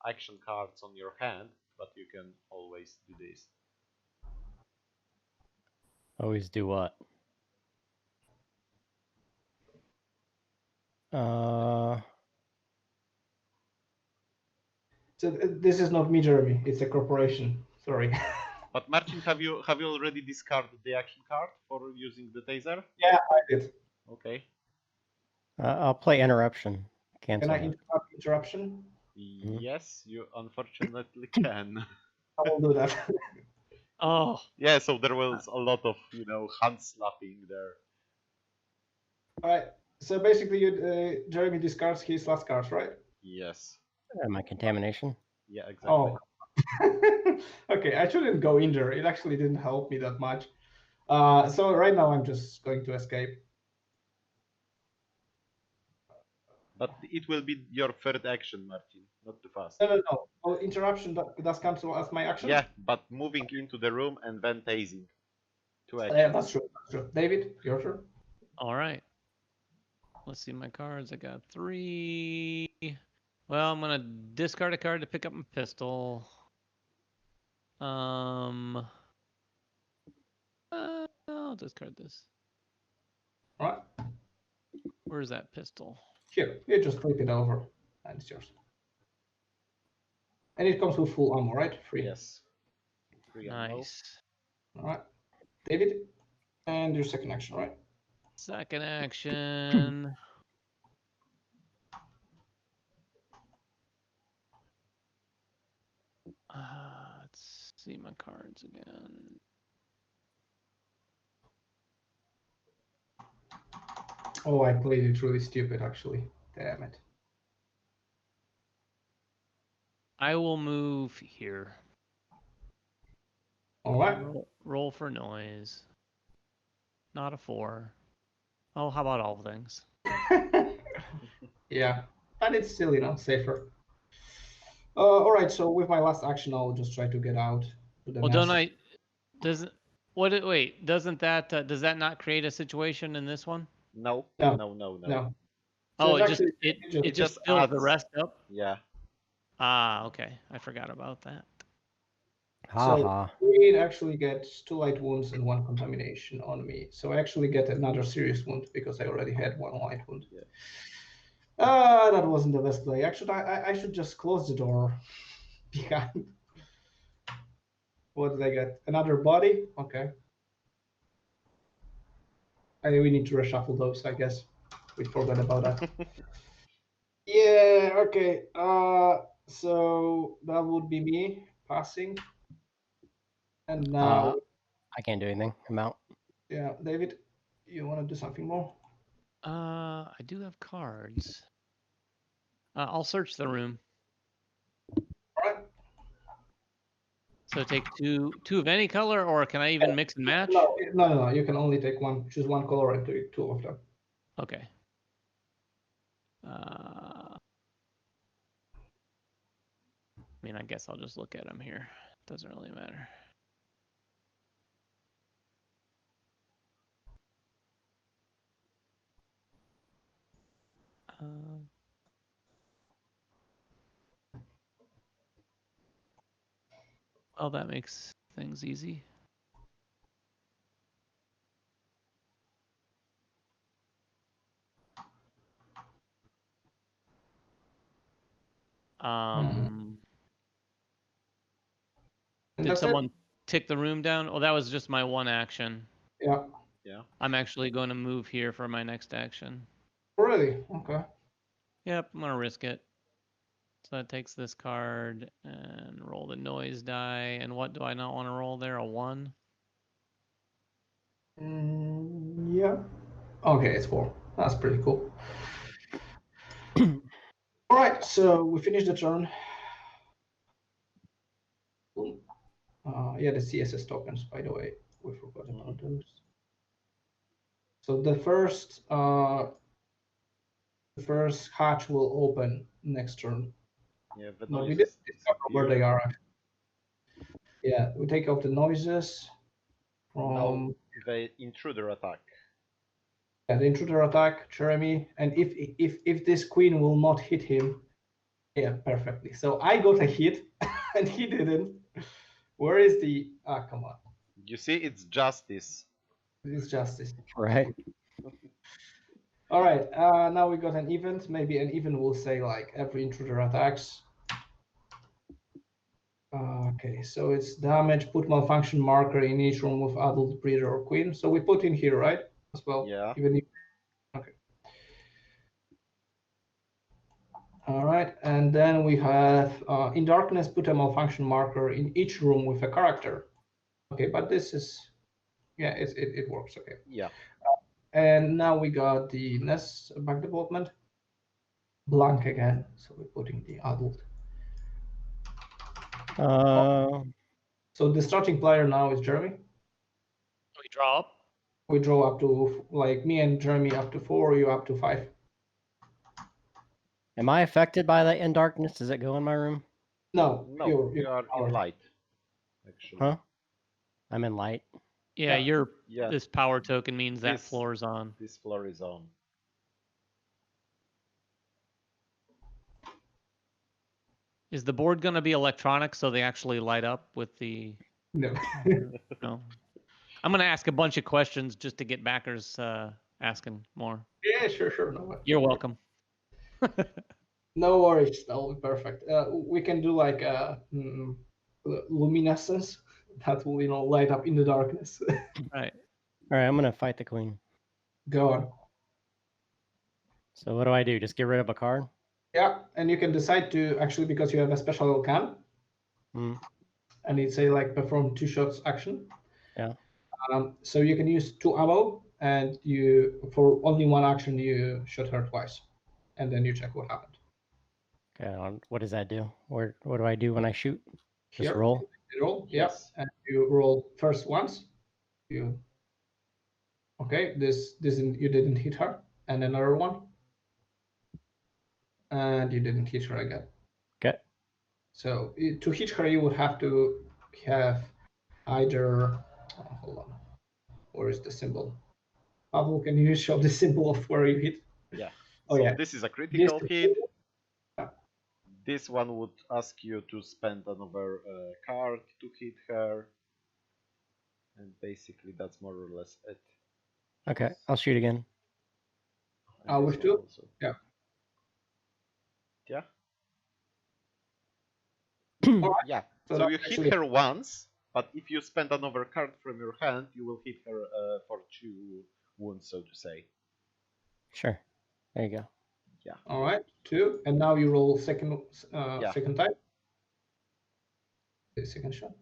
action cards on your hand, but you can always do this. Always do what? So this is not me, Jeremy. It's a corporation. Sorry. But Marcin, have you already discarded the action card for using the taser? Yeah, I did. Okay. I'll play interruption. Can Cancel I it. interrupt interruption? Yes, you unfortunately can. I will do that. Oh, Yeah, so there was a lot of, hand slapping there. All right. So basically, Jeremy discards his last cards, right? Yes. My contamination. Yeah, exactly. Oh. Okay, I shouldn't go in there. It actually didn't help me that much. So right now I'm just going to escape. But it will be your third action, Martin. Not too fast. No. Oh, interruption does cancel as my action? Yeah, but moving into the room and then tasing. Two actions. Yeah, that's true. David, your turn. all right. Let's see my cards. I got 3. Well, I'm gonna discard a card to pick up my pistol. I'll discard this. All right. Where's that pistol? Here, you just flip it over, and it's yours. And it comes with full ammo, right? Free. Yes. Free ammo. Nice. All right. David, and your second action, right? Second action. Let's see my cards again. Oh, I played it really stupid, actually. Damn it. I will move here. All right. Roll for noise. Not a 4. Oh, how about all things? Yeah, and it's still, safer. All right, so with my last action, I'll just try to get out. To the Well, mess. don't I? Doesn't what? Wait, doesn't that? Does that not create a situation in this one? No. No. No. No. Oh, it's it just actually- it just just fills the adds- rest up. Yeah. Ah, okay. I forgot about that. Haha. So it actually gets 2 light wounds and 1 contamination on me. So I actually get another serious wound because I already had 1 light wound. Yeah. That wasn't the best play. Actually, I should just close the door behind. What did I get? Another body? Okay. I think we need to reshuffle those, I guess. We forgot about that. Yeah, okay. So that would be me passing. And now, I can't do anything. I'm out. yeah, David, you want to do something more? I do have cards. I'll search the room. All right. So take two of any color, or can I even mix and match? No. You can only take one. Choose one color and do 2 of them. Okay. I mean, I guess I'll just look at them here. Doesn't really matter. Well, that makes things easy. Did someone tick the room down? Oh, that was just my one action. Yeah. Yeah. I'm actually going to move here for my next action. Really? Okay. Yep, I'm going to risk it. So that takes this card and roll the noise die. And what do I not want to roll there? A 1? Yeah. Okay, it's 4. That's pretty cool. All right, so we finished the turn. Yeah, the CSS tokens, by the way, we forgot about those. So the first hatch will open next turn. Yeah, the No, we noises didn't discover where they disappear. are. Yeah, we take out the noises from No, the intruder attack. the intruder attack, Jeremy, and if this queen will not hit him, Yeah, perfectly. So I got a hit, and he didn't. Where is the... Ah, come on. You see, it's justice. This is justice. Right. All right, now we got an event. Maybe an event will say like every intruder attacks. Okay, so it's damage, put malfunction marker in each room with adult breeder or queen. So we put in here, right? As well. Yeah. Even if... Okay. All right, and then we have in darkness, put a malfunction marker in each room with a character. Okay, but this is... Yeah, it works. Okay. Yeah. And now we got the NES back development. Blank again. So we're putting the adult. So the starting player now is Jeremy. We draw up. We draw up to, like, me and Jeremy up to 4, you up to 5. Am I affected by that in darkness? Does it go in my room? No, No, you're you are in light. Actually. Huh? I'm in light. Yeah, you're. Yeah. This power token means that This- floor's on. This floor is on. Is the board going to be electronic so they actually light up with the? No. No. I'm going to ask a bunch of questions just to get backers asking more. Yeah, sure. No, You're welcome. no worries. That will be perfect. We can do like a luminescence that will, light up in the darkness. Right. All right, I'm gonna fight the queen. Go on. So what do I do? Just get rid of a card? Yeah, and you can decide to actually, because you have a special can, and it say like perform 2 shots action. Yeah. So you can use 2 ammo, and you, for only 1 action, you shot her twice, and then you check what happened. Okay. What does that do? What do I do when I shoot? Just Here, roll. you roll. Yes. Yeah, and you roll first once. Okay, this you didn't hit her, and another one, and you didn't hit her again. Okay. So to hit her, you would have to have either... hold on. Where is the symbol? Pablo, can you show the symbol of where you hit? Yeah. Oh, So yeah. this is a critical This- hit. This one would ask you to spend another card to hit her. And basically that's more or less it. Okay, I'll shoot again. And with this 2? one also. Yeah. Yeah? All right. Yeah. So So you that's hit actually- her once, but if you spend another card from your hand, you will hit her for 2 wounds, so to say. Sure. There you go. All right, 2, and now you roll second time. The second shot.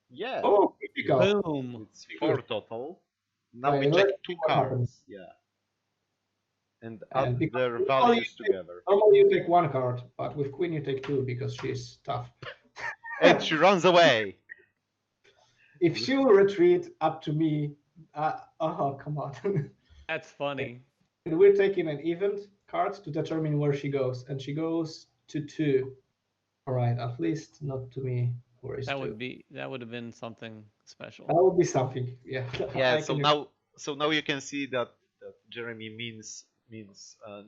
Yeah. Oh, critical. Boom. It's 4 total. Now Right, we check let's 2 see what happens. cards. Yeah. And And add because their normally values you together. Normally you take 1 card, but with queen you take 2 because she's tough. And she runs away. If she will retreat up to me, oh, come on. That's funny. And we're taking an event card to determine where she goes, and she goes to 2. All right, at least not to me. Where is That 2? would have been something special. That would be something. Yeah. Yeah. I So can- now you can see that Jeremy means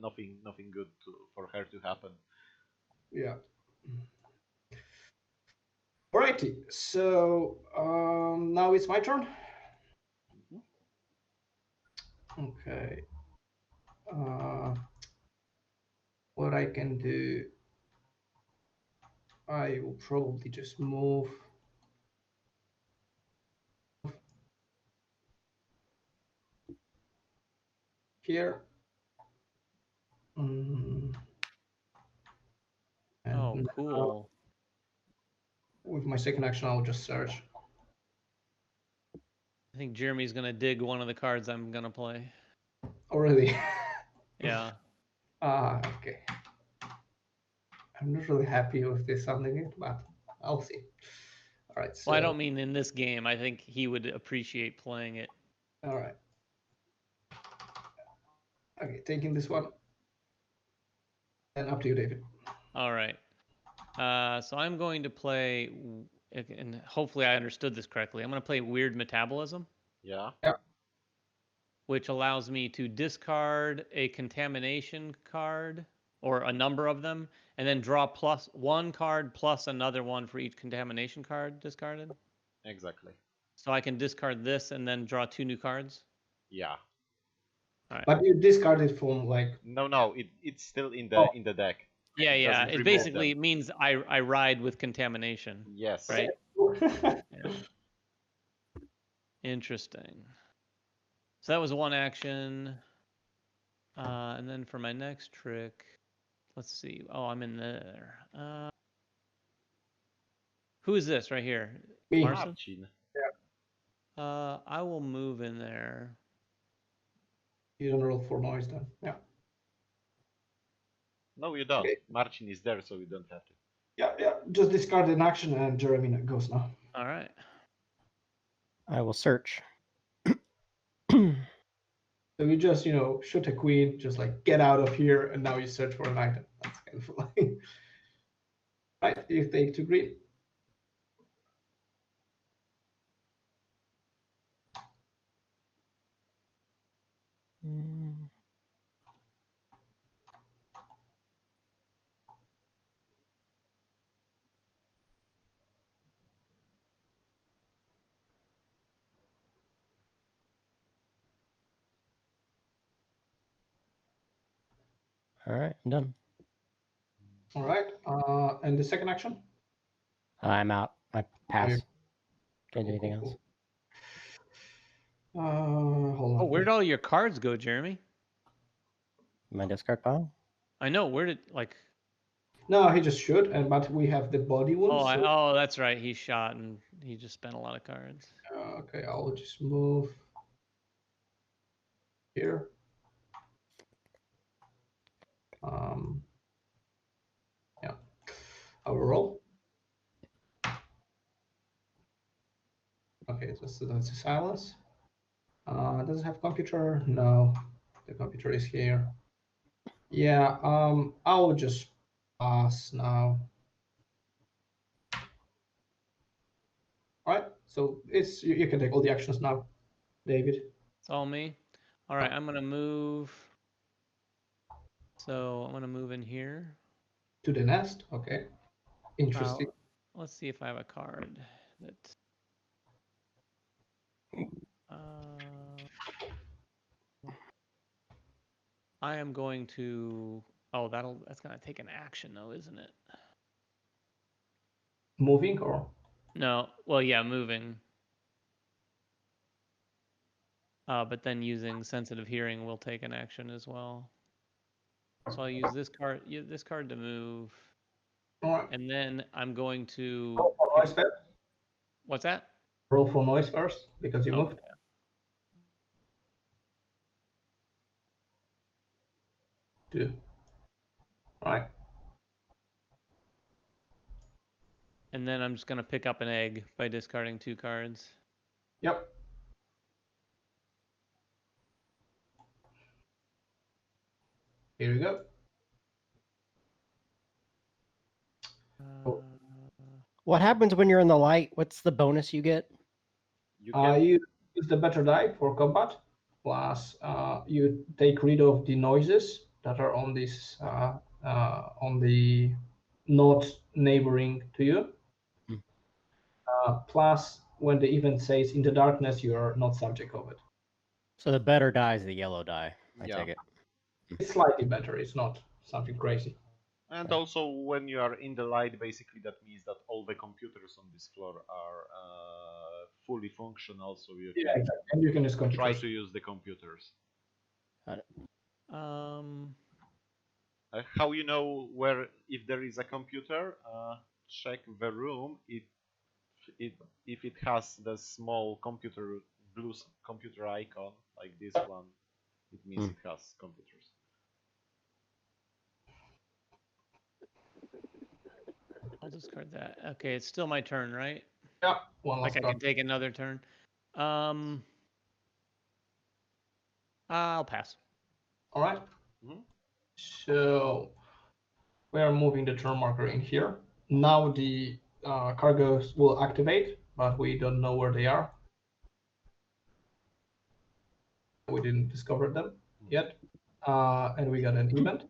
nothing good for her to happen. Yeah. Alrighty. So now it's my turn. Okay. What I can do, I will probably just move. Here. And Oh, now, cool. with my second action, I'll just search. I think Jeremy's gonna dig one of the cards I'm gonna play. Already. Yeah. Okay. I'm not really happy with this something, but I'll see. All right. So, Well, I don't mean in this game. I think he would appreciate playing it. All right. Okay, taking this one. And up to you, David. All right. So I'm going to play, and hopefully I understood this correctly. I'm going to play Weird Metabolism, Yeah. which allows me to discard a contamination card or a number of them, and then draw plus one card plus another one for each contamination card discarded. Exactly. So I can discard this and then draw 2 new cards. Yeah. All right. But you discard it from like. No, it's still in the Oh. in the deck. Yeah, It yeah. doesn't It remove basically them. means I ride with contamination. Yes. Right. Okay. Yeah. Interesting. So that was one action. And then for my next trick, let's see. Oh, I'm in there. Who is this right here? Me. Marcin? Marcin. I will move in there. You don't roll for noise then. Yeah. No, you don't. Okay. Marcin is there, so you don't have to. Yeah. Just discard an action and Jeremy goes now. All right. I will search. So you just, shoot a queen, just like get out of here, and now you search for an item. That's kind of like. Right, you take 2 green. All right, I'm done. All right. And the second action? I'm out. I pass. you- Can't do anything else. Hold on. Oh, where'd all your cards go, Jeremy? My discard pile. I know. Where did like? No, he just shoot, but we have the body wound. Oh, so- oh, that's right. He shot and he just spent a lot of cards. Okay, I'll just move here. Yeah, I will roll. Okay, so that's a silence. Does it have computer? No, the computer is here. Yeah, I'll just pass now. All right, so it's you can take all the actions now, David. It's all me. All right, I'm gonna move. So I'm gonna move in here. To the nest. Okay, interesting. Let's see if I have a card that. I am going to. Oh, that's gonna take an action though, isn't it? Moving or? No. Well, yeah, moving. But then using sensitive hearing will take an action as well. So I'll use this card. This card to move. All right. And then I'm going to. Roll for noise first. What's that? Roll for noise first because you moved. Okay. Two. All right. And then I'm just gonna pick up an egg by discarding 2 cards. Yep. Here we go. What happens when you're in the light? What's the bonus you get? You can You use the better die for combat. Plus, you take rid of the noises that are on this on the not neighboring to you. Plus, when the event says in the darkness, you are not subject of it. So the better die is the yellow die. I Yeah. take it. It's slightly better. It's not something crazy. And also, when you are in the light, basically that means that all the computers on this floor are fully functional, so you Yeah, can exactly. And you can just try control. to use the computers. How you know where if there is a computer? Check the room if it has the small blue computer icon like this one. It means it has computers. I'll discard that. Okay, it's still my turn, right? Yeah, one last Like I card. can take another turn. I'll pass. All right. Mhm. So we are moving the turn marker in here. Now the cargoes will activate, but we don't know where they are. We didn't discover them yet. And we got an event.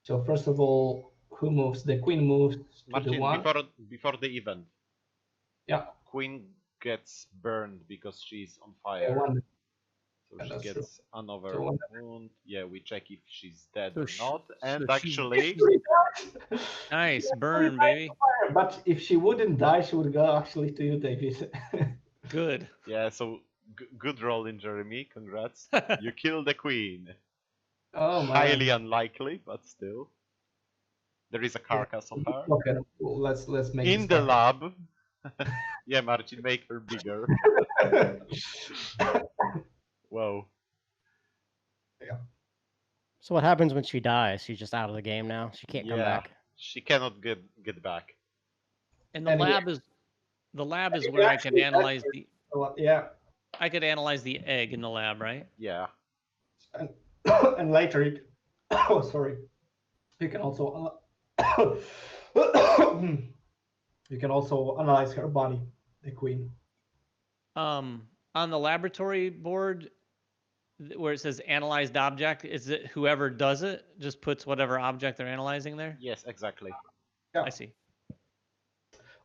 So first of all, who moves? The queen moves to the Martin, one. before the event, Yeah. Queen gets burned because she's on Yeah, fire. one. So Yeah, she that's gets another So one- wound. Yeah, we check if she's dead So or not. And so she's- actually, Nice burn, baby. But if she wouldn't die, she would go actually to you, David. Good. yeah, so good rolling, Jeremy. Congrats. You killed the queen. Oh man. Highly unlikely, but still. There is a carcass of her. Okay, well, let's make In this the happen. lab. yeah, Marcin, make her bigger. Whoa. So what happens when she dies? She's just out of the game now. She can't come Yeah. back. She cannot get back. And the And lab is where I can actually- analyze the Yeah, I could analyze the egg in the lab, right? Yeah. and later it. Oh, sorry. You can also. You can also analyze her body, the queen. On the laboratory board where it says analyzed object, is it whoever does it just puts whatever object they're analyzing there? Yes, exactly. Yeah. I see.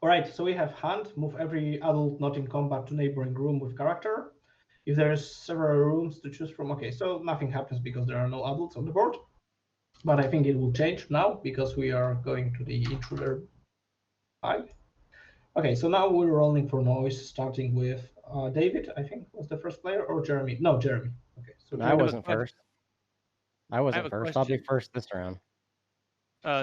All right, so we have hunt, move every adult not in combat to neighboring room with character. If there's several rooms to choose from, okay, so nothing happens because there are no adults on the board. But I think it will change now because we are going to the intruder 5. Okay, so now we're rolling for noise, starting with David, I think was the first player, or Jeremy? No, Jeremy. Okay, so I Jeremy, wasn't first. I wasn't a first. I'll be question. first this round.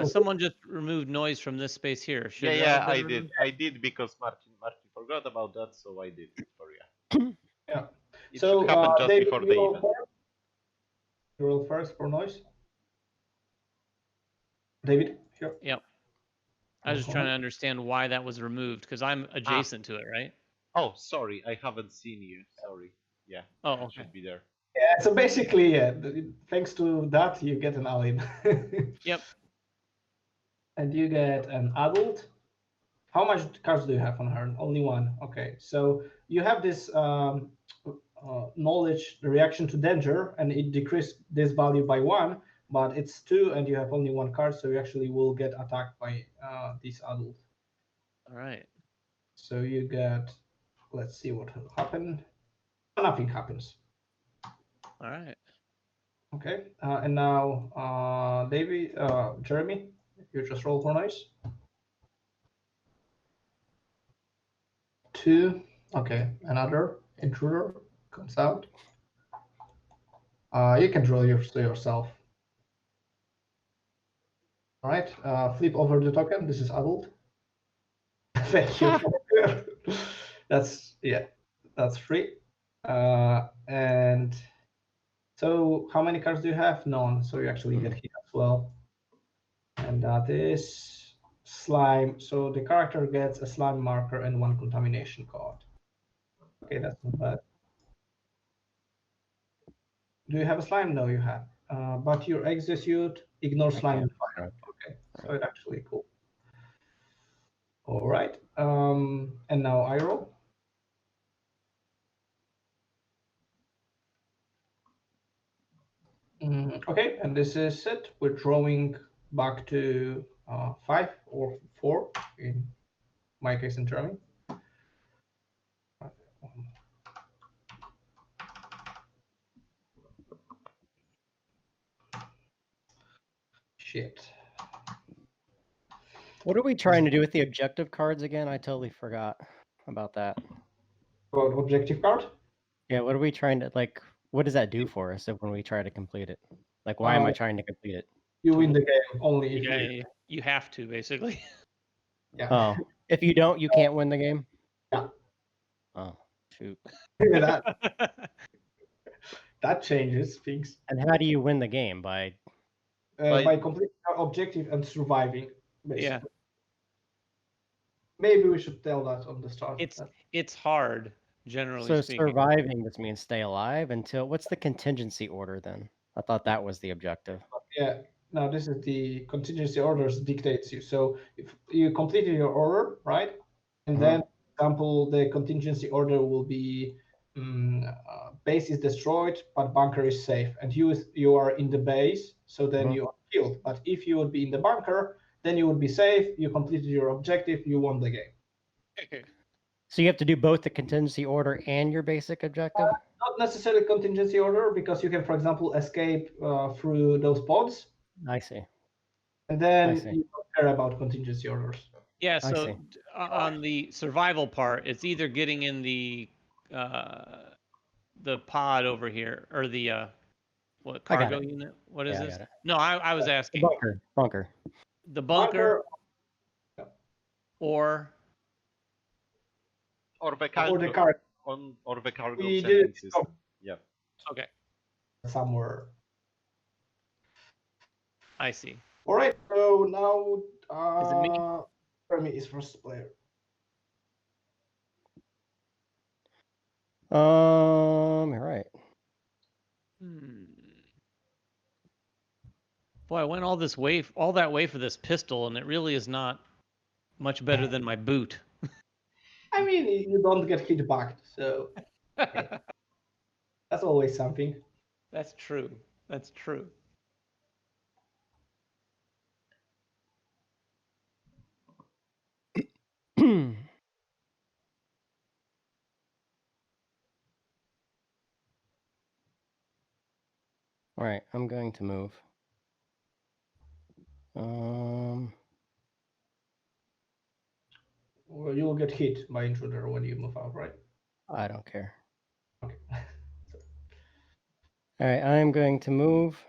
Someone just removed noise from this space here. Should that Yeah, have been I did. removed? I did because Martin forgot about that, so I did it for you. Yeah. It So should happen just David, before you the roll event. first? You roll first for noise. David, here. Yep. I was just trying to understand why that was removed because I'm adjacent to it, right? Oh, sorry, I haven't seen you. Sorry. Yeah, Oh, it okay. should be there. Yeah, so basically, thanks to that, you get an ally. Yep. And you get an adult. How much cards do you have on her? Only one. Okay, so you have this knowledge, the reaction to danger, and it decreased this value by 1, but it's 2, and you have only 1 card, so you actually will get attacked by this adult. All right. So you get, let's see what will happen. Nothing happens. All right. Okay, and now Jeremy, you just roll for noise. 2. Okay, another intruder comes out. You can draw yourself. All right, flip over the token. This is adult. Thank you. That's free. And so how many cards do you have? None. So you actually get hit as well. And that is slime. So the character gets a slime marker and 1 contamination card. Okay, that's not bad. Do you have a slime? No, you have. But your execute ignore slime and fire. Okay, so it's actually cool. All right. And now I roll. Okay, and this is it. We're drawing back to 5 or 4 in my case in Germany. Shit. What are we trying to do with the objective cards again? I totally forgot about that. About objective card? Yeah, what are we trying to, like, what does that do for us when we try to complete it? Like, why am I trying to complete it? You win the game only if Yeah, you have to basically. Yeah. Oh, if you don't, you can't win the game? Yeah. Oh, shoot. that changes things. And how do you win the game? By By completing our objective and surviving, basically. Yeah. Maybe we should tell that on the start. It's hard, generally so speaking. surviving, this means stay alive until, what's the contingency order then? I thought that was the objective. Yeah. Now this is the contingency orders dictates you. So if you completed your order, right? And then, for example, the contingency order will be base is destroyed, but bunker is safe, and you are in the base, so then you are killed. But if you would be in the bunker, then you would be safe. You completed your objective. You won the game. So you have to do both the contingency order and your basic objective? Not necessarily contingency order, because you can, for example, escape through those pods, I see. and then I see. you don't care about contingency orders. Yeah, I so see. on the survival part, it's either getting in the pod over here, or the what, I got cargo it. unit? What is Yeah, I this? got it. No, I was The asking bunker. the bunker or Or the Or cargo, the car or the cargo We sending did it system. Yeah. okay, somewhere. I see. All right, so now Is it me? Jeremy is first player. Right. Boy, I went all that way for this pistol, and it really is not much better than my boot. I mean, you don't get hit back, so that's always something. That's true. That's true. All right, I'm going to move. Well, you will get hit by intruder when you move out, right? I don't care. Okay. All right, I'm going to move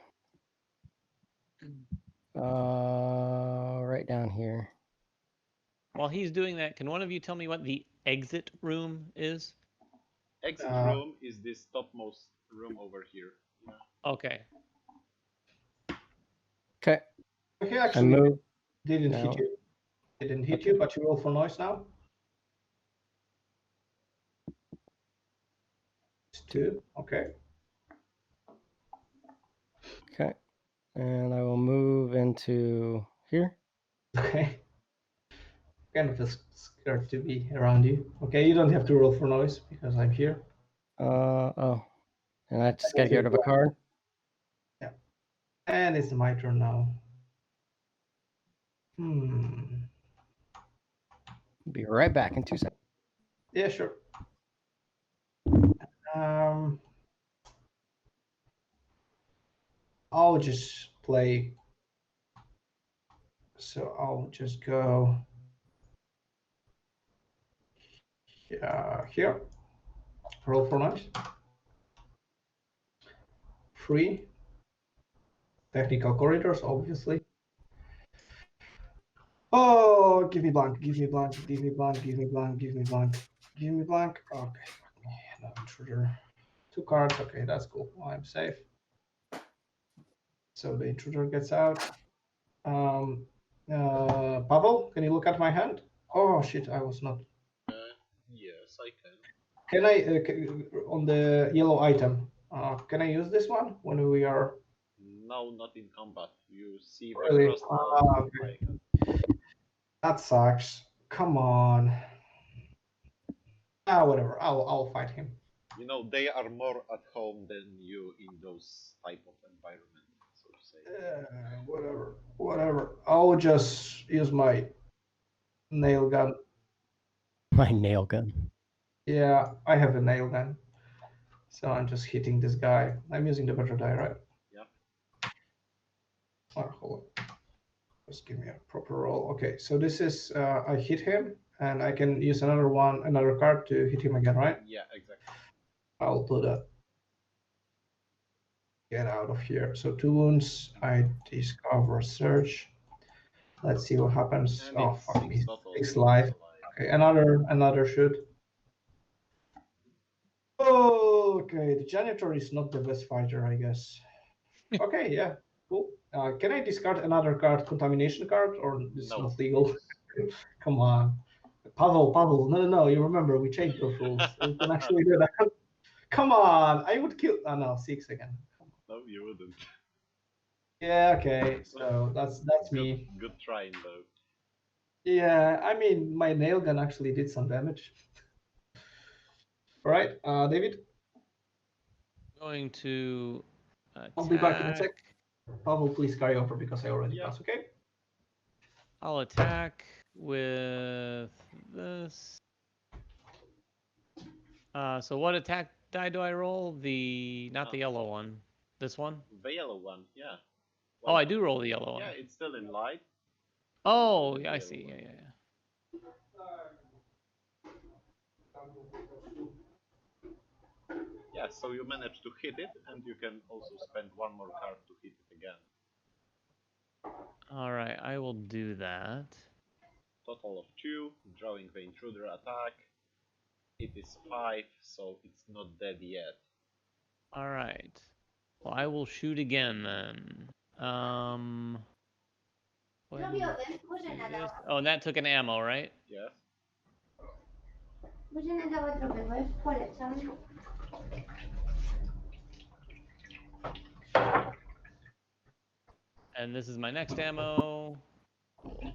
right down here. While he's doing that, can one of you tell me what the exit room is? Exit room is this topmost room over here. Yeah. Okay. Okay. Okay, I actually, move. didn't No. hit you. Didn't hit Okay. you, but you roll for noise now. It's 2. Okay. Okay. And I will move into here. Okay. Kind of just scared to be around you. Okay, you don't have to roll for noise because I'm here. Oh. And I just got to get rid of a card. Yeah. And it's my turn now. Be right back in 2 seconds. Yeah, sure. I'll just play. So I'll just go here. Roll for noise. 3. Technical corridors, obviously. Oh, give me blank, give me blank, give me blank, give me blank, give me blank, give me blank. Okay, no intruder. 2 cards. Okay, that's cool. I'm safe. So the intruder gets out. Pavel, can you look at my hand? Oh shit, I was not. Yes, I can. Can I on the yellow item? Can I use this one when we are? No, not in combat. You see Really? the crossbow. Okay. That sucks. Come on. Whatever. I'll fight him. You know, they are more at home than you in those type of environment, so to say. Whatever. I'll just use my nail gun. My nail gun. Yeah, I have a nail gun. So I'm just hitting this guy. I'm using the better die, right? Yeah. Oh, hold on. Just give me a proper roll. Okay, so this is I hit him, and I can use another card to hit him again, right? Yeah, exactly. I'll do that. Get out of here. So 2 wounds. I discover search. Let's see what happens. And Oh, it's fuck me. 6 6 life. Okay, another shoot. Oh, okay, the janitor is not the best fighter, I guess. Okay, yeah, cool. Can I discard another card, contamination card, or it's No. not legal? Come on. Pavel, no, you remember, we changed those rules. We can actually do that. Come on, I would kill. Oh, no, 6 again. No, you wouldn't. Yeah, okay, so that's me. Good trying, though. Yeah, I mean, my nail gun actually did some damage. All right, David? going to I'll be back in a attack. sec. Pavel, please carry over because I already Yeah. passed, okay? I'll attack with this. So what attack die do I roll? Not the yellow one. This one? The yellow one, yeah. Oh, I do roll the yellow one. Yeah, it's still in light. Oh, The yeah, I yellow see. one. Yeah. Yeah, so you managed to hit it, and you can also spend one more card to hit it again. All right, I will do that. Total of 2, drawing the intruder attack. It is 5, so it's not dead yet. All right. Well, I will shoot again then. Go ahead and do this. Oh, and that took an ammo, right? Yes. And this is my next ammo. Cool.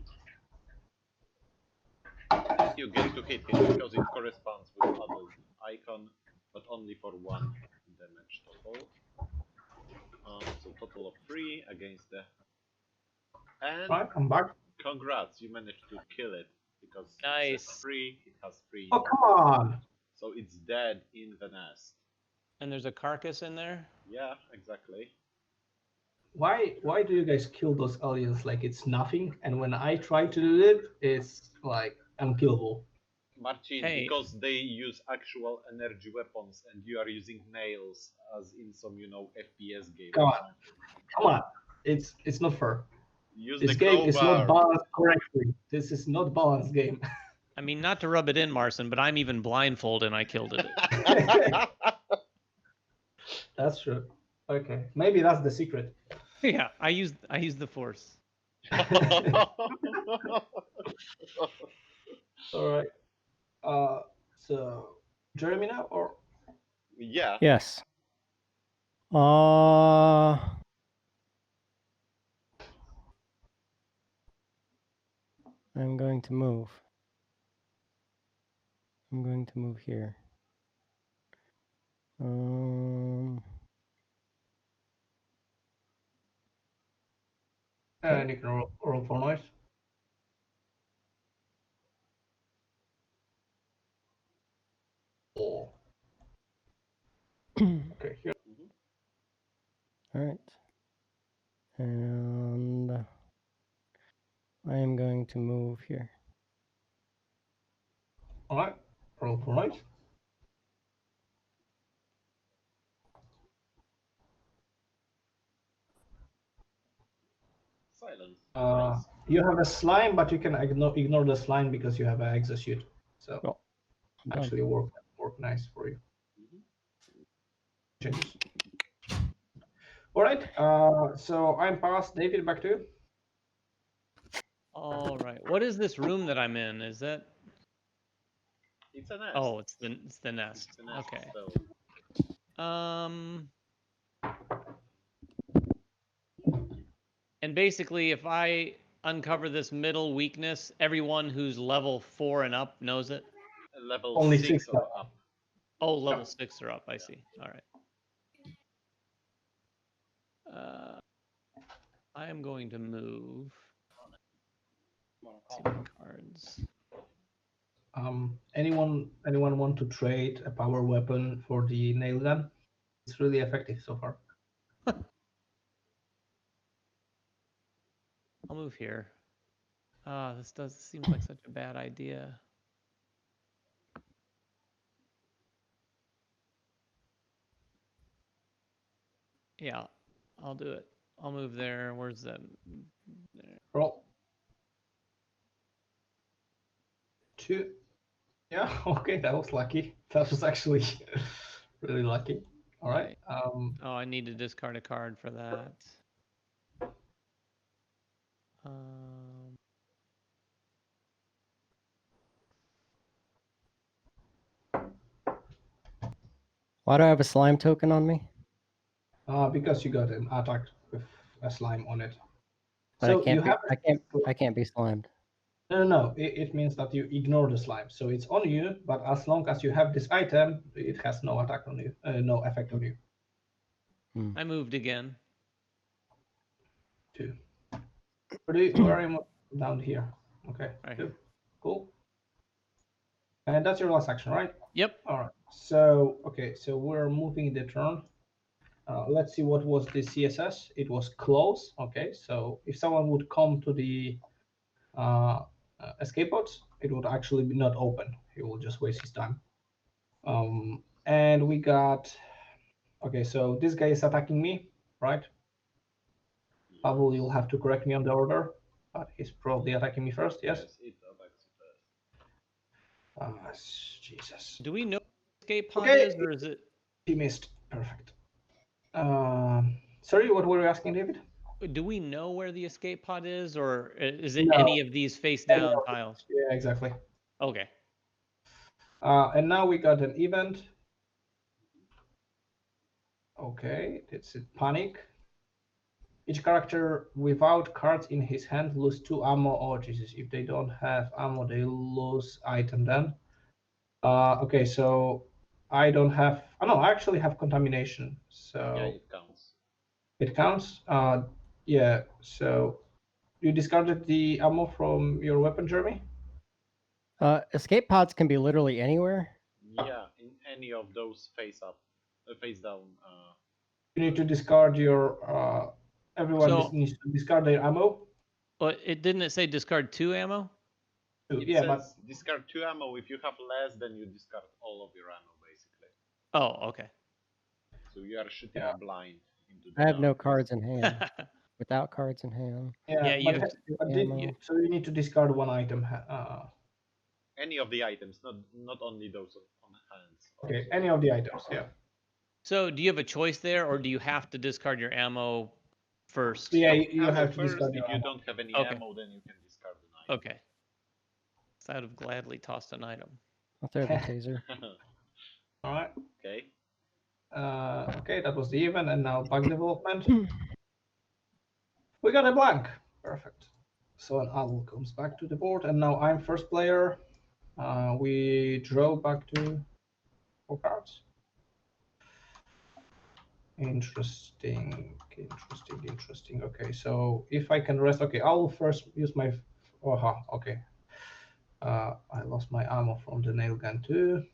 You get to hit it because it corresponds with other icon, but only for 1 damage total. So total of 3 against the... And Right, I'm back. congrats, you managed to kill it because it Nice. says 3, it has 3. Oh, come on! So it's dead in the nest. And there's a carcass in there? Yeah, exactly. Why do you guys kill those aliens like it's nothing? And when I try to do it, it's like unkillable. Marcin, Hey. because they use actual energy weapons and you are using nails as in some, FPS game. Come on. It's not fair. Use This the game is not crowbar. balanced correctly. This is not balanced game. I mean, not to rub it in, Marcin, but I'm even blindfolded and I killed it. That's true. Okay, maybe that's the secret. Yeah, I used the force. All right. So Jeremy now or Yeah. Yes. I'm going to move. I'm going to move here. and you can roll for noise. Oh. Okay, here. All right. And I am going to move here. All right. Roll for noise. Silence. You have a slime, but you can ignore the slime because you have an exosuit. So Oh, I'm done. actually work nice for you. Changes. All right. So I'm past. David, back to you. All right. What is this room that I'm in? Is that? It's a nest. Oh, it's the nest. It's the nest, Okay. so- And basically, if I uncover this middle weakness, everyone who's level 4 and up knows it. Level Only 6 6 or up. Oh, level 6 or up. I see. All right. I am going to move. See my cards. Anyone want to trade a power weapon for the nail gun? It's really effective so far. I'll move here. This seems like such a bad idea. Yeah, I'll do it. I'll move there. Where's that? There. Roll. 2. Yeah, okay, that was lucky. That was actually really lucky. All right. Oh, I need to discard a card for that. Why do I have a slime token on me? Because you got an attack with a slime on it. But So I can't. you have I can't be slimed. no. It means that you ignore the slime. So it's on you, but as long as you have this item, it has no attack on you, no effect on you. I moved again. 2. Where are you? Down here. Okay. Right 2. here. Cool. And that's your last action, right? Yep. All right. So okay, so we're moving the turn. Let's see what was the CSS. It was close. Okay, so if someone would come to the escape pods, it would actually be not open. He will just waste his time. And we got. Okay, so this guy is attacking me, right? Pavel, you'll have to correct me on the order, but he's probably attacking me first. Yes. It attacks you first. Jesus. Do we know what escape pod Okay. is, or is it? He missed. Perfect. Sorry, what were you asking, David? Do we know where the escape pod is, or is it No. any of these face down tiles? Yeah, exactly. Okay. And now we got an event. Okay, it's a panic. Each character without cards in his hand lose 2 ammo. Oh Jesus! If they don't have ammo, they lose item then. Okay, so I don't have. Oh no, I actually have contamination. So Yeah, it counts. it counts. Yeah. So you discarded the ammo from your weapon, Jeremy? Escape pods can be literally anywhere. Yeah, in any of those face down. You need to discard your. Everyone So- needs to discard their ammo. But it didn't say discard 2 ammo? It Yeah, says but discard 2 ammo. If you have less, then you discard all of your ammo, basically. Oh, okay. So you are shooting Yeah. blind into the I have no darkness. cards in hand. Without cards in hand. yeah, Yeah, but, you- but ammo. so you need to discard 1 item. Any of the items, not only those on hands. Okay, also. any of the items, yeah. So do you have a choice there, or do you have to discard your ammo first? Yeah, you Ammo have to first. discard your If you ammo. don't have any Okay. ammo, then you can discard an item. Okay. So I would have gladly tossed an item. I'll throw the taser. All right. Okay. Okay, that was the event, and now bug development. We got a blank. Perfect. So an owl comes back to the board, and now I'm first player. We draw back to 4 cards. Interesting. Okay, so if I can rest, okay, I will first use my. Okay. I lost my ammo from the nail gun too.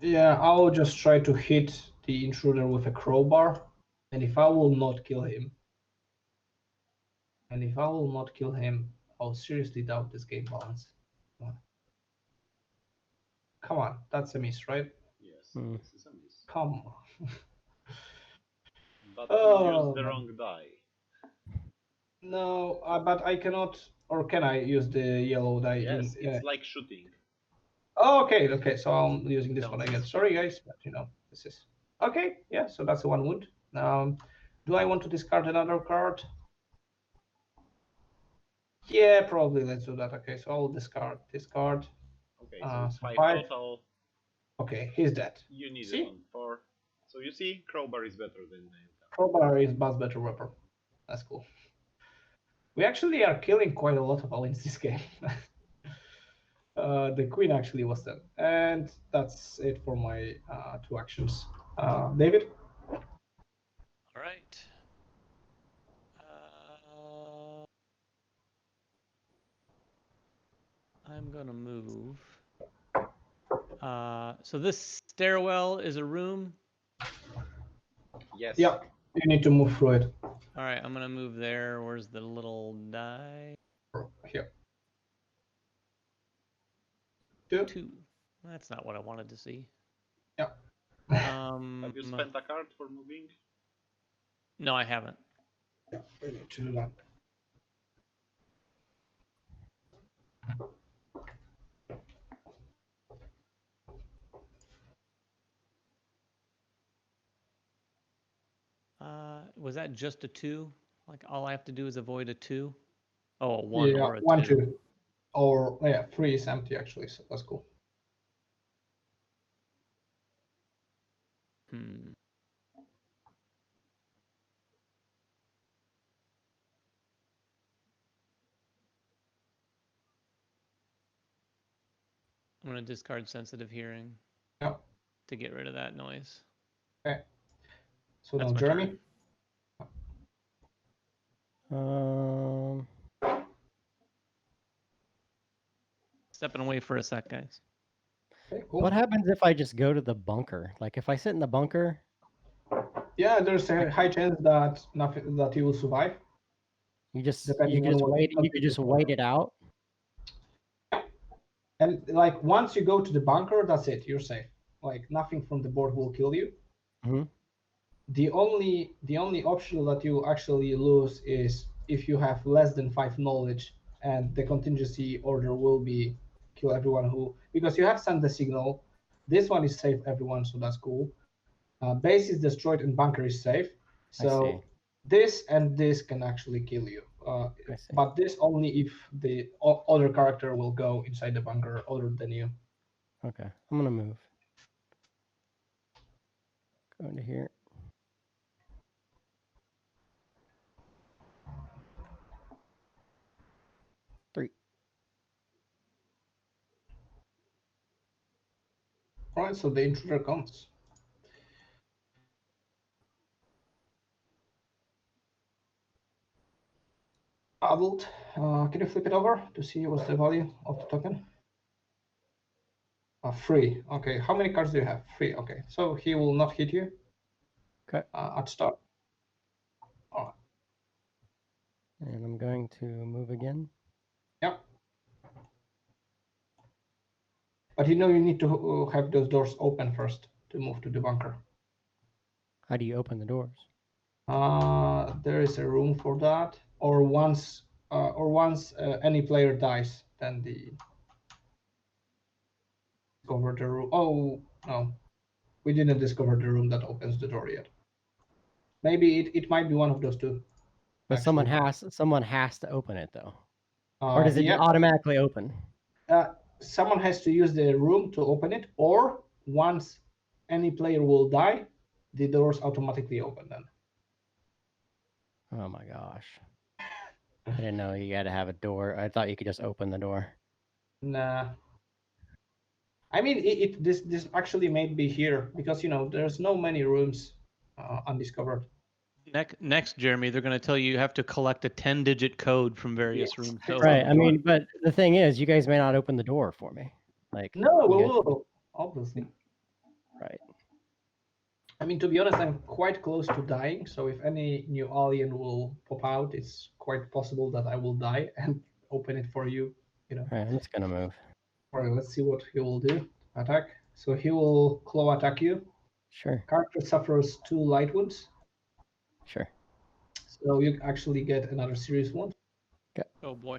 Yeah, I'll just try to hit the intruder with a crowbar, and if I will not kill him, I'll seriously doubt this game balance. Come on, that's a miss, right? Yes, Hmm. this is a miss. Come on. But Oh, you used the man. wrong die. No, but I cannot, or can I use the yellow die? Yes, it's like shooting. Oh, okay, so I'm using this one Counts again. as Sorry, shooting. guys, but this is okay. Yeah, so that's 1 wound. Do I want to discard another card? Yeah, probably. Let's do that. Okay, so I'll discard this card. Okay, so it's 5 5. total. Okay, he's dead. You need See? it on 4. So you see, crowbar is better than nail gun. Crowbar is much better weapon. That's cool. We actually are killing quite a lot of aliens this game. The queen actually was dead, and that's it for my 2 actions. David? All right. I'm gonna move. So this stairwell is a room. Yes. Yeah, you need to move through it. All right, I'm gonna move there. Where's the little die? Here. 2. 2. That's not what I wanted to see. Yeah. Have you spent a card for moving? No, I haven't. Yeah, we need to do that. Was that just a 2? Like all I have to do is avoid a 2? Oh, a 1 Yeah, or a 1, 2. 2. Or, yeah, 3 is empty actually, so that's cool. Hmm. I'm gonna discard sensitive hearing. Yeah. to get rid of that noise. Okay. So That's now my Jeremy. turn. Stepping away for a sec, guys. Okay, cool. What happens if I just go to the bunker? Like if I sit in the bunker, Yeah, there's a high chance that you will survive. you just Depending on what wait. You could just wait it out. And like once you go to the bunker, that's it. You're safe. Like nothing from the board will kill you. Mhm. The only option that you actually lose is if you have less than 5 knowledge, and the contingency order will be kill everyone who, because you have sent the signal. This one is safe, everyone, so that's cool. Base is destroyed and bunker is safe. I see. So this and this can actually kill you. I see. But this only if the other character will go inside the bunker other than you. Okay, I'm gonna move. Go into here. Three. All right, so the intruder comes. Adult, can you flip it over to see what's the value of the token? 3. Okay, how many cards do you have? 3. Okay, so he will not hit you. Okay. At start. All right. And I'm going to move again. Yep. But you need to have those doors open first to move to the bunker. How do you open the doors? There is a room for that. Or once any player dies, then discover the room. Oh no, we didn't discover the room that opens the door yet. Maybe it might be one of those two. But actually. someone has to open it though. Or does it Yeah. just automatically open? Someone has to use the room to open it, or once any player will die, the doors automatically open then. Oh my gosh. I didn't know you had to have a door. I thought you could just open the door. Nah. I mean, this actually may be here because there's no many rooms undiscovered. Next, Jeremy, they're going to tell you have to collect a 10-digit code from various rooms. To open Right. the I door. mean, but the thing is, you guys may not open the door for me. Like No, we you guys- will, obviously. Right. I mean, to be honest, I'm quite close to dying, so if any new alien will pop out, it's quite possible that I will die and open it for you. All right, I'm just gonna move. All right, let's see what he will do. Attack. So he will claw attack you. Sure. Character suffers 2 light wounds. Sure. So you actually get another serious wound. Oh boy.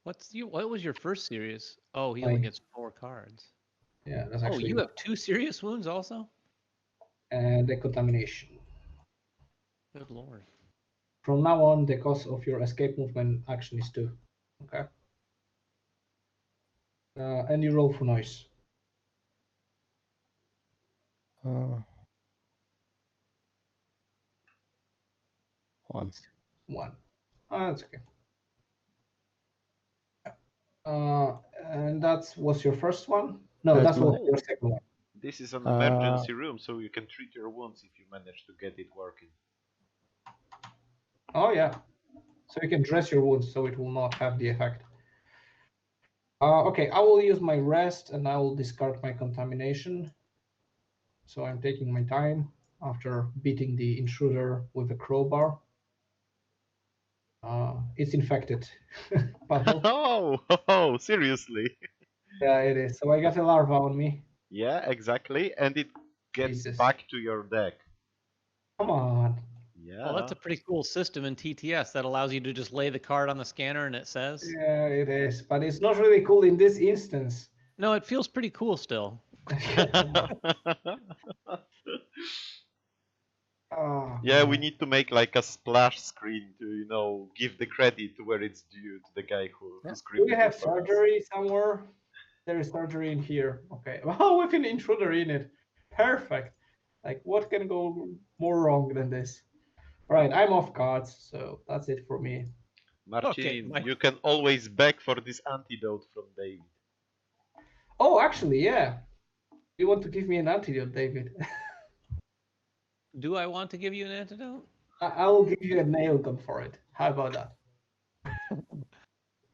What was your first serious? Oh, he only gets 4 cards. Yeah, that's Oh, actually. you have 2 serious wounds also? And the contamination. Good lord. From now on, the cost of your escape movement action is 2. Okay. And you roll for noise. 1. 1. That's okay. And that was your first one? No, that was your second one. This is an emergency room, so you can treat your wounds if you manage to get it working. Oh yeah. So you can dress your wounds so it will not have the effect. Okay, I will use my rest and I will discard my contamination. So I'm taking my time after beating the intruder with a crowbar. It's infected. Oh, seriously? Yeah, it is. So I got a larva on me. Yeah, exactly. And it gets Jesus. back to your deck. Come on. Yeah. Well, that's a pretty cool system in TTS that allows you to just lay the card on the scanner and it says. Yeah, it is. But it's not really cool in this instance. No, it feels pretty cool still. Yeah, we need to make like a splash screen to, give the credit where it's due to the guy who Do scripted we have it for us. surgery somewhere? There is surgery in here. Okay. Oh, with an intruder in it. Perfect. Like, what can go more wrong than this? All right, I'm off cards, so that's it for me. Marcin, Okay, you can always beg for this antidote from David. Oh, actually, yeah. You want to give me an antidote, David? Do I want to give you an antidote? I will give you a nail gun for it. How about that?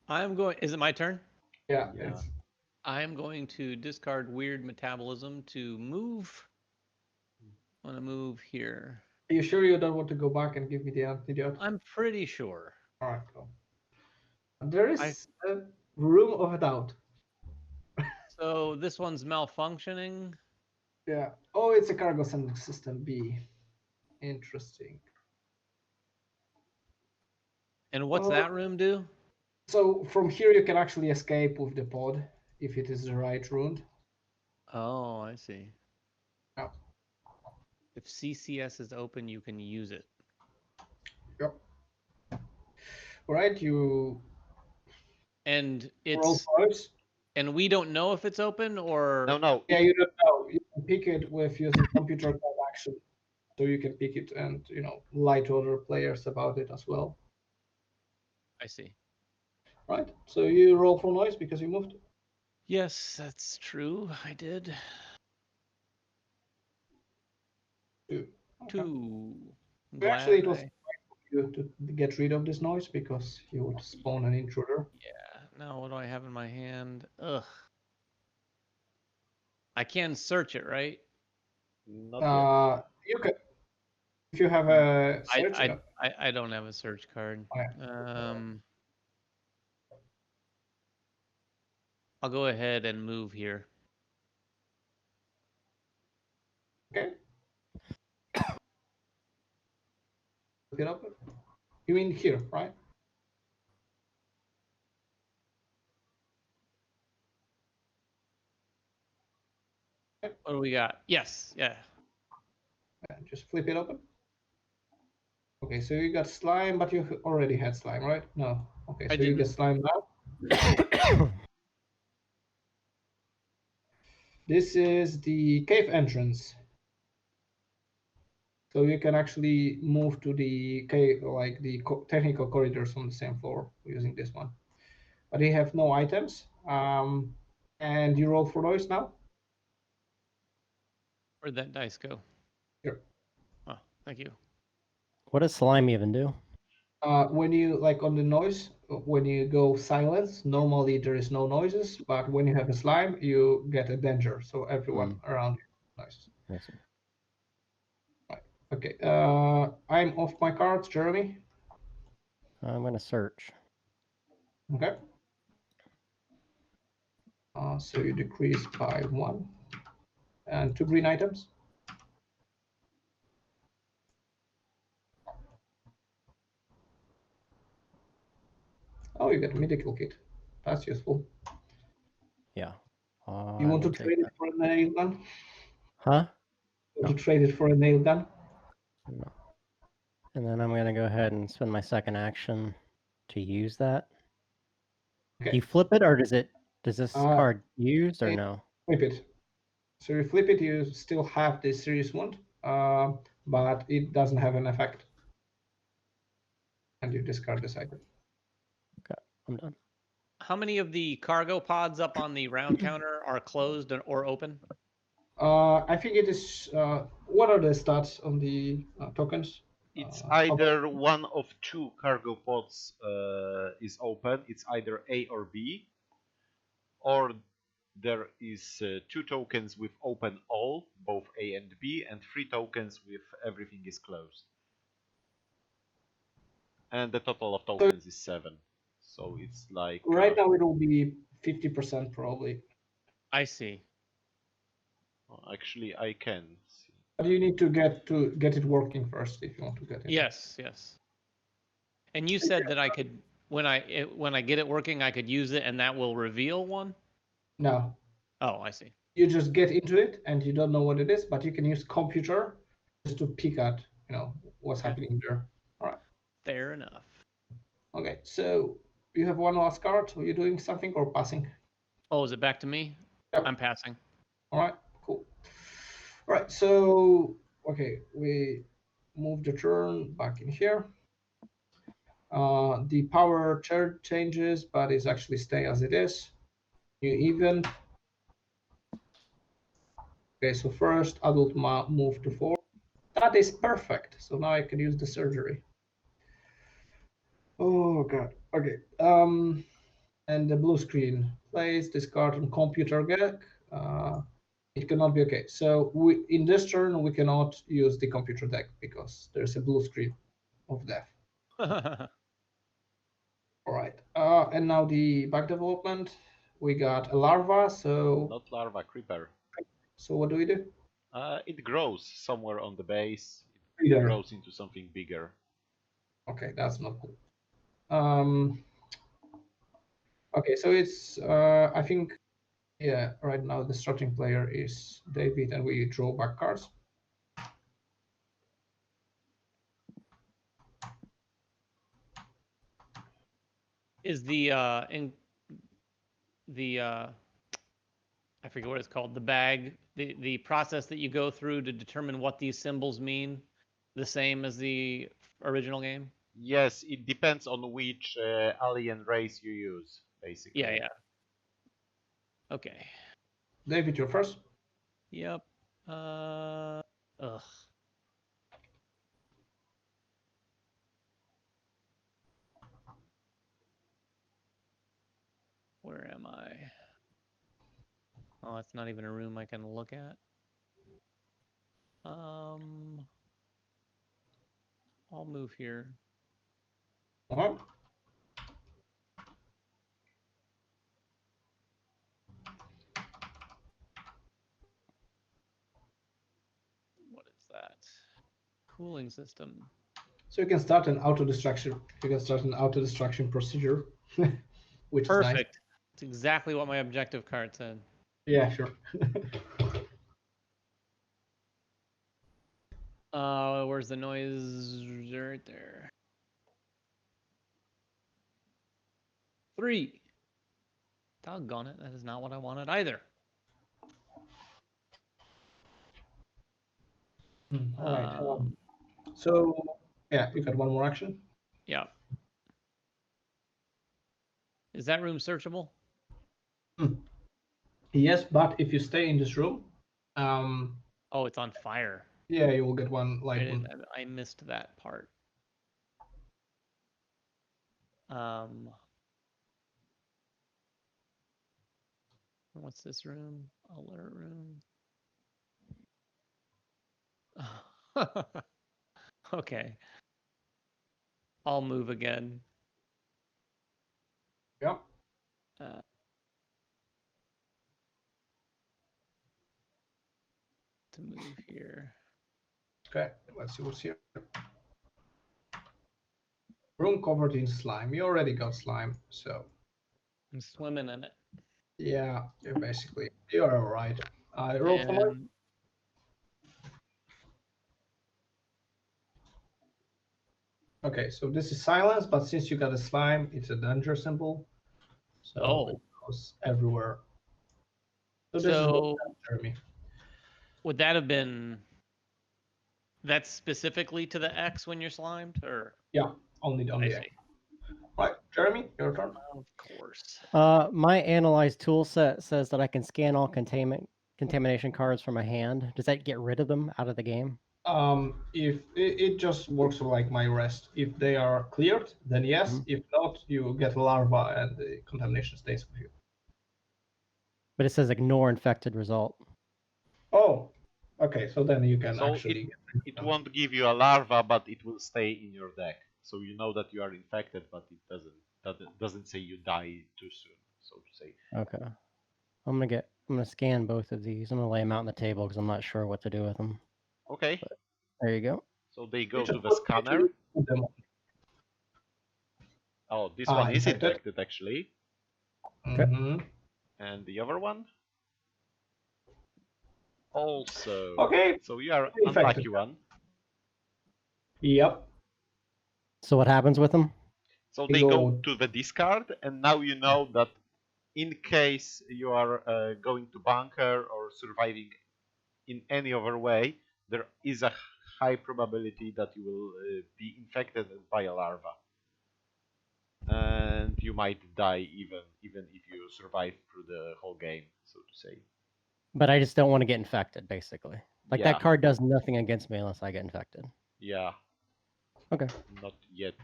I'm going. Is it my turn? Yeah, Yeah. it's I'm going to discard weird metabolism to move. I want to move here. Are you sure you don't want to go back and give me the antidote? I'm pretty sure. All right, cool. There I- is a room of doubt. So this one's malfunctioning. Yeah. Oh, it's a cargo sending system B. Interesting. And what's Oh. that room do? So from here you can actually escape with the pod if it is the right route. Oh, I see. Yeah. If CCS is open, you can use it. Yep. All right, you And roll it's for it. and we don't know if it's open or No. Yeah, you don't know. You can pick it with using computer code action. So you can pick it and lie to other players about it as well. I see. Right. So you roll for noise because you moved. Yes, that's true. I did. 2. Okay. 2. Actually, it Glad was you to get rid of this noise because you would spawn an intruder. Yeah. Now what do I have in my hand? Ugh. I can search it, right? Not yet. You can, if you have a search. I don't have a search card. Yeah. I'll go ahead and move here. Okay. Look it up. You mean here, right? What do we got? Yes, yeah. Just flip it open. Okay, so you got slime, but you already had slime, right? No. Okay, so you get slime now. This is the cave entrance. So you can actually move to the cave, like the technical corridors on the same floor using this one. But you have no items. And you roll for noise now. Where'd that dice go? Here. Oh, thank you. What does slime even do? When you on the noise, when you go silence, normally there is no noises, but when you have a slime, you get a danger. So everyone around you noises. I see. Right. Okay. I'm off my cards, Jeremy. I'm gonna search. Okay. So you decrease by 1 and 2 green items. Oh, you get a medical kit. That's useful. Yeah. You want to trade it for a nail gun? Huh? You want to trade it for a nail gun? No. And then I'm gonna go ahead and spend my second action to use that. Okay. Do you flip it, or does this card use or no? Flip it. So you flip it, you still have the serious wound, but it doesn't have an effect. And you discard this item. Okay, I'm done. How many of the cargo pods up on the round counter are closed or open? I think it is. What are the stats on the tokens? It's either one of 2 cargo pods is open. It's either A or B, or there is 2 tokens with open all, both A and B, and 3 tokens with everything is closed. And the total of tokens is 7. So it's like right now it will be 50% probably. I see. Actually, I can see. But you need to get it working first if you want to get it. Yes. And you said that I could, when I get it working, I could use it, and that will reveal one. No. Oh, I see. You just get into it, and you don't know what it is, but you can use computer just to pick out, what's happening there. All right. Fair enough. Okay, so you have one last card. Are you doing something or passing? Oh, is it back to me? Yep. I'm passing. All right, cool. All right, so okay, we move the turn back in here. The power changes, but it's actually stay as it is. You even. Okay, so first adult move to 4. That is perfect. So now I can use the surgery. Oh god. Okay. And the blue screen. Place this card on computer deck. It cannot be okay. So we in this turn we cannot use the computer deck because there's a blue screen of death. All right. And now the back development. We got a larva. So Not larva, creeper. so what do we do? It grows somewhere on the base. It Bigger. grows into something bigger. Okay, that's not cool. Okay, so it's I think yeah. Right now the starting player is David, and we draw back cards. Is the in the I forget what it's called, the bag, the process that you go through to determine what these symbols mean, the same as the original game? Yes, it depends on which alien race you use, basically. Yeah. Okay. David, you're first. Yep. Ugh. Where am I? Oh, it's not even a room I can look at. I'll move here. Uh-huh. What is that? Cooling system. So you can start an auto destruction. You can start an auto destruction procedure, which is nice. Perfect. It's exactly what my objective card said. Yeah, sure. Where's the noise? Right there. 3. Doggone it. That is not what I wanted either. All right. So yeah, you got one more action. Yeah. Is that room searchable? Yes, but if you stay in this room, Oh, it's on fire. yeah, you will get one light wound. I missed that part. What's this room? Alert room. Okay. I'll move again. Yeah. To move here. Okay, let's see what's here. Room covered in slime. You already got slime, so. I'm swimming in it. Yeah, you're all right. Roll for more. Okay, so this is silence, but since you got a slime, it's a danger symbol. So it goes everywhere. So this is Jeremy. Would that have been that's specifically to the X when you're slimed, or? Yeah, only on the X. Right, Jeremy, your turn. Of course. My analyze tool set says that I can scan all contamination cards from my hand. Does that get rid of them out of the game? If it just works like my rest. If they are cleared, then yes. If not, you get larva and the contamination stays with you. But it says ignore infected result. Oh, okay. So then you can actually. It won't give you a larva, but it will stay in your deck. So you know that you are infected, but it doesn't say you die too soon, so to say. Okay. I'm gonna scan both of these. I'm gonna lay them out on the table because I'm not sure what to do with them. Okay. But there you go. So they go to the scanner. Oh, this one is infected actually. Okay. And the other one? Also. Okay. So you are unlucky one. Yep. So what happens with them? So they go to the discard, and now you know that in case you are going to bunker or surviving in any other way, there is a high probability that you will be infected by a larva. And you might die even if you survive through the whole game, so to say. But I just don't want to get infected, basically. Like Yeah. that card does nothing against me unless I get infected. Yeah. Okay. Not yet.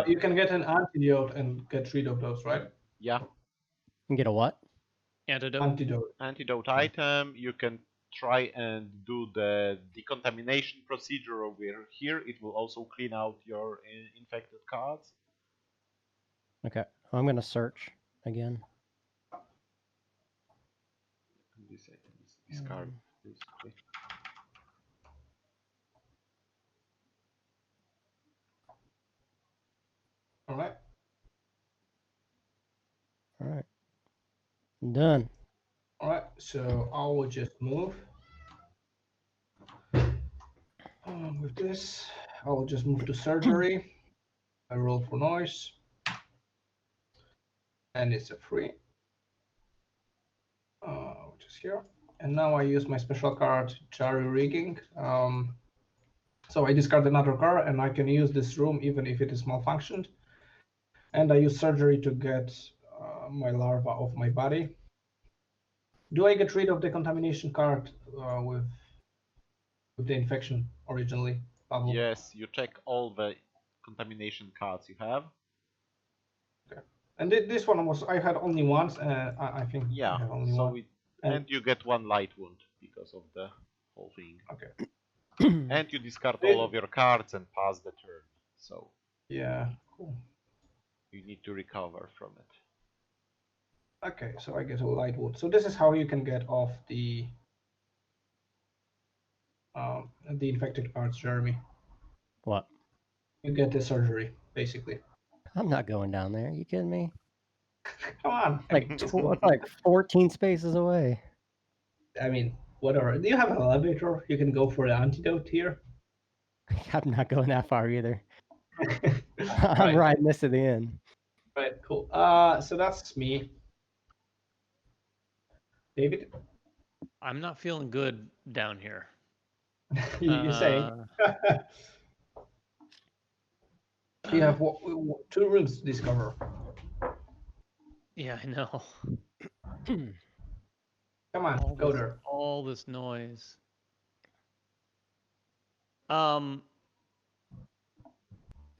You can get an antidote and get rid of those, right? Yeah. And get a what? Antidote. Antidote. Antidote item. You can try and do the decontamination procedure over here. It will also clean out your infected cards. Okay. I'm gonna search again. This item is discard. Basically. All right. All right. I'm done. All right. So I will just move. With this, I will just move to surgery. I roll for noise. And it's a free. Which is here. And now I use my special card, Jury Rigging. So I discard another card and I can use this room even if it is malfunctioned. And I use surgery to get my larva off my body. Do I get rid of the contamination card with the infection originally, Pavel? Yes, you check all the contamination cards you have. Okay. And this one was, I had only once, I think Yeah, I have only so one. and you get one light wound because of the whole thing. Okay. And you discard all of your cards and pass the turn. So Yeah, cool. you need to recover from it. Okay, so I get a light wood. So this is how you can get off the infected parts, Jeremy. What? You get the surgery, basically. I'm not going down there. Are you kidding me? Come on. It's like 14 spaces away. I mean, whatever. Do you have an elevator? You can go for the antidote here. I'm not going that far either. I'm Right. riding this to the end. Right, cool. So that's me. David, I'm not feeling good down here. you say. You have two rooms to discover. Yeah, I know. Come on, go there. All this noise.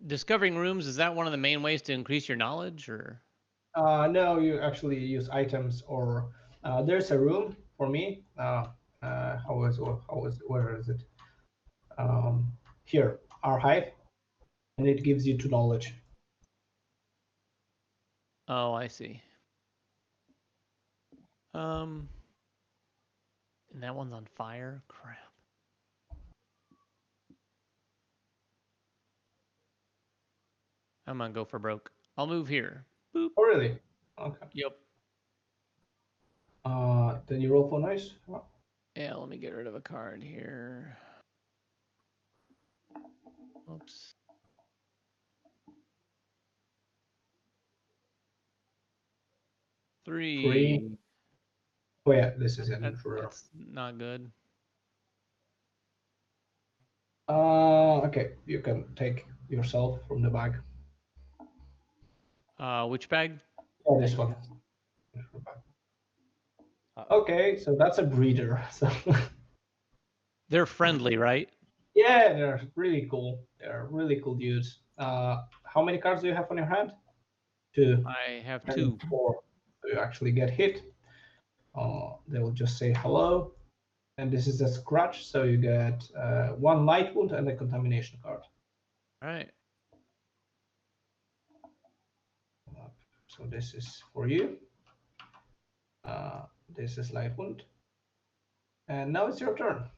Discovering rooms, is that one of the main ways to increase your knowledge, or? No, you actually use items, or there's a room for me. Where is it? Here, archive, and it gives you 2 knowledge. Oh, I see. And that one's on fire? Crap. I'm gonna go for broke. I'll move here. Boop. Oh, really? Okay. Yep. Then you roll for noise. Yeah, let me get rid of a card here. Oops. Three. Oh yeah, this is an intruder. That's not good. Okay, you can take yourself from the bag. Which bag? Oh, this one. Okay, so that's a breeder. So They're friendly, right? yeah, they're really cool. They're really cool dudes. How many cards do you have on your hand? 2. I have And 2. 4. So you actually get hit. They will just say hello. And this is a scratch, so you get 1 light wound and a contamination card. All right. So this is for you. This is light wound. And now it's your turn.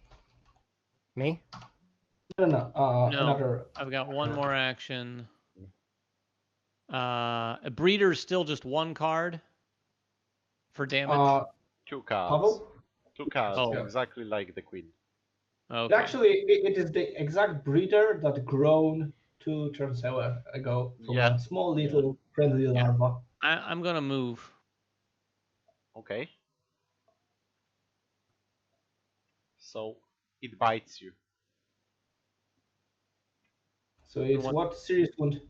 Me? No. Another. I've got one more action. A breeder's still just 1 card for damage. 2 cards. Pavel? 2 cards, Oh. exactly like the queen. Okay. Actually, it is the exact breeder that grown 2 turns ago from Yeah. a small little friendly larva. I'm gonna move. Okay. So it bites you. So it's what serious wound?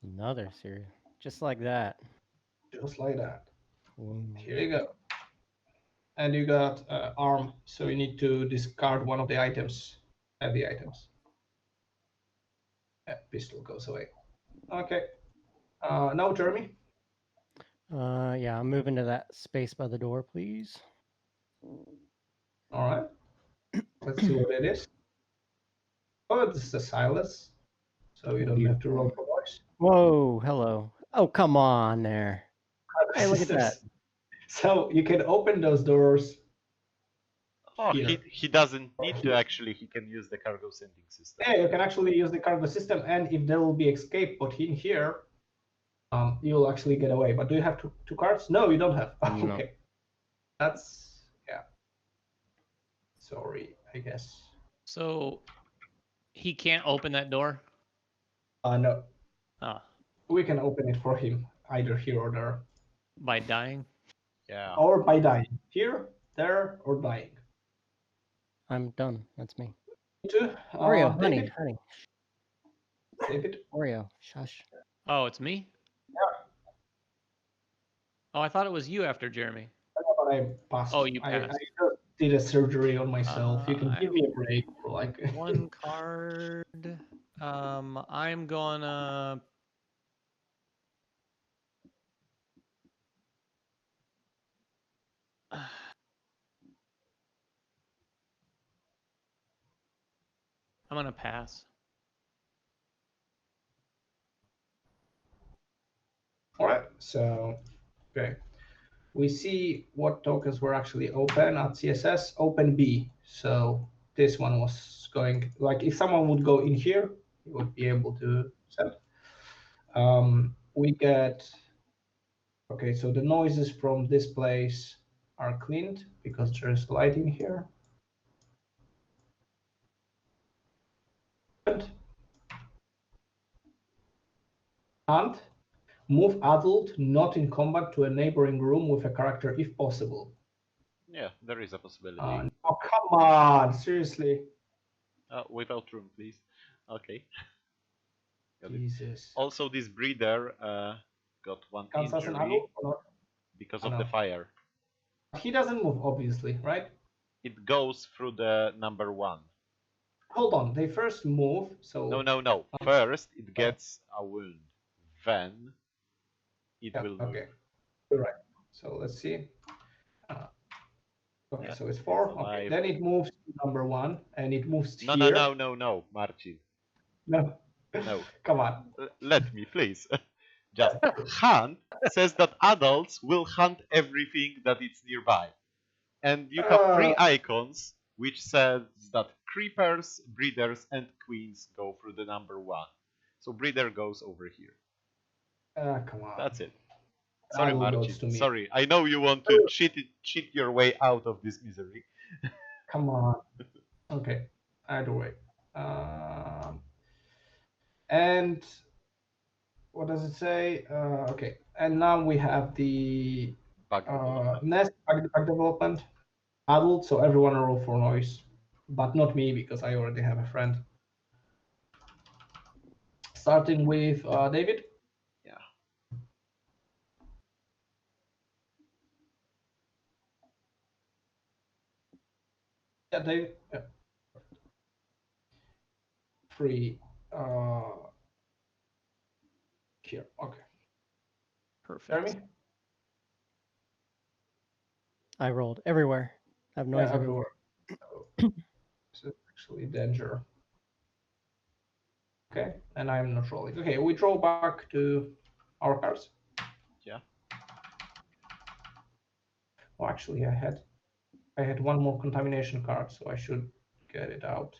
Another series. Just like that. Just like that. Ooh. Here you go. and you got arm, so you need to discard one of the items, heavy items. Pistol goes away. Okay. Now Jeremy. Yeah, I'm moving to that space by the door, please. All right. Let's see what it is. Oh, this is a Silas, so you don't have to roll for voice. Whoa, hello. Oh, come on there. Hey, look at that. So you can open those doors. Oh, Here. he doesn't need to actually. He can use the cargo sending system. Yeah, you can actually use the cargo system, and if there will be escape pod in here, you'll actually get away. But do you have two cards? No, you don't have. No. Okay. That's yeah. Sorry, I guess. So he can't open that door? No. Ah, We can open it for him, either here or there. by dying? Yeah. Or by dying. Here, there, or dying. I'm done. That's me. Two. Oreo, David? honey. David? Oreo, shush. Oh, it's me? Yeah. Oh, I thought it was you after Jeremy. But I passed. Oh, you I passed. just did a surgery on myself. You can I give me a break for like One card. I'm gonna. I'm gonna pass. All right, so okay, we see what tokens were actually open at CSS. Open B. So this one was going like if someone would go in here, you would be able to send. We get okay. So the noises from this place are cleaned because there's lighting here. And move adult not in combat to a neighboring room with a character if possible. Yeah, there is a possibility. Oh, come on, seriously. Without room, please. Okay. Jesus. Also, this breeder got one Counts as an injury adult or not? because of the fire. He doesn't move, obviously, right? It goes through the number 1. Hold on, they first move, so... No. First, it gets a wound. Then, it will move. Okay, you're right. So let's see. Okay, yeah. So it's 4. Okay, then it moves to number 1, and it moves here. No, Marcin. No. Come on. Let me, please. Just hunt says that adults will hunt everything that is nearby. And you have 3 icons which says that creepers, breeders, and queens go through the number 1. So breeder goes over here. Come on. That's it. Sorry, Marcin. Sorry. I know you want to cheat your way out of this misery. Come on. Okay. Either way. And what does it say? Okay. And now we have the nest bug development. Adult, so everyone roll for noise. But not me, because I already have a friend. Starting with David. Yeah. Yeah, David. Yeah. 3. Here. Okay. Perfect. Jeremy? I rolled everywhere. I have noise everywhere. So, this is actually danger. Okay, and I'm not rolling. Okay, we draw back to our cards. Yeah. Oh, actually, I had one more contamination card, so I should get it out.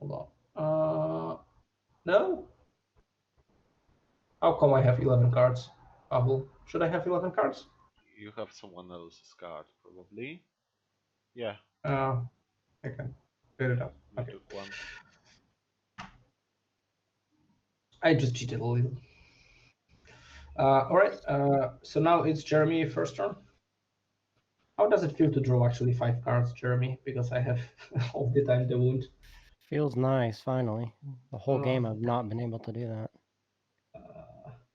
Hold on. No. How come I have 11 cards? Pavel, should I have 11 cards? You have someone else's card, probably. Yeah. I can get it out. You Okay. took one. I just cheated a little. All right. So now it's Jeremy first turn. How does it feel to draw actually 5 cards, Jeremy? Because I have all the time the wound. Feels nice, finally. The whole game I've not been able to do that.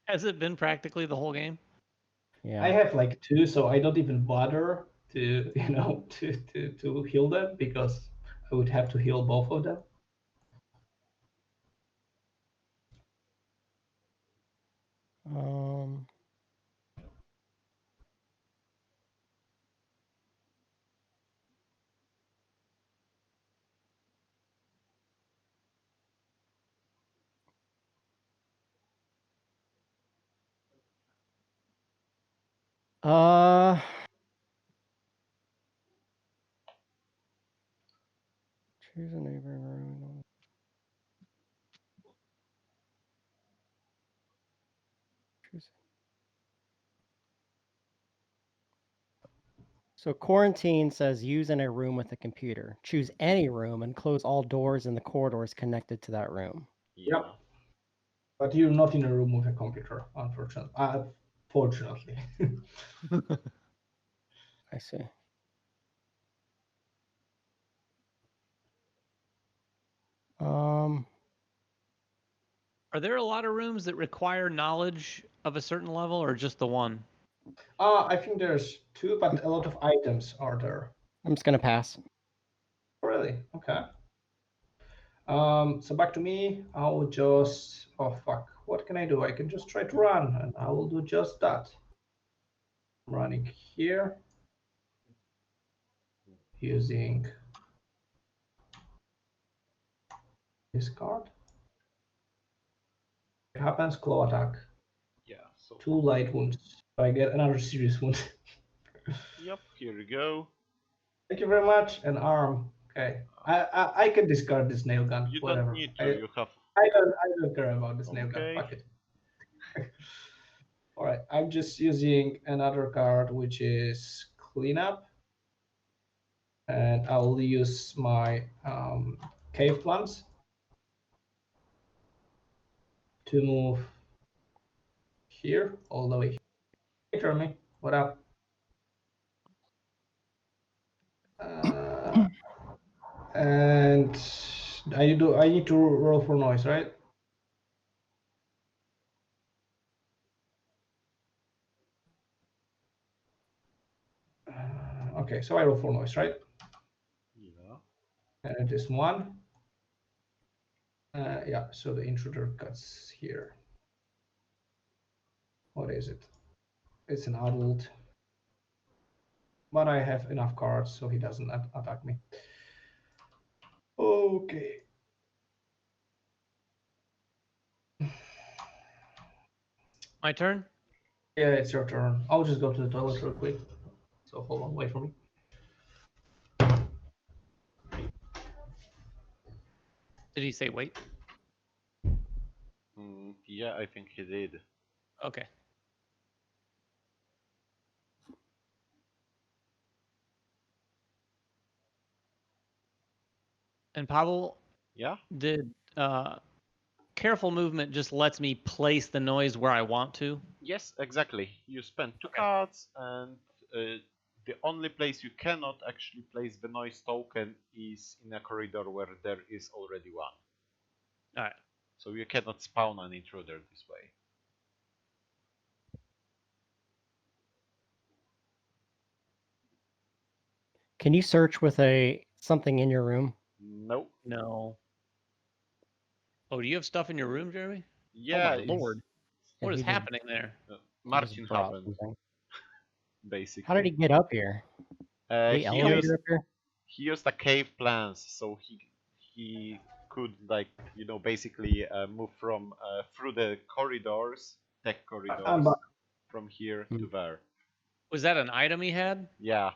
Has it been practically the whole game? Yeah. I have like 2, so I don't even bother to to heal them, because I would have to heal both of them. Um, choose a neighboring room. Choose. So quarantine says use in a room with a computer. Choose any room and close all doors in the corridors connected to that room. Yeah. Yep. But you're not in a room with a computer, unfortunately. Fortunately. I see. Are there a lot of rooms that require knowledge of a certain level, or just the one? I think there's 2, but a lot of items are there. I'm just gonna pass. Really? Okay. So back to me. I'll just, oh fuck, what can I do? I can just try to run, and I will do just that. I'm running here using this card. It happens, claw attack. Yeah. So 2 light wounds. So I get another serious wound. yep. Here we go. Thank you very much. An arm. Okay. I can discard this nail gun. You Whatever. don't need to. You have. I don't care about this nail gun. Okay. Fuck it. All right. I'm just using another card, which is cleanup, and I'll use my cave plants to move here all the way. Hey, Jeremy, what up? And I need to roll for noise, right? Okay, so I roll for noise, right? Yeah. And it is 1. Yeah, so the intruder cuts here. What is it? It's an adult. But I have enough cards, so he doesn't attack me. Okay. My turn? Yeah, it's your turn. I'll just go to the toilet real quick. So hold on, wait for me. Did he say wait? Yeah, I think he did. Okay. And Pavel, Yeah. did careful movement just lets me place the noise where I want to? Yes, exactly. You spend 2 Okay. cards, and the only place you cannot actually place the noise token is in a corridor where there is already one. All right. So you cannot spawn an intruder this way. Can you search with something in your room? No. No. Oh, do you have stuff in your room, Jeremy? Yeah. Oh my lord. Yeah, What he is did- happening there? he just Martin brought happened, something. basically. How did he get up here? The he elevator used up here? he used a cave plans, so he could, like, basically move from through the corridors, tech corridors, from here to there. Was that an item he had? Yeah.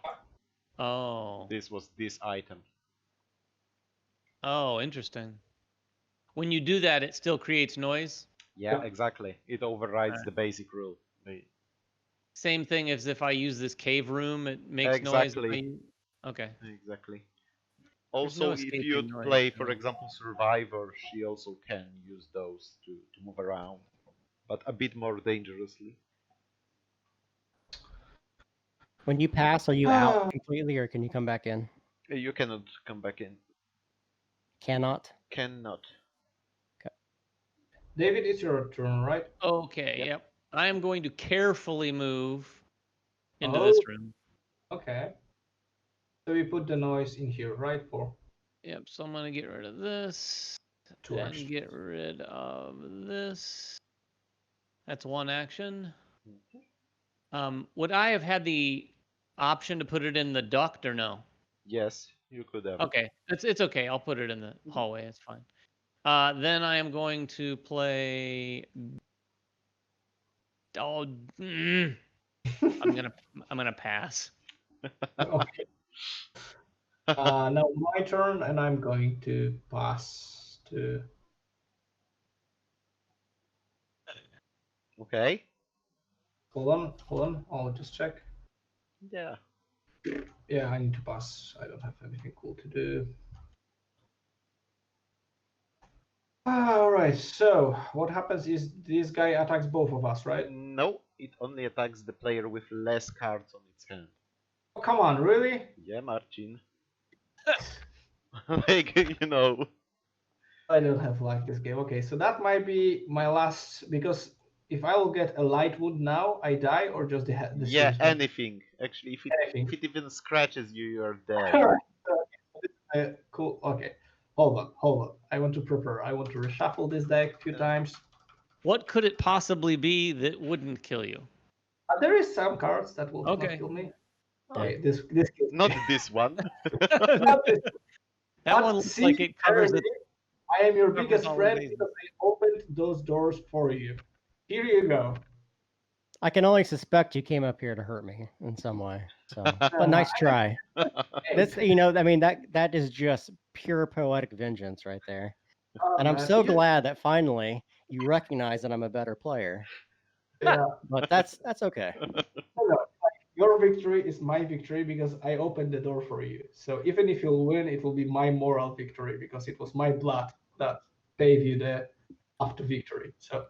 Oh. This was this item. Oh, interesting. When you do that, it still creates noise? Yeah, exactly. It overrides the basic rule. Same thing as if I use this cave room, it makes Exactly. noise. Okay. Exactly. There's no Also, if you escaping noise. play, for example, Survivor, she also can use those to move around, but a bit more dangerously. When you pass, are you out completely, or can you come back in? You cannot come back in. Cannot? Cannot. David, it's your turn, right? Okay, yep. I am going to carefully move into Oh. this room. Okay. So we put the noise in here, right? For Yep, so I'm gonna get rid of this. two And actions. get rid of this. That's one action. Would I have had the option to put it in the duct or no? Yes, you could have. Okay, it's okay. I'll put it in the hallway. It's fine. Then I am going to play. Oh, I'm gonna pass. Okay. Now my turn, and I'm going to pass to. Okay. Hold on. I'll just check. Yeah. Yeah, I need to pass. I don't have anything cool to do. All right. So what happens is this guy attacks both of us, right? No, it only attacks the player with less cards on its hand. Oh, come on, really? Yeah, Marcin. Like, you know. I don't have like this game. Okay, so that might be my last, because if I will get a light wound now, I die, or just the Yeah, serious one? anything. Actually, if Anything. it even scratches you, you're dead. Alright, cool. Okay, hold on. I want to prepare. I want to reshuffle this deck a few times. What could it possibly be that wouldn't kill you? There is some cards that will Okay. not kill me. Yeah. Okay, this kills Not me. this one. Not this. That But one looks see, like it covers it. I am your covers biggest all the friend bases. because I opened those doors for you. Here you go. I can only suspect you came up here to hurt me in some way. So, but nice try. This, you know, I mean, that is just pure poetic vengeance right there. And I'm so glad that finally you recognize that I'm a better player. Yeah. But that's okay. No, your victory is my victory because I opened the door for you. So even if you'll win, it will be my moral victory because it was my blood that gave you the after victory. So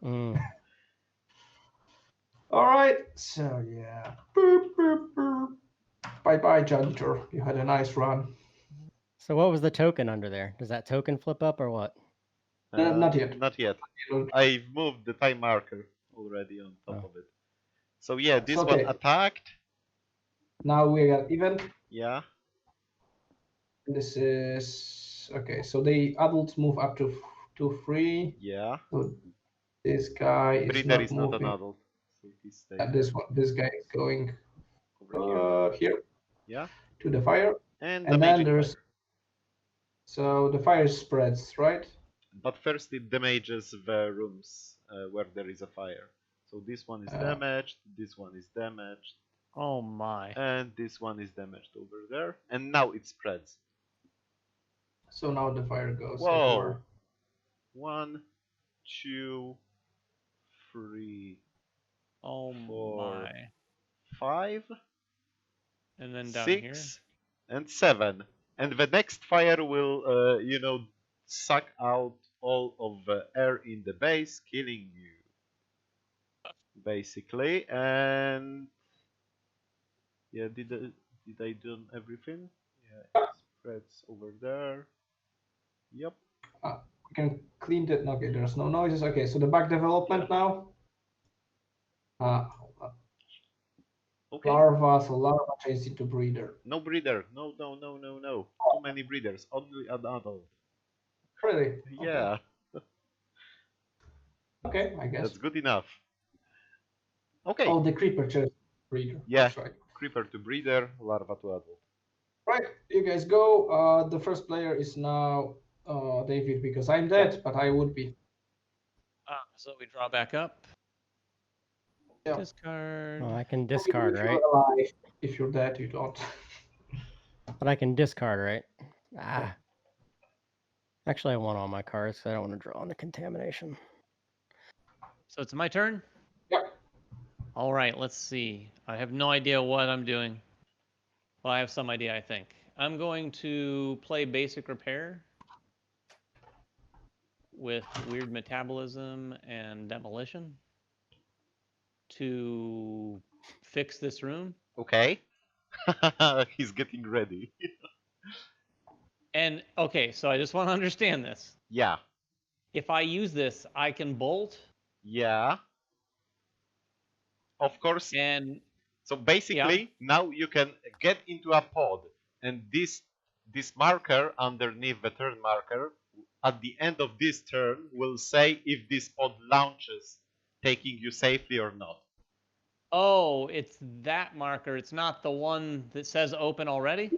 all right. So yeah. Boop, boop, boop. Bye bye, janitor. You had a nice run. So what was the token under there? Does that token flip up or what? Not yet. Not yet. I've moved the time marker already on top of it. So yeah, this Okay. one attacked. Now we got event. Yeah. This is okay. So the adults move up to 3. Yeah. So this guy is Breeder not is moving. not an adult. So he stays This guy is going over here. Yeah. To the fire. And then there's so the fire spreads, right? But first it damages the rooms where there is a fire. So this one is damaged, this one is damaged. Oh my. And this one is damaged over there. And now it spreads. So now the fire goes Whoa. everywhere. 1, 2, 3, Oh 4, my. 5, And then down 6, here. and 7. And the next fire will, you know, suck out all of the air in the base, killing you. Basically, and yeah, did I do everything? Yeah, it spreads over there. Yep. We can clean that. Okay, there's no noises. Okay, so the back development now. Hold on. Okay. Larva, so larva changes into breeder. No breeder. No. Too many breeders. Only an adult. Really? Yeah. Okay, I guess. That's good enough. Okay. Oh, the creeper changes breeder. Yeah. That's right. Creeper to breeder, larva to adult. Right, you guys go. The first player is now David because I'm dead, but I would be. So we draw back up. Yeah. Discard. Oh, I can discard, If right? you're alive. If you're dead, you don't. But I can discard, right? Ah. Actually, I want all my cards, so I don't want to draw on the contamination. So it's my turn? Yep. All right, let's see. I have no idea what I'm doing. Well, I have some idea, I think. I'm going to play basic repair with weird metabolism and demolition to fix this room. Okay. He's getting ready. And okay, so I just want to understand this. Yeah. If I use this, I can bolt. Yeah. Of course. And so basically, now you can get into a pod and this marker underneath the turn marker at the end of this turn will say if this pod launches, taking you safely or not. Oh, it's that marker. It's not the one that says open already?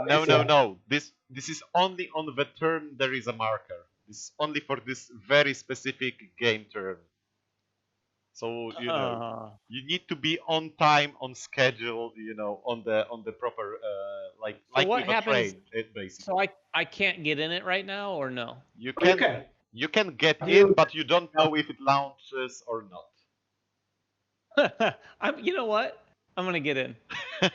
No. This is only on the turn there is a marker. This is only for this very specific game turn. So you need to be on time, on schedule, on the proper like what with a happens- train, basically. So I can't get in it right now, or no? You can get in, but you don't know if it launches or not. You know what? I'm gonna get in.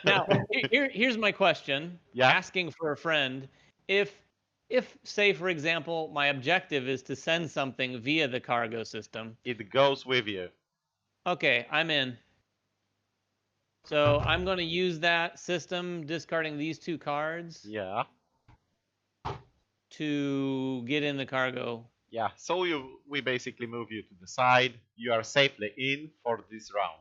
Now, here's my question. Yeah. Asking for a friend. If say for example, my objective is to send something via the cargo system. It goes with you. Okay, I'm in. So I'm going to use that system, discarding these 2 cards. Yeah. To get in the cargo. Yeah. So we basically move you to the side. You are safely in for this round.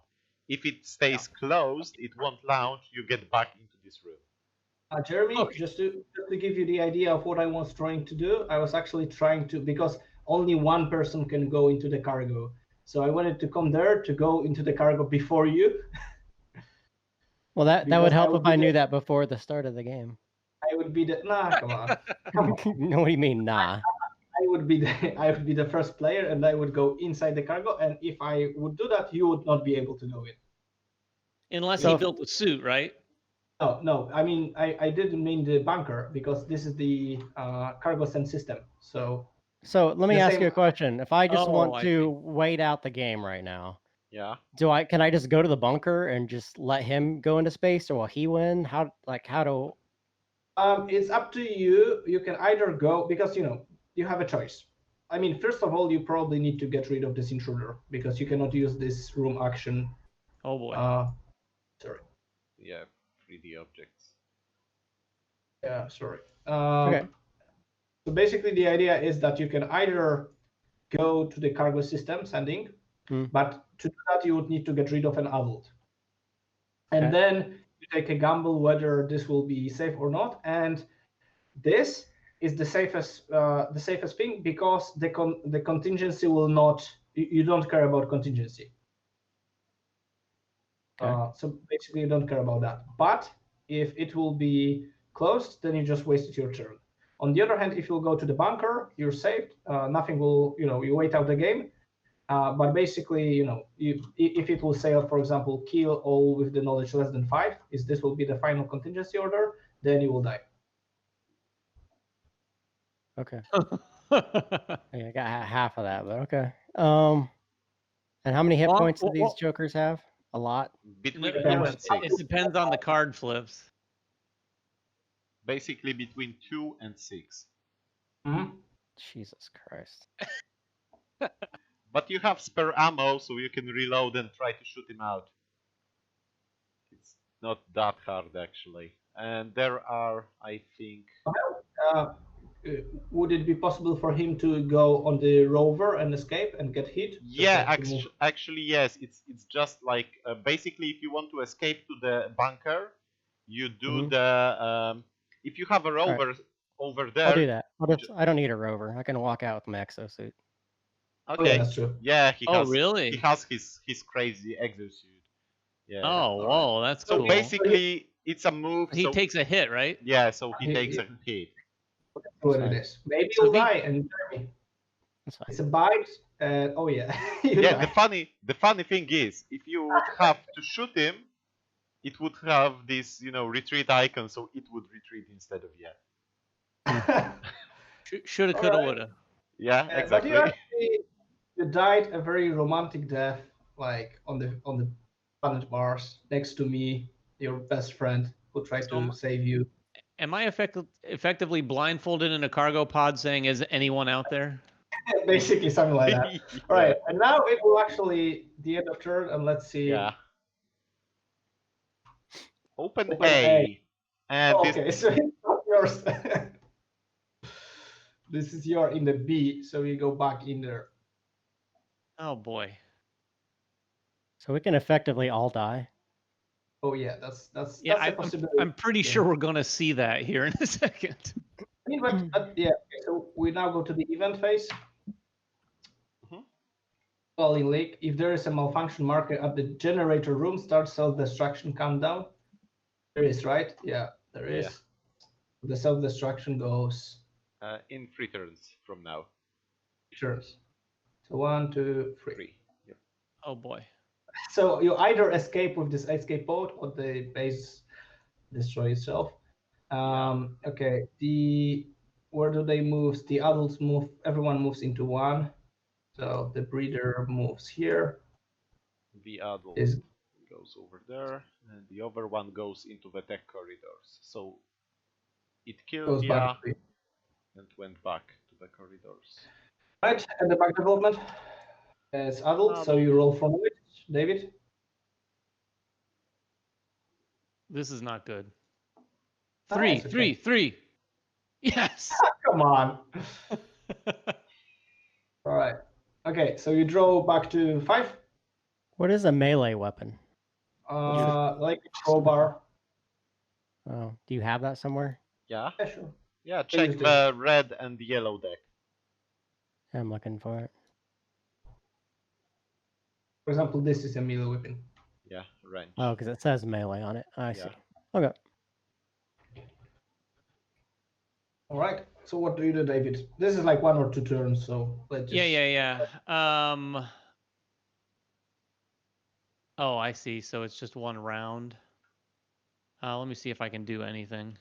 If it stays closed, it won't launch. You get back into this room. Jeremy, just to give you the idea of what I was trying to do, I was actually trying to, because only one person can go into the cargo. So I wanted to come there to go into the cargo before you. Well, that would help if I knew that before the start of the game. I would be the come on. No, what do you mean, nah? I would be the first player, and I would go inside the cargo. And if I would do that, you would not be able to go in. Unless he built a suit, right? No. I mean, I didn't mean the bunker, because this is the cargo send system. So let me ask you a question. If I just want to see. wait out the game right now, yeah, can I just go to the bunker and just let him go into space, or will he win? How do? It's up to you. You can either go, because you have a choice. I mean, first of all, you probably need to get rid of this intruder, because you cannot use this room action. Oh boy. Sorry. Yeah, 3D objects. Yeah, sorry. Okay. So basically, the idea is that you can either go to the cargo system sending, but to do that, you would need to get rid of an adult. And then you take a gamble whether this will be safe or not. And this is the safest thing, because the contingency will not. You don't care about contingency. So basically, you don't care about that. But if it will be closed, then you just wasted your turn. On the other hand, if you'll go to the bunker, you're saved. Nothing will, you wait out the game. But basically, if it will say, for example, kill all with the knowledge less than 5, this will be the final contingency order, then you will die. Okay. I got half of that, but okay. And how many hit points do these jokers have? A lot. Between 2 No, and 6. it depends on the card flips. Basically between 2 and 6. Mm-hmm. Jesus Christ. But you have spare ammo, so you can reload and try to shoot him out. It's not that hard, actually. And there are, I think... would it be possible for him to go on the rover and escape and get hit? Yeah, actually, yes. It's just like, basically, if you want to escape to the bunker, you do the... if you have a rover over there... I'll do that. I don't need a rover. I can walk out with my exosuit. Okay. Oh, yeah, that's true. Yeah, really? He has his crazy exosuit. Yeah. Oh, whoa, that's cool. So basically, it's a move. He takes a hit, right? Yeah, so he takes a hit. What it is. Maybe you'll die, and it's a bite. Oh yeah. Yeah. Die. The funny thing is, if you would have to shoot him, it would have this, retreat icon, so it would retreat instead of Shoulda, coulda, woulda. Yeah, exactly. But you died a very romantic death, like on the planet Mars, next to me, your best friend who tried to save you. Am I effectively blindfolded in a cargo pod saying, is anyone out there? Basically, something like that. All right, and now it will actually the end of turn, and let's see. Yeah. Open A. And okay, so it's not yours. This is your in the B, so you go back in there. Oh boy. So we can effectively all die. Oh yeah, that's Yeah, a possibility. I'm pretty Yeah. sure we're gonna see that here in a second. I mean, but yeah. Okay, so we now go to the event phase. Mhm. Well, in Lake, if there is a malfunction marker at the generator room, start self-destruction countdown. There is, right? Yeah, there is. Yeah. The self-destruction goes In 3 turns from now. turns. So 1, 2, 3. 3. Yep. Oh boy. So you either escape with this escape pod or the base destroy itself. Okay, where do they move? The adults move, everyone moves into one. So the breeder moves here. The adult Is goes over there, and the other one goes into the tech corridors. So it killed goes back to and went back to the corridors. right, and the back development is adult, so you roll for it, David. This is not good. Ah, Three, it's okay. three, 3. Yes. Come on. All right. Okay, so you draw back to 5. What is a melee weapon? Like a crowbar. Oh, do you have that somewhere? Yeah? Yeah, sure. Yeah, check used the red and yellow deck. I'm looking for it. For example, this is a melee weapon. Yeah, wrench. Oh, because it says melee on it. I see. Yeah. Okay. All right. So what do you do, David? This is like 1 or 2 turns, so let's just... Yeah. Oh, I see. So it's just 1 round. Let me see if I can do anything.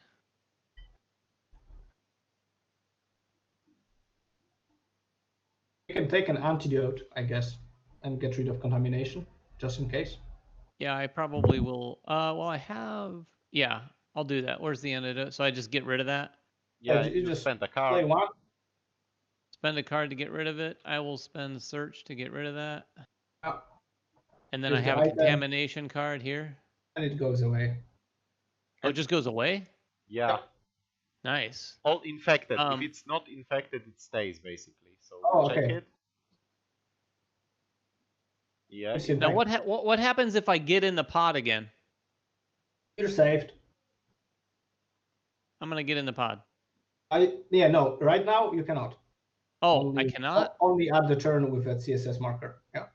You can take an antidote, I guess, and get rid of contamination, just in case. Yeah, I probably will. Well, I have. Yeah, I'll do that. Where's the antidote? So I just get rid of that. Yeah, you you just spend a Play card. 1. Spend a card to get rid of it. I will spend search to get rid of that. Yeah. And then Here's I the have a item. contamination card here. And it goes away. Oh, it just goes away? Yeah. Nice. All infected. If Um, it's not infected, it stays basically. So Oh, check okay. it. Yeah. You see Now, that. what happens if I get in the pod again? You're saved. I'm gonna get in the pod. Yeah, no. Right now you cannot. Oh, I cannot. Only at the turn with that CSS marker. Yeah.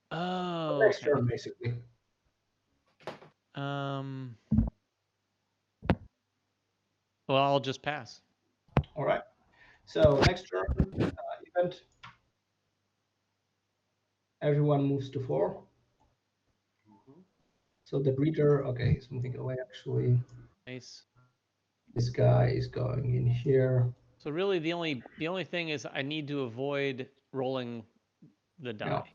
Oh, Next okay. turn, basically. Well, I'll just pass. All right. So next turn, event. Everyone moves to 4. So the breeder, okay, he's moving away actually. Nice. This guy is going in here. So really, the only thing is I need to avoid rolling the die.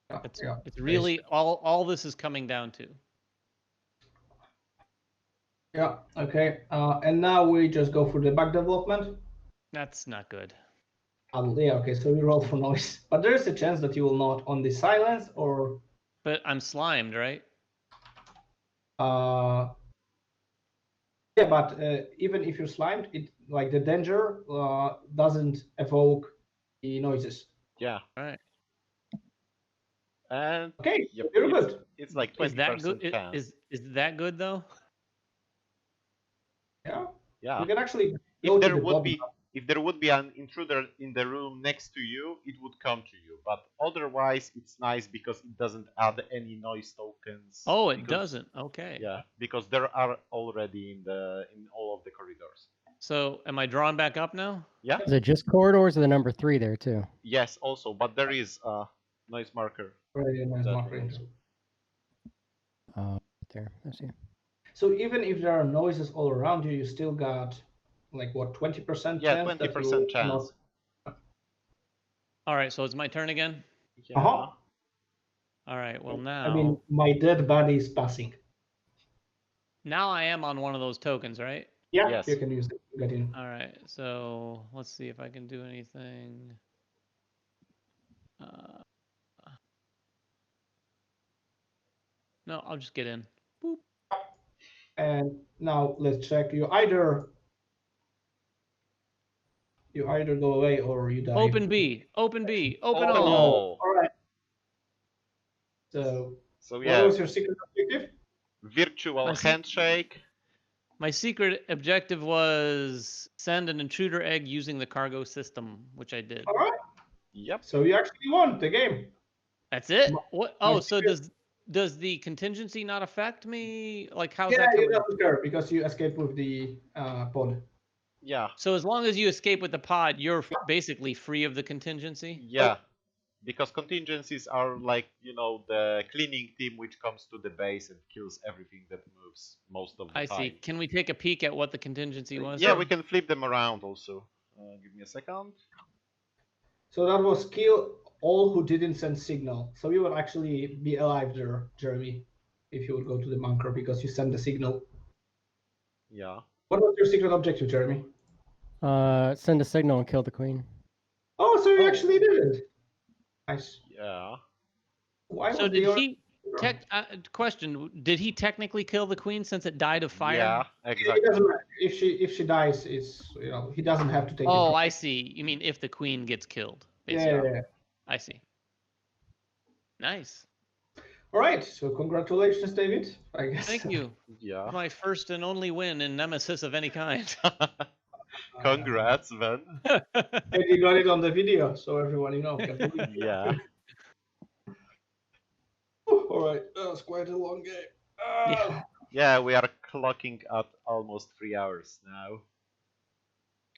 Yeah. It's really all this is coming down to. Yeah. Okay. And now we just go for the back development. That's not good. Yeah. Okay. So we roll for noise, but there is a chance that you will not on the silence or. But I'm slimed, right? Yeah, but even if you're slimed, it like the danger doesn't evoke the noises. Yeah. All right. And okay, yep, you're good. It's like 20% Is that good? chance. Is that good though? Yeah. Yeah. You can actually. If there would be an intruder in the room next to you, it would come to you. But otherwise, it's nice because it doesn't add any noise tokens. Oh, it doesn't. Okay. Yeah, because there are already in all of the corridors. So, am I drawn back up now? Yeah. Is it just corridors or the number 3 there too? Yes, also, but there is a noise marker. Right, noise marker. There. I see. So even if there are noises all around you, you still got like what 20% chance? Yeah, 20% chance. All right, so it's my turn again. Yeah. All right. Well, now. I mean, my dead body is passing. Now I am on one of those tokens, right? Yeah. Yes. You can use it. Get in. All right. So let's see if I can do anything. No, I'll just get in. Boop. And now let's check. You either go away or you die. Open B. Open B. Open Open all. all. All right. So yeah. what was your secret objective? Virtual My se- handshake. My secret objective was send an intruder egg using the cargo system, which I did. All right. Yep. So you actually won the game. That's it? My- What? my Oh, so secret- does the contingency not affect me? Like, how's Yeah, that it coming? doesn't care because you escaped with the pod. Yeah. So as long as you escape with the pod, you're basically free of the contingency? Yeah. Because contingencies are like, the cleaning team which comes to the base and kills everything that moves most of the I time. see. Can we take a peek at what the contingency was? Yeah, we can flip them around also. Give me a second. So that was kill all who didn't send signal. So you would actually be alive there, Jeremy, if you would go to the bunker because you sent the signal. Yeah. What was your secret objective, Jeremy? Send a signal and kill the queen. Oh, so you actually did it. Nice. Yeah. Why So would did the he? Question: did he technically kill the queen since it died of fire? Yeah, It exactly. doesn't matter. If she dies, it's he doesn't have to take. Oh, the I see. You mean if the queen gets killed? yeah. Basically. I see. Nice. All right. So congratulations, David. I guess. Thank you. Yeah. My first and only win in Nemesis of any kind. Congrats, man. And you got it on the video, so everyone can believe. Yeah. All right. That was quite a long game. Yeah. Yeah, we are clocking at almost 3 hours now.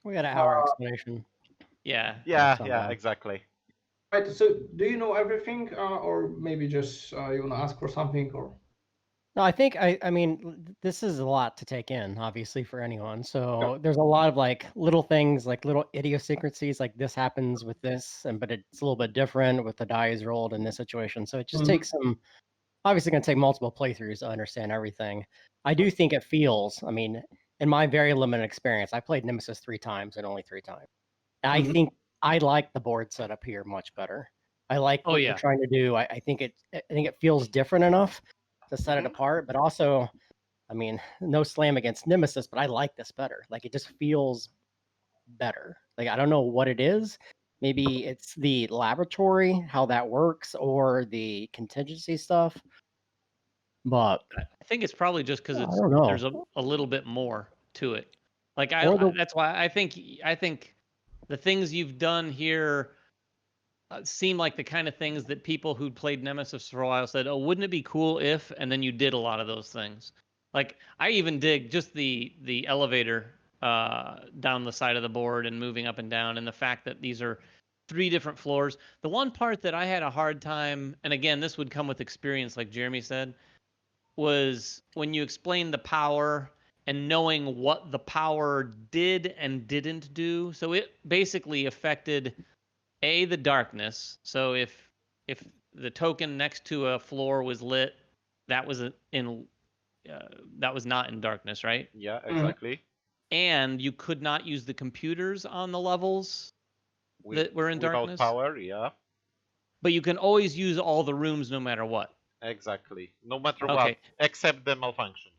We got an hour explanation. Yeah. Yeah, not yeah, bad. exactly. Right. So, do you know everything, or maybe just you want to ask for something, or? No, I think I mean this is a lot to take in, obviously, for anyone. So there's a lot of like little things, like little idiosyncrasies, like this happens with this, but it's a little bit different with the dice rolled in this situation. So it just takes some. Obviously, going to take multiple playthroughs to understand everything. I do think it feels. I mean, in my very limited experience, I played Nemesis 3 times and only 3 times. And I think I like the board setup here much better. I like what you're trying to do. I think it feels different enough to set it apart, but also, I mean, no slam against Nemesis, but I like this better. Like it just feels better. Like I don't know what it is. Maybe it's the laboratory, how that works, or the contingency stuff. But I think it's probably just because there's a little bit more to it. Like that's why I think the things you've done here seem like the kind of things that people who'd played Nemesis for a while said, "Oh, wouldn't it be cool if?" And then you did a lot of those things. Like I even dig just the elevator down the side of the board and moving up and down, and the fact that these are 3 different floors. The one part that I had a hard time, and again, this would come with experience, like Jeremy said, was when you explained the power and knowing what the power did and didn't do. So it basically affected the darkness. So if the token next to a floor was lit, that was that was not in darkness, right? Yeah, exactly. And you could not use the computers on the levels that were in darkness. Without power, yeah. But you can always use all the rooms no matter what. Exactly. No matter what, except the malfunction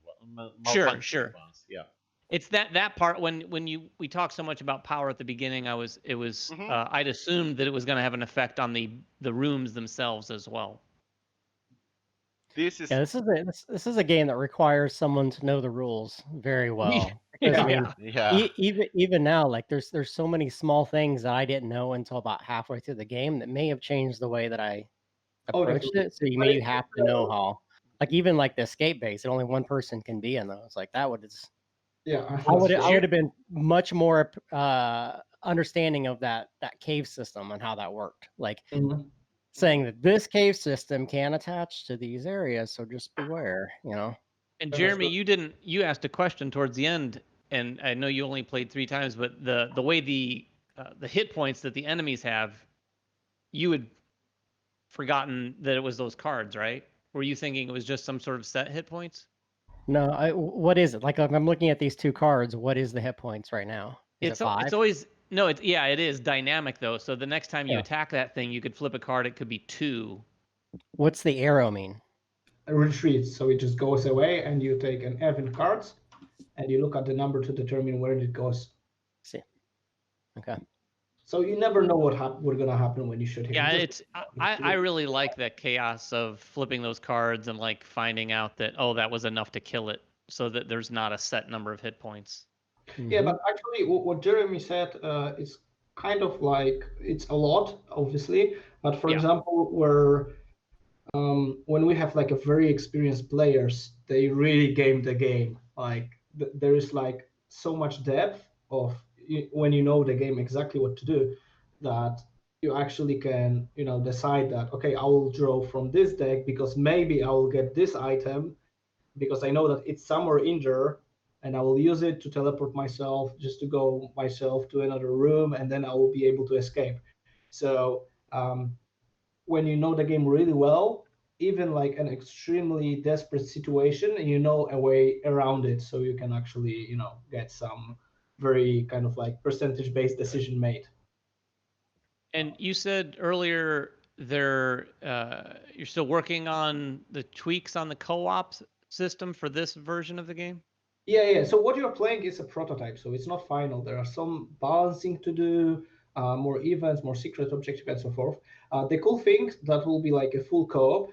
Sure. ones. Yeah. It's that part when we talked so much about power at the beginning. I'd assumed that it was going to have an effect on the rooms themselves as well. This is a game that requires someone to know the rules very well. Because, I mean, even now, like there's so many small things that I didn't know until about halfway through the game that may have changed the way that I approached it. So you may have to know how, like even like the escape base, that only one person can be in those. Like that would I would have been much more understanding of that cave system and how that worked. Like saying that this cave system can attach to these areas, so just beware, And Jeremy, you asked a question towards the end, and I know you only played 3 times, but the way the hit points that the enemies have, you had forgotten that it was those cards, right? Were you thinking it was just some sort of set hit points? No, what is it? Like if I'm looking at these 2 cards, what is the hit points right now? Is it 5? It's always no. It is dynamic though. So the next time you attack that thing, you could flip a card. It could be 2. What's the arrow mean? It retreats, so it just goes away, and you take an F in cards, and you look at the number to determine where it goes. See. Okay. So you never know what's gonna happen when you shoot him. Yeah, Just it's I really like that chaos of flipping those cards and like finding out that that was enough to kill it, so that there's not a set number of hit points. Yeah, but actually, what Jeremy said is kind of like it's a lot, obviously. But for example, where when we have like a very experienced players, they really game the game. Like there is like so much depth of when you know the game exactly what to do, that you actually can decide that okay, I will draw from this deck because maybe I will get this item because I know that it's somewhere in there, and I will use it to teleport myself just to go myself to another room, and then I will be able to escape. So when you know the game really well, even like an extremely desperate situation, you know a way around it, so you can actually get some very kind of like percentage-based decision made. And you said earlier you're still working on the tweaks on the co-op system for this version of the game? Yeah. So what you're playing is a prototype, so it's not final. There are some balancing to do, more events, more secret objectives, and so forth. The cool thing that will be like a full co-op,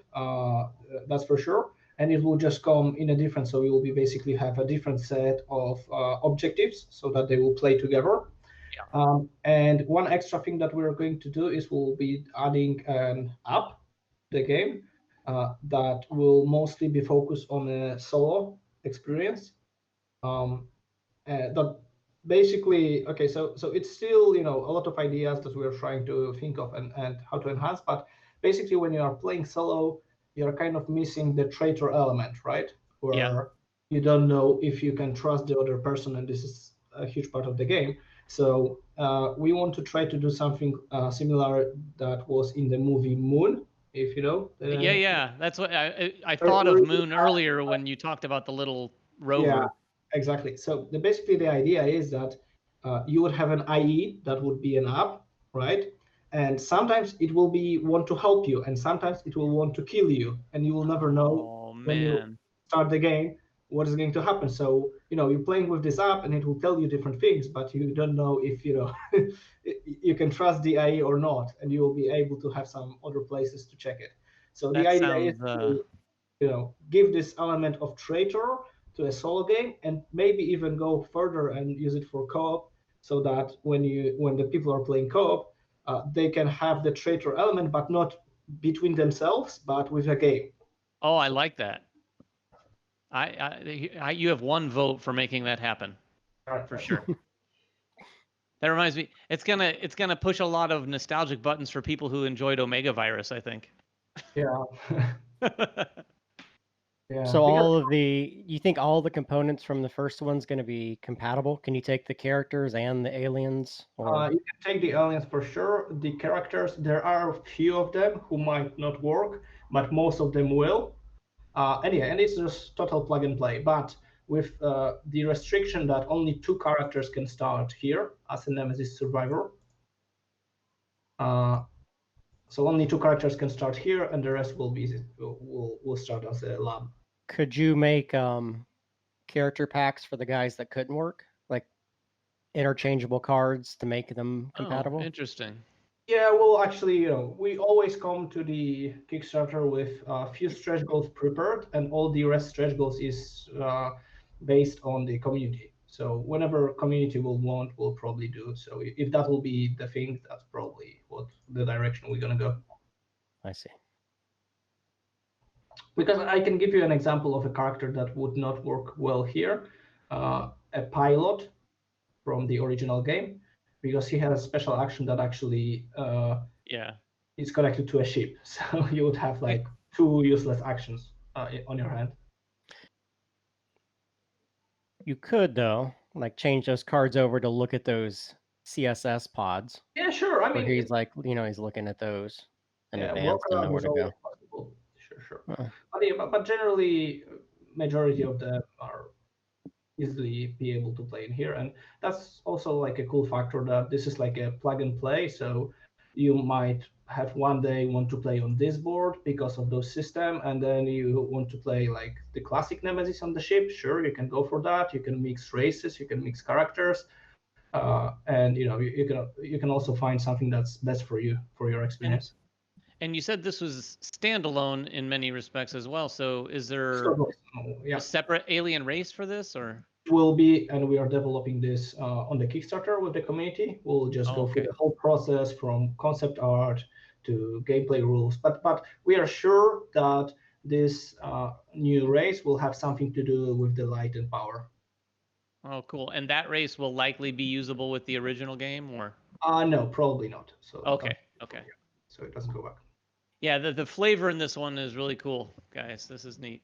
that's for sure, and it will just come in a different. So you will be basically have a different set of objectives, so that they will play together. And one extra thing that we're going to do is we'll be adding an app, the game, that will mostly be focused on a solo experience. That basically, okay, so it's still a lot of ideas that we're trying to think of and how to enhance, but basically when you are playing solo, you're kind of missing the traitor element, right? Where you don't know if you can trust the other person, and this is a huge part of the game. So we want to try to do something similar that was in the movie Moon, if you know. Yeah. That's what I thought of Moon earlier when you talked about the little rover. Yeah, exactly. So basically the idea is that you would have an IE that would be an app, right? And sometimes it will be want to help you, and sometimes it will want to kill you, and you will never know when you start the game what is going to happen. So you're playing with this app, and it will tell you different things, but you don't know if you can trust the IE or not, and you will be able to have some other places to check it. So the idea is to give this element of traitor to a solo game, and maybe even go further and use it for co-op, so that when the people are playing co-op, they can have the traitor element, but not between themselves, but with a game. Oh, I like that. You have one vote for making that happen, for sure. That reminds me, it's gonna push a lot of nostalgic buttons for people who enjoyed Omega Virus, I think. Yeah. Yeah. So you think all the components from the first one's going to be compatible? Can you take the characters and the aliens? Or... you can take the aliens for sure. The characters, there are a few of them who might not work, but most of them will. And it's just total plug and play. But with the restriction that only 2 characters can start here as a Nemesis survivor. So only 2 characters can start here, and the rest will start as a lab. Could you make character packs for the guys that couldn't work, like interchangeable cards to make them compatible? Oh, interesting. Yeah, well, actually, we always come to the Kickstarter with a few stretch goals prepared, and all the rest stretch goals is based on the community. So whenever community will want, we'll probably do. So if that will be the thing, that's probably what the direction we're gonna go. I see. Because I can give you an example of a character that would not work well here, a pilot from the original game, because he has a special action that actually is connected to a ship. So you would have like 2 useless actions on your hand. You could, though, like change those cards over to look at those CSS pods. Yeah, sure. I mean, he's like, he's looking at those in advance to know where to go. Possible. Sure. But generally, majority of them are easily be able to play in here, and that's also like a cool factor that this is like a plug and play. So you might have one day want to play on this board because of those system, and then you want to play like the classic Nemesis on the ship. Sure, you can go for that. You can mix races, you can mix characters. and you can also find something that's best for you for your experience. And you said this was standalone in many respects as well. So is there So, yeah, a separate alien race for this, or? will be, and we are developing this on the Kickstarter with the community. We'll just go through the whole process from concept art to gameplay rules. But we are sure that this new race will have something to do with the light and power. Oh, cool. And that race will likely be usable with the original game, or? No, probably not. So Okay. so it doesn't go back. Yeah, the flavor in this one is really cool, guys. This is neat.